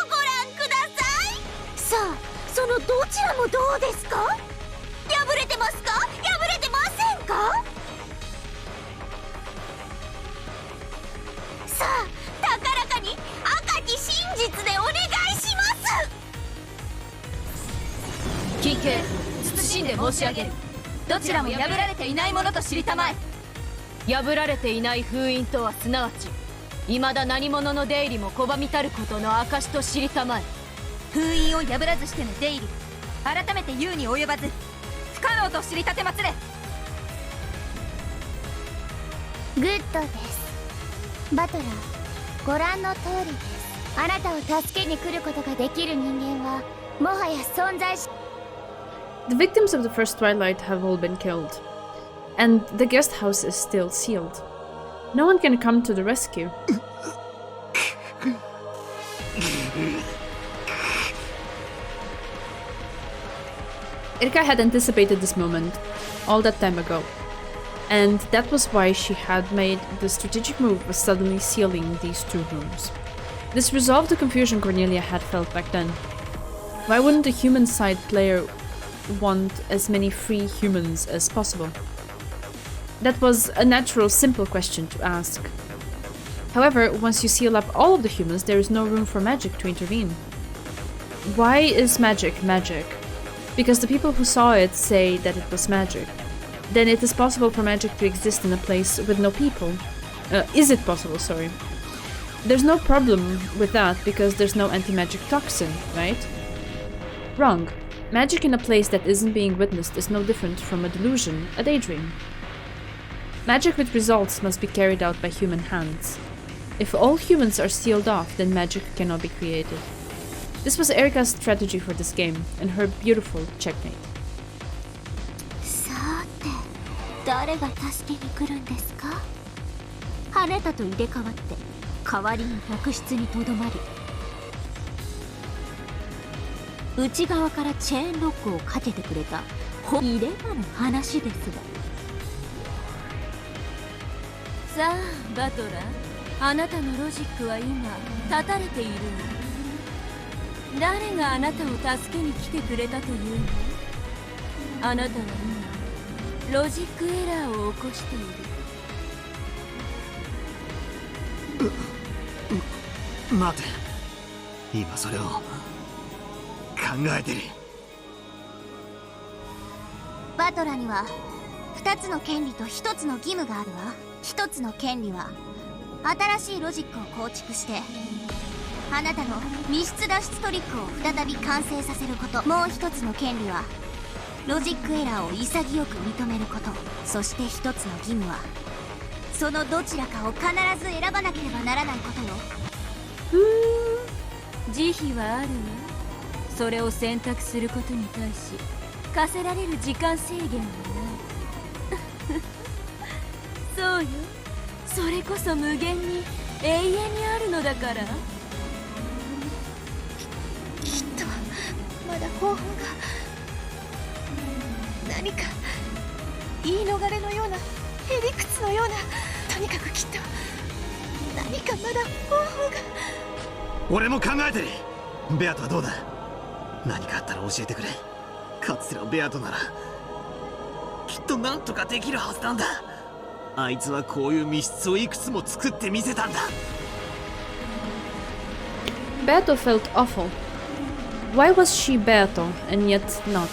ご覧ください。さあそのどちらもどうですか？破れてますか？破れてませんか？さあ高らかに赤き真実でお願いします。金系謹んで申し上げる。どちらも破られていないものと知りたまえ。破られていない封印とはすなわち未だ何者の出入りも拒みたることの証と知りたまえ。封印を破らずしての出入り改めて言うに及ばず不可能と知りたてまつれ。グッドです。バトラー、ご覧の通りです。あなたを助けに来ることができる人間はもはや存在し The victims of the first Twilight have all been killed, and the guest house is still sealed. No one can come to the rescue. Erika had anticipated this moment all that time ago, and that was why she had made the strategic move of suddenly sealing these two rooms. This resolved the confusion Cornelia had felt back then. Why wouldn't the human side player want as many free humans as possible? That was a natural, simple question to ask. However, once you seal up all of the humans, there is no room for magic to intervene. Why is magic magic? Because the people who saw it say that it was magic. Then it is possible for magic to exist in a place with no people. Is it possible, sorry. There's no problem with that because there's no anti-magic toxin, right? Wrong. Magic in a place that isn't being witnessed is no different from a delusion, a daydream. Magic with results must be carried out by human hands. If all humans are sealed off, then magic cannot be created. This was Erika's strategy for this game, and her beautiful checkmate. さて誰が助けに来るんですか？あなたと入れ替わって代わりに客室にとどまり内側からチェーンロックをかけてくれた入れ歯の話ですが。さあバトラー、あなたのロジックは今断たれているの。誰があなたを助けに来てくれたというの？あなたは今ロジックエラーを起こしている。待て、今それを考えてる。バトラには2つの権利と1つの義務があるわ。1つの権利は新しいロジックを構築してあなたの密室脱出トリックを再び完成させること。もう1つの権利はロジックエラーを潔く認めること。そして1つの義務はそのどちらかを必ず選ばなければならないことよ。慈悲はあるわ。それを選択することに対し課せられる時間制限はない。そうよ、それこそ無限に永遠にあるのだから。だ方法が、何か言い逃れのような、へりくつのような、とにかくきっと何かまだ方法が。俺も考えてる。ベアとはどうだ。何かあったら教えてくれ。かつてのベアとならきっと何とかできるはずなんだ。あいつはこういう密室をいくつも作ってみせたんだ。Beato felt awful. Why was she Beato and yet not?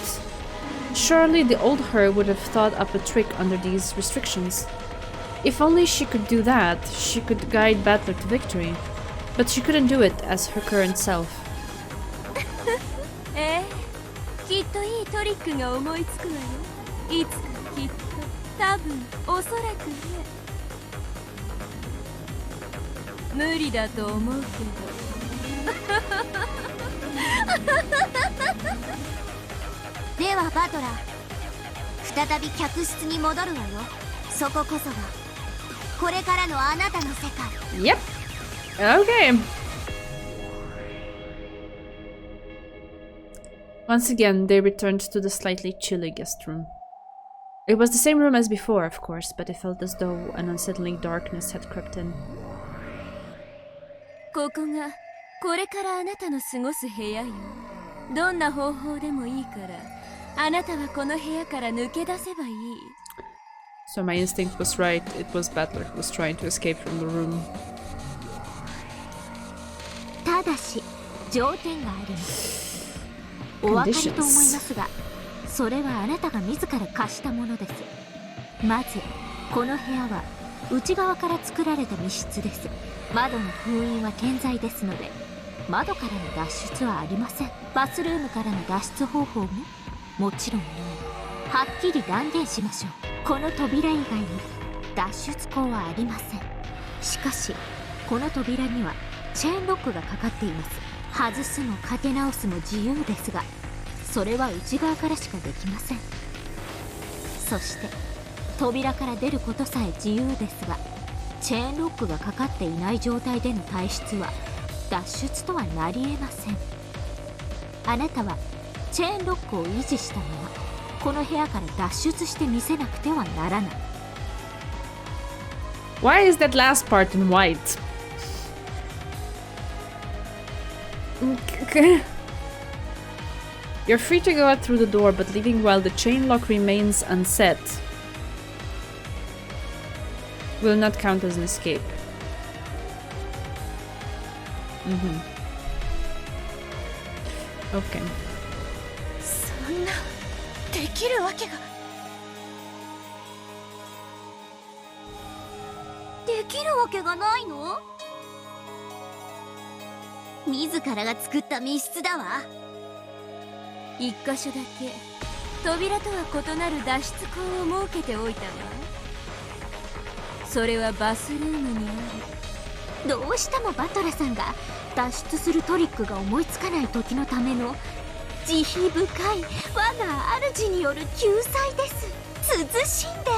Surely the old her would have thought up a trick under these restrictions. If only she could do that, she could guide Battler to victory. But she couldn't do it as her current self. きっといいトリックが思いつくわよ。いつかきっと、多分、おそらくね。無理だと思うけど。ではバトラー、再び客室に戻るわよ。そここそがこれからのあなたの世界。 Yep. Okay. Once again, they returned to the slightly chilly guest room. It was the same room as before, of course, but it felt as though an unsettling darkness had crept in. ここがこれからあなたの過ごす部屋よ。どんな方法でもいいから、あなたはこの部屋から抜け出せばいい。So my instinct was right. It was Battler who was trying to escape from the room. ただし条件があります。お分かりと思いますが、それはあなたが自ら貸したものです。まずこの部屋は内側から作られた密室です。窓の封印は健在ですので、窓からの脱出はありません。バスルームからの脱出方法ももちろんはっきり断言しましょう。この扉以外に脱出口はありません。しかしこの扉にはチェーンロックがかかっています。外すもかけ直すも自由ですが、それは内側からしかできません。そして扉から出ることさえ自由ですが、チェーンロックがかかっていない状態での退出は脱出とはなり得ません。あなたはチェーンロックを維持したままこの部屋から脱出してみせなくてはならない。 Why is that last part in white? You're free to go out through the door, but leaving while the chain lock remains unset will not count as an escape. Okay. そんなできるわけが。できるわけがないの？自らが作った密室だわ。一箇所だけ扉とは異なる脱出口を設けておいたわ。それはバスルームにある。どうしてもバトラさんが脱出するトリックが思いつかない時のための慈悲深い我が主による救済です。慎んで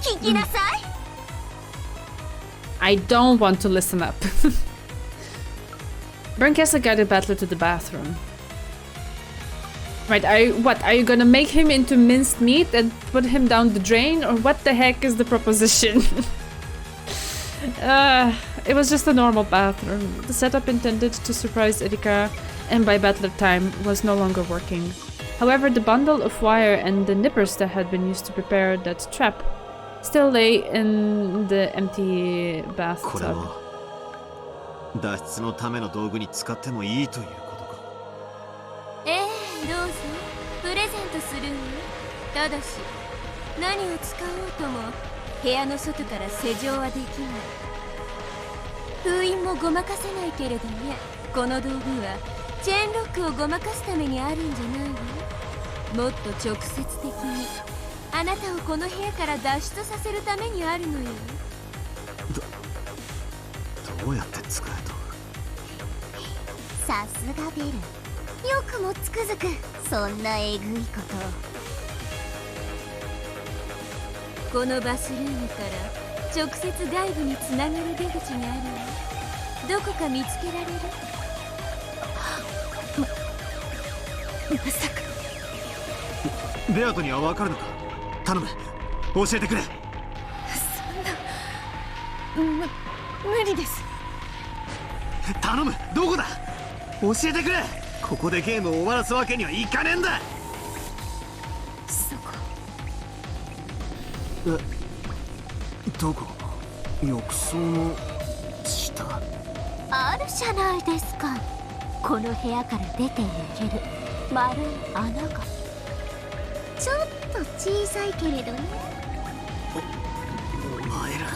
聞きなさい。I don't want to listen up. Bernkastel guided Battler to the bathroom. Right, are you gonna make him into minced meat and put him down the drain? Or what the heck is the proposition? It was just a normal bathroom. The setup intended to surprise Erika and buy Battler time was no longer working. However, the bundle of wire and the nippers that had been used to prepare that trap still lay in the empty これ bathtub. を脱出のための道具に使ってもいいということか。どうぞプレゼントするわ。ただし何を使おうとも部屋の外から施錠はできない。封印もごまかせないけれどね。この道具はチェーンロックをごまかすためにあるんじゃないの？もっと直接的にあなたをこの部屋から脱出させるためにあるのよ。どうやって使えと？さすがベル、よくもつくづくそんなえぐいこと。このバスルームから直接外部につながる出口があるわ。どこか見つけられる？まさか。ベアトには分かるのか。頼む、教えてくれ。そんな無理です。頼む、どこだ、教えてくれ。ここでゲームを終わらすわけにはいかねえんだ。そこ。どこ？浴槽の下？あるじゃないですか。この部屋から出ていける丸い穴が。ちょっと小さいけれどね。お前ら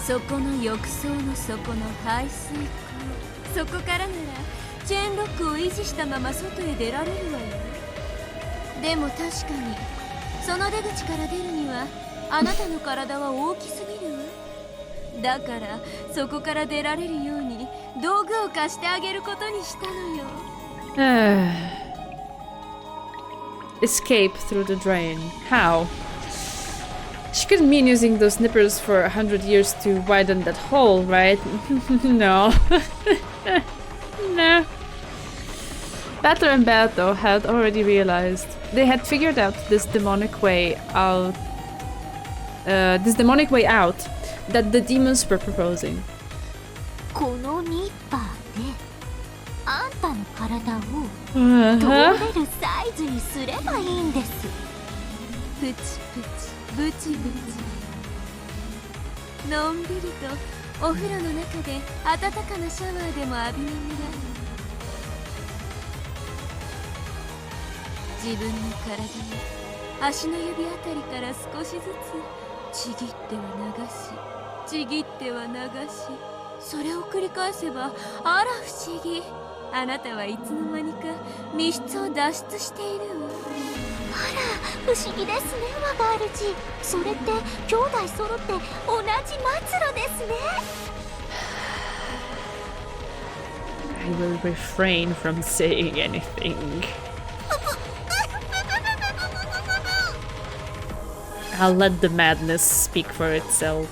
そこの浴槽の底の排水口、そこからならチェーンロックを維持したまま外へ出られるわよ。でも確かにその出口から出るにはあなたの体は大きすぎるわ。だからそこから出られるように道具を貸してあげることにしたのよ。Escape through the drain. How? She couldn't mean using those nippers for 100 years to widen that hole, right? No. No. Battler and Beato had already realized they had figured out this demonic way out. That the demons were proposing. このニッパーであんたの体を通 Uh-huh. れるサイズにすればいいんです。プチプチブチブチ、のんびりとお風呂の中で温かなシャワーでも浴びながら自分の体の足の指あたりから少しずつちぎっては流し、ちぎっては流し、それを繰り返せば、あら不思議、あなたはいつの間にか密室を脱出しているわ。あら不思議ですね、我が主。それって兄弟揃って同じ末路ですね。I will refrain from saying anything. I'll let the madness speak for itself.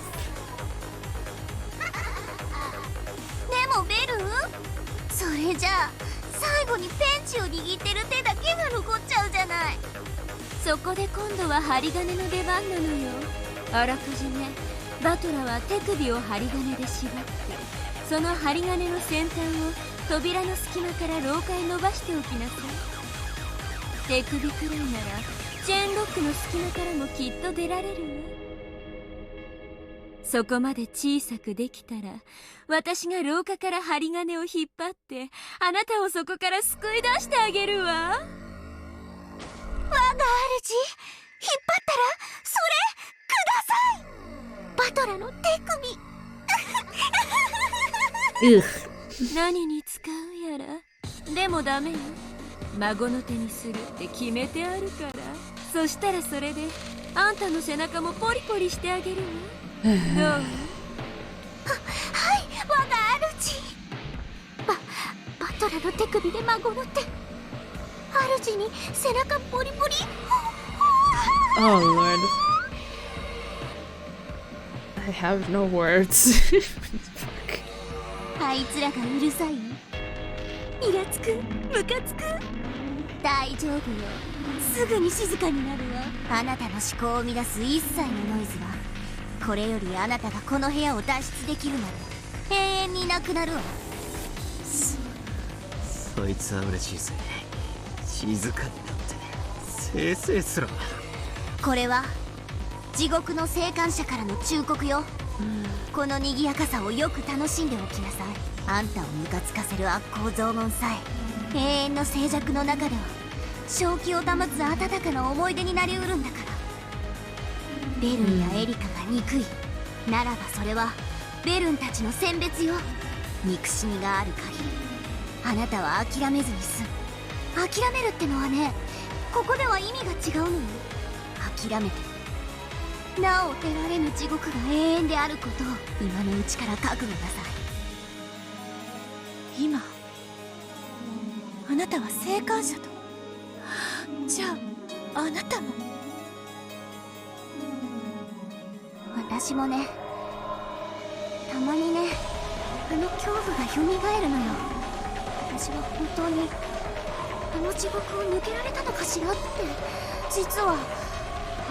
でもベル、それじゃあ最後にペンチを握ってる手だけが残っちゃうじゃない。そこで今度は針金の出番なのよ。あらかじめバトラは手首を針金で縛って、その針金の先端を扉の隙間から廊下へ伸ばしておきなさい。手首くらいならチェーンロックの隙間からもきっと出られるわ。そこまで小さくできたら、私が廊下から針金を引っ張ってあなたをそこから救い出してあげるわ。我が主、引っ張ったらそれください。バトラの手首。Ugh. 何に使うやら。でもダメよ、孫の手にするって決めてあるから。そしたらそれであんたの背中もポリポリしてあげるわ。どう？はい、我が主。バトラの手首で孫の手。主に背中ポリポリ。Oh lord. I have no words. Fuck. あいつらがうるさい？イラつく、ムカつく。大丈夫よ、すぐに静かになるわ。あなたの思考を乱す一切のノイズはこれよりあなたがこの部屋を脱出できるまで永遠になくなるわ。そいつは嬉しいぜ。静かになってせいせいすろ。これは地獄の生還者からの忠告よ。この賑やかさをよく楽しんでおきなさい。あんたをムカつかせる悪行増言さえ永遠の静寂の中では正気を保つ温かな思い出になりうるんだから。ベルンやエリカが憎いならば、それはベルンたちの選別よ。憎しみがある限りあなたは諦めずに済む。諦めるってのはね、ここでは意味が違うのよ。諦めてなお得られぬ地獄が永遠であることを今のうちから覚悟なさい。今あなたは生還者と。じゃああなたも。私もね、たまにね、あの恐怖が蘇るのよ。私は本当にあの地獄を抜けられたのかしらって。実は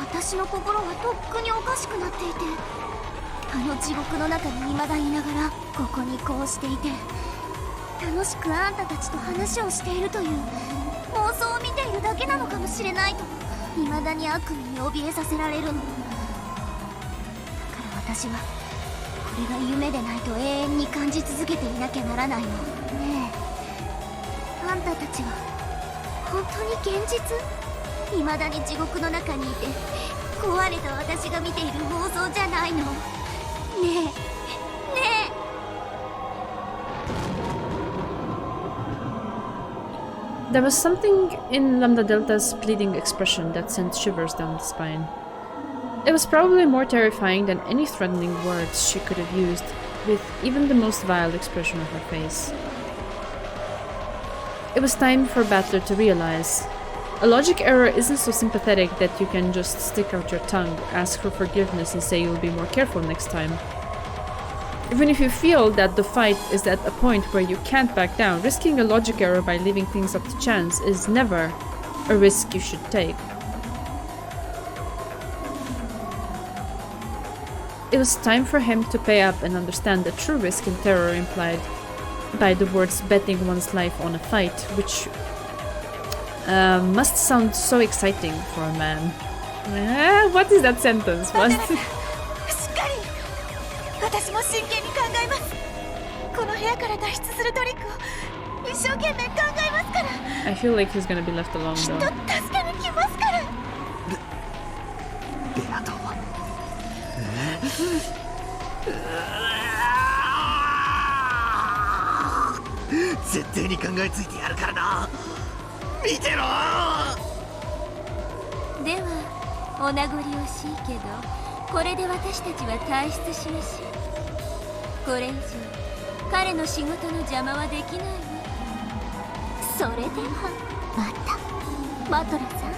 私の心はとっくにおかしくなっていて、あの地獄の中に未だいながらここにこうしていて、楽しくあんたたちと話をしているという妄想を見ているだけなのかもしれないと、未だに悪夢に怯えさせられるの。だから私はこれが夢でないと永遠に感じ続けていなきゃならないの。ねえ、あんたたちは本当に現実？未だに地獄の中にいて壊れた私が見ている妄想じゃないの？ねえねえ。There was something in Lambda Delta's pleading expression that sent shivers down the spine. It was probably more terrifying than any threatening words she could have used, with even the most vile expression of her face. It was time for Battler to realize. A logic error isn't so sympathetic that you can just stick out your tongue, ask for forgiveness and say you'll be more careful next time. Even if you feel that the fight is at a point where you can't back down, risking a logic error by leaving things up to chance is never a risk you should take. It was time for him to pay up and understand the true risk and terror implied by the words betting one's life on a fight, which must sound so exciting for a man. What is that sentence? What? 私も真剣に考えます。この部屋から脱出するトリックを一生懸命考えますから。I feel like he's gonna be left alone きっ though. と助けに来ますから。ベアト絶対に考えついてやるからな。見てろ。ではお名残惜しいけど、これで私たちは退出しましょう。これ以上彼の仕事の邪魔はできないわ。それではまたバトラさ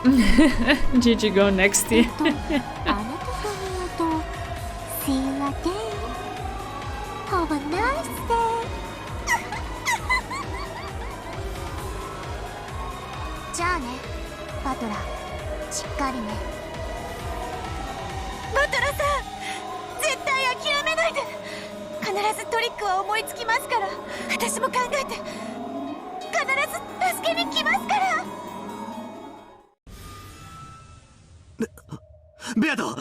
ん。Gigi go next year. あなたと見ると See you again. Have a nice day. じゃあね、バトラー、しっかりね。バトラさん、絶対諦めないで。必ずトリックは思いつきますから。私も考えて必ず助けに来ますから。ベアト。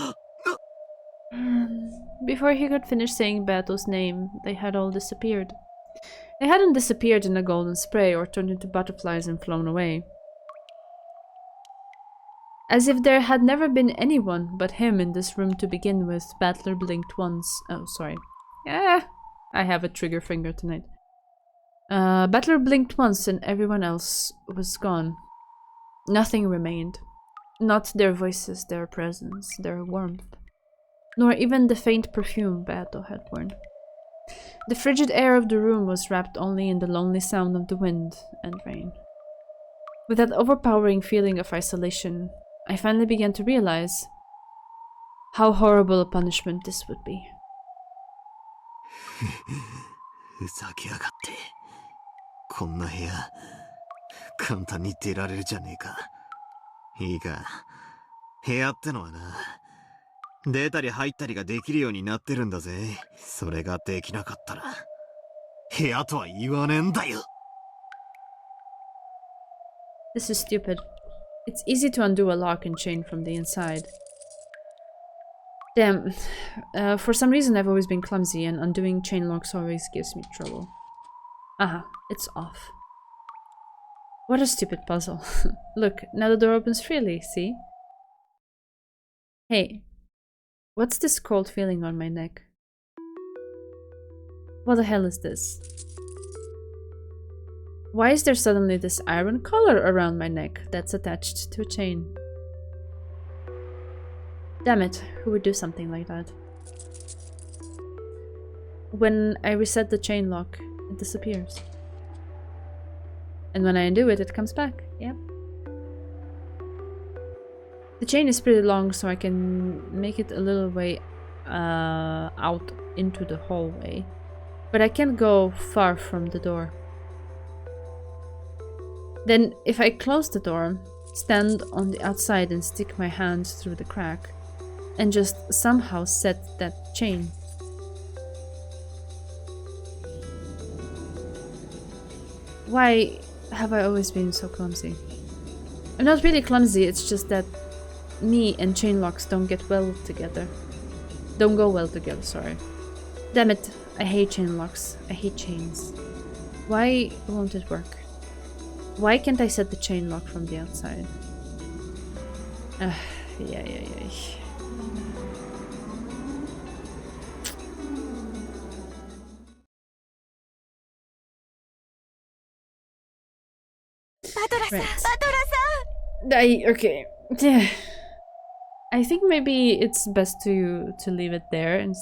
Before he could finish saying Bato's name, they had all disappeared. They hadn't disappeared in a golden spray or turned into butterflies and flown away. As if there had never been anyone but him in this room to begin with, Battler blinked once. Oh, sorry. I have a trigger finger tonight. Battler blinked once and everyone else was gone. Nothing remained. Not their voices, their presence, their warmth. Nor even the faint perfume Bato had worn. The frigid air of the room was wrapped only in the lonely sound of the wind and rain. With that overpowering feeling of isolation, I finally began to realize how horrible a punishment this would be. ふざけやがって。こんな部屋簡単に出られるじゃねえか。いいか、部屋ってのはな、出たり入ったりができるようになってるんだぜ。それができなかったら部屋とは言わねえんだよ。 This is stupid. It's easy to undo a lock and chain from the inside. Damn. For some reason I've always been clumsy and undoing chain locks always gives me trouble. Aha, it's off. What a stupid puzzle. Look, now the door opens freely, see? Hey, what's this cold feeling on my neck? What the hell is this? Why is there suddenly this iron collar around my neck that's attached to a chain? Damn it, who would do something like that? When I reset the chain lock, it disappears. And when I undo it, it comes back. Yep. The chain is pretty long, so I can make it a little way out into the hallway. But I can't go far from the door. Then, if I close the door, stand on the outside and stick my hand through the crack, and just somehow set that chain. Why have I always been so clumsy? I'm not really clumsy, it's just that me and chain locks don't get well together. Don't go well together, sorry. Damn it, I hate chain locks. I hate chains. Why won't it work? Why can't I set the chain lock from the outside? Yeah. Right. Okay. I think maybe it's best to leave it there and,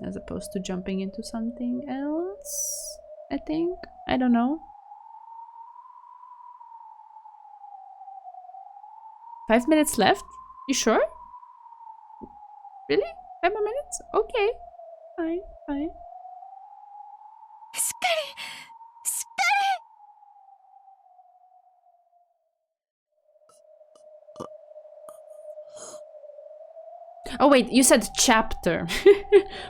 as opposed to jumping into something else. I think. I don't know. 5 minutes left? You sure? Really? 5 more minutes? Okay. Fine. Oh wait, you said chapter.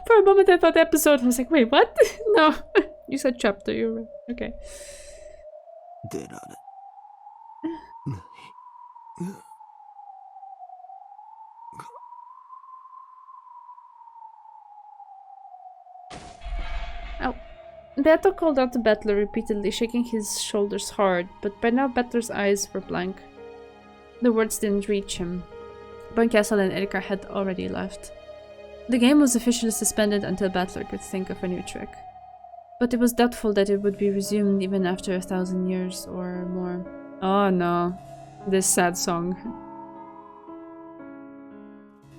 For a moment I thought episode. I was like, wait, what? No, you said chapter. You're right. Okay. Oh. Beato called out to Battler repeatedly, shaking his shoulders hard, but by now Battler's eyes were blank. The words didn't reach him. Castle and Erika had already left. The game was officially suspended until Battler could think of a new trick. But it was doubtful that it would be resumed even after 1,000 years or more. Oh no. This sad song.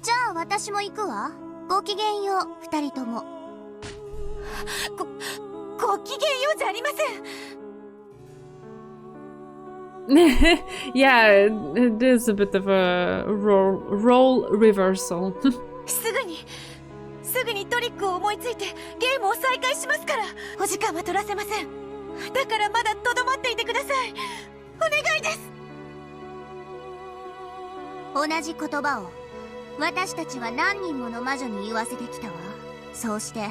じゃあ私も行くわ。ごきげんよう、二人とも。ごきげんようじゃありません。Yeah, it is a bit of a role reversal. すぐにトリックを思いついてゲームを再開しますから。お時間は取らせません。だからまだとどまっていてください。お願いです。同じ言葉を私たちは何人もの魔女に言わせてきたわ。そうして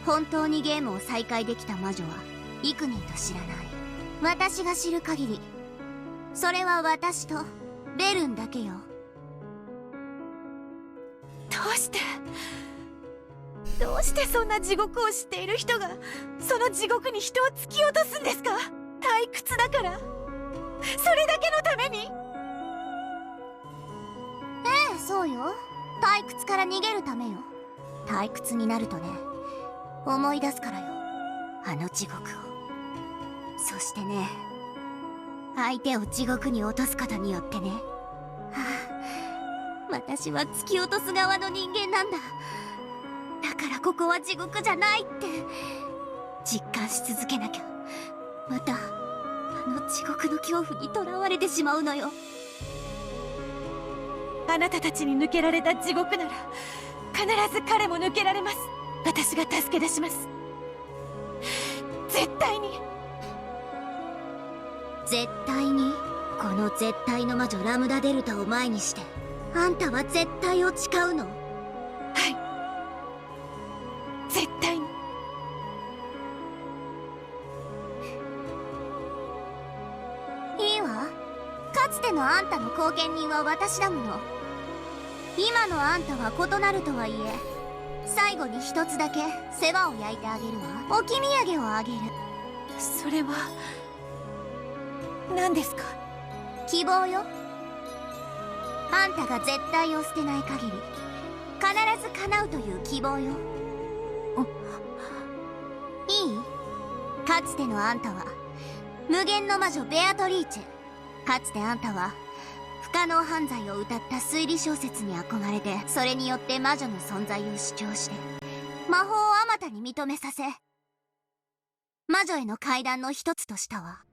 本当にゲームを再開できた魔女は幾人と知らない。私が知る限りそれは私とベルンだけよ。どうしてそんな地獄を知っている人がその地獄に人を突き落とすんですか？退屈だから。それだけのために。ええ、そうよ。退屈から逃げるためよ。退屈になるとね、思い出すからよ、あの地獄を。そしてね、相手を地獄に落とすことによってね、私は突き落とす側の人間なんだ。だからここは地獄じゃないって実感し続けなきゃ、またあの地獄の恐怖にとらわれてしまうのよ。あなたたちに抜けられた地獄なら必ず彼も抜けられます。私が助け出します。絶対に。絶対に。この絶対の魔女ラムダデルタを前にしてあんたは絶対を誓うの？はい、絶対に。いいわ。かつてのあんたの後見人は私だもの。今のあんたは異なるとはいえ、最後に一つだけ世話を焼いてあげるわ。置き土産をあげる。それは何ですか？希望よ。あんたが絶対を捨てない限り必ず叶うという希望よ。いい？かつてのあんたは無限の魔女ベアトリーチェ。かつてあんたは不可能犯罪を歌った推理小説に憧れて、それによって魔女の存在を主張して魔法をあまたに認めさせ、魔女への階段の一つとしたわ。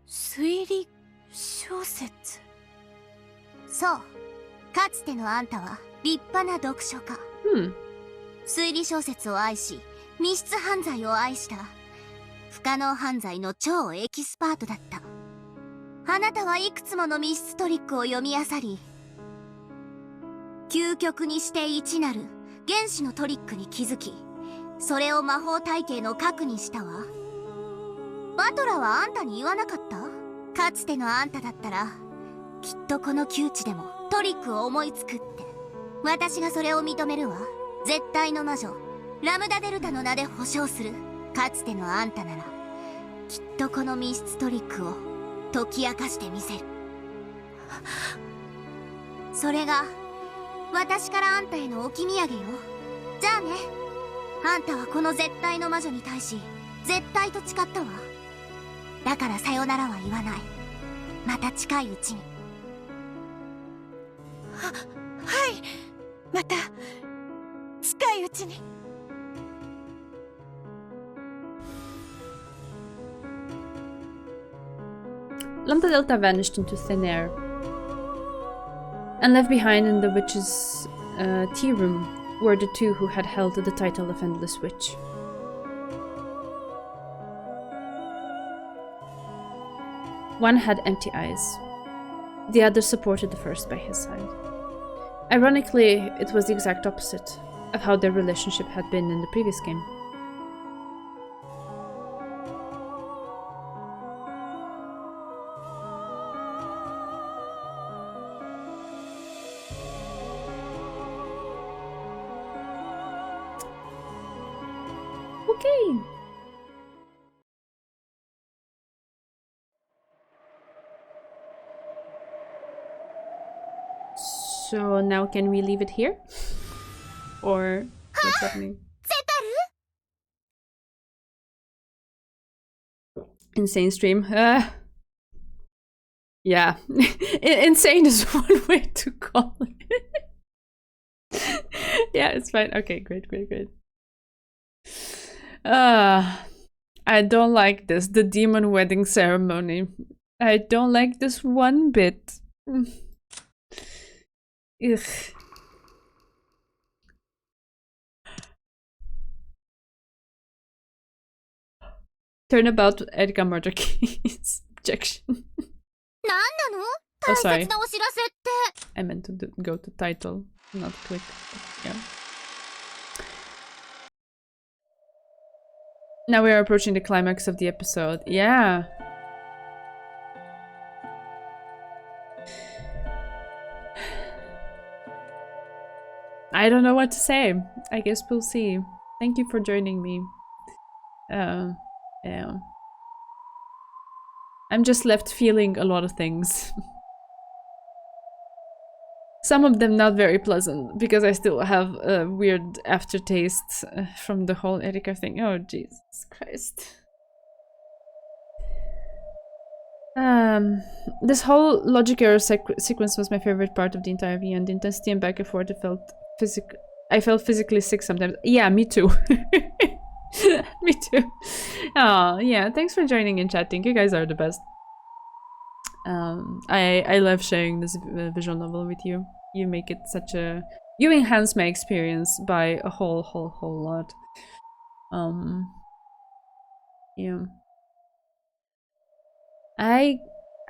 推理小説。そう。かつてのあんたは立派な読書家。推理小説を愛し、密室犯罪を愛した不可能犯罪の超エキスパートだった。あなたはいくつもの密室トリックを読み漁り、究極にして一なる原始のトリックに気づき、それを魔法体系の核にしたわ。バトラーはあんたに言わなかった？かつてのあんただったらきっとこの窮地でもトリックを思いつくって。私がそれを認めるわ。絶対の魔女ラムダデルタの名で保証する。かつてのあんたならきっとこの密室トリックを解き明かしてみせる。それが私からあんたへの置き土産よ。じゃあね。あんたはこの絶対の魔女に対し絶対と誓ったわ。だからさよならは言わない。また近いうちに。はい。また近いうちに。Lambda Delta vanished into thin air and left behind in the witch's tea room were the two who had held the title of Endless Witch. One had empty eyes. The other supported the first by his side. Ironically, it was the exact opposite of how their relationship had been in the previous game. Okay. So now can we leave it here? Or what's happening? Insane stream. Yeah. Insane is one way to call it. Yeah, it's fine. Okay, great. I don't like this. The demon wedding ceremony. I don't like this one bit. Ugh. Turnabout Edgar murder case. Objection. Oh, sorry. I meant to go to title, not click. Yeah. Now we are approaching the climax of the episode. Yeah. I don't know what to say. I guess we'll see. Thank you for joining me. Yeah. I'm just left feeling a lot of things. Some of them not very pleasant, because I still have a weird aftertaste from the whole Erika thing. Oh, Jesus Christ. This whole logic error sequence was my favorite part of the entire VN. The intensity and back and forth, I felt physically sick sometimes. Yeah, me too. Me too. Oh, yeah, thanks for joining and chatting. You guys are the best. I love sharing this visual novel with you. You make it such a... You enhance my experience by a whole lot. Yeah.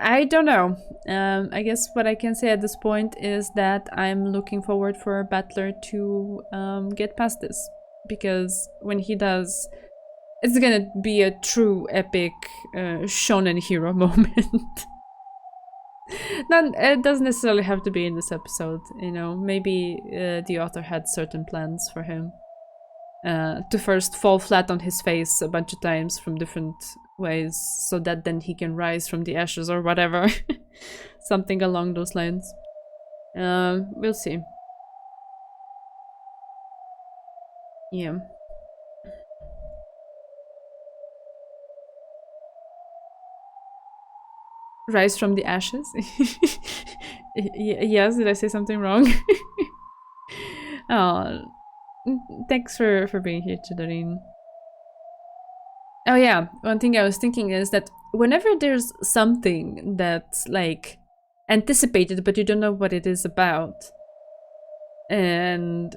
I don't know. I guess what I can say at this point is that I'm looking forward for Battler to get past this. Because when he does, it's gonna be a true epic shonen hero moment. It doesn't necessarily have to be in this episode, you know. Maybe the author had certain plans for him. To first fall flat on his face a bunch of times from different ways, so that then he can rise from the ashes or whatever. Something along those lines. We'll see. Yeah. Rise from the ashes? Yes, did I say something wrong? Oh, thanks for being here, Chidarin. Oh yeah, one thing I was thinking is that whenever there's something that's like anticipated but you don't know what it is about, and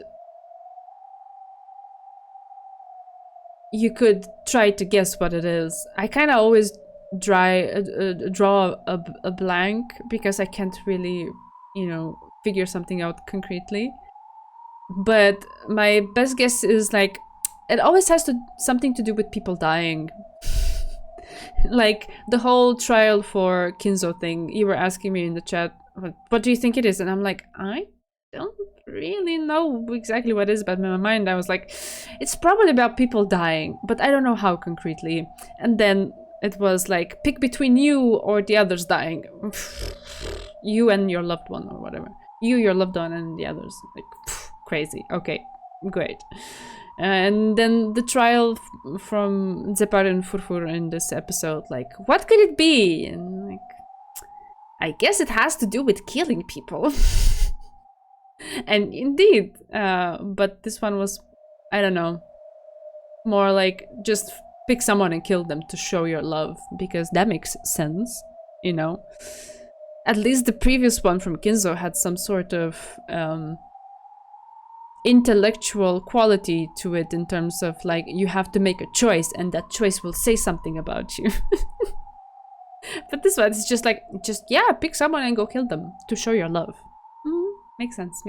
you could try to guess what it is, I kind of always draw a blank because I can't really, you know, figure something out concretely. But my best guess is like it always has something to do with people dying. Like the whole trial for Kinzo thing, you were asking me in the chat, what do you think it is? And I'm like, I don't really know exactly what it is, but in my mind I was like, it's probably about people dying, but I don't know how concretely. And then it was like, pick between you or the others dying. You and your loved one or whatever. You, your loved one, and the others. Like, crazy. Okay, great. And then the trial from Zepar and Furfur in this episode, like, what could it be? And like, I guess it has to do with killing people. And indeed, but this one was, I don't know, more like just pick someone and kill them to show your love, because that makes sense, you know. At least the previous one from Kinzo had some sort of intellectual quality to it, in terms of like, you have to make a choice and that choice will say something about you. But this one is just like, yeah, pick someone and go kill them to show your love. Makes sense.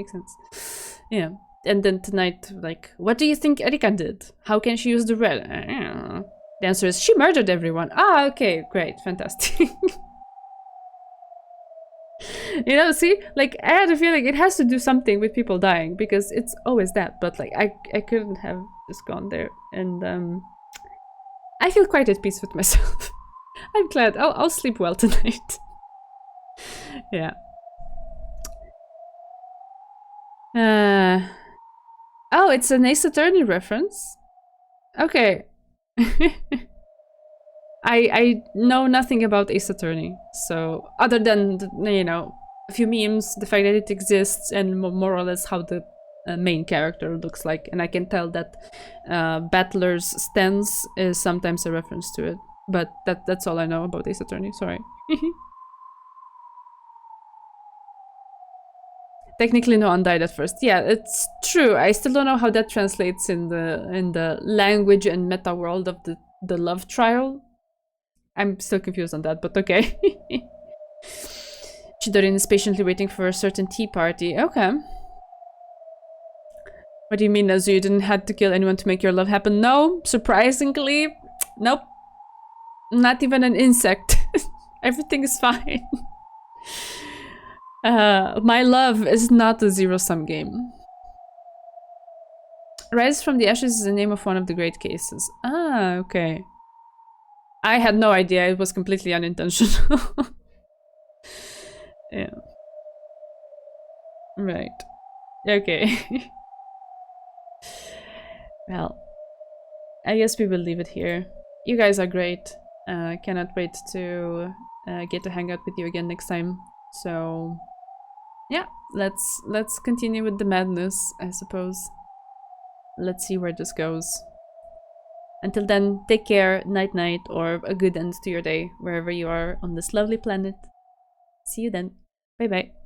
Yeah. And then tonight, like, what do you think Erika did? How can she use the red? The answer is she murdered everyone. Ah, okay, great, fantastic. You know, see, like, I had a feeling it has to do something with people dying, because it's always that, but like, I couldn't have just gone there. And I feel quite at peace with myself. I'm glad. I'll sleep well tonight. Yeah. Oh, it's an Ace Attorney reference. Okay. I know nothing about Ace Attorney, so other than, you know, a few memes, the fact that it exists, and more or less how the main character looks like, and I can tell that Battler's stance is sometimes a reference to it, but that's all I know about Ace Attorney. Sorry. Technically, no one died at first. Yeah, it's true. I still don't know how that translates in the language and meta world of the love trial. I'm still confused on that, but okay. Chidorin is patiently waiting for a certain tea party. Okay. What do you mean, Nazu? You didn't have to kill anyone to make your love happen? No, surprisingly, nope. Not even an insect. Everything is fine. My love is not a zero-sum game. Rise from the Ashes is the name of one of the great cases. Ah, okay. I had no idea. It was completely unintentional. Yeah. Right. Okay. Well, I guess we will leave it here. You guys are great. Cannot wait to get to hang out with you again next time. So, yeah, let's continue with the madness, I suppose. Let's see where this goes. Until then, take care, night night, or a good end to your day, wherever you are on this lovely planet. See you then. Bye bye.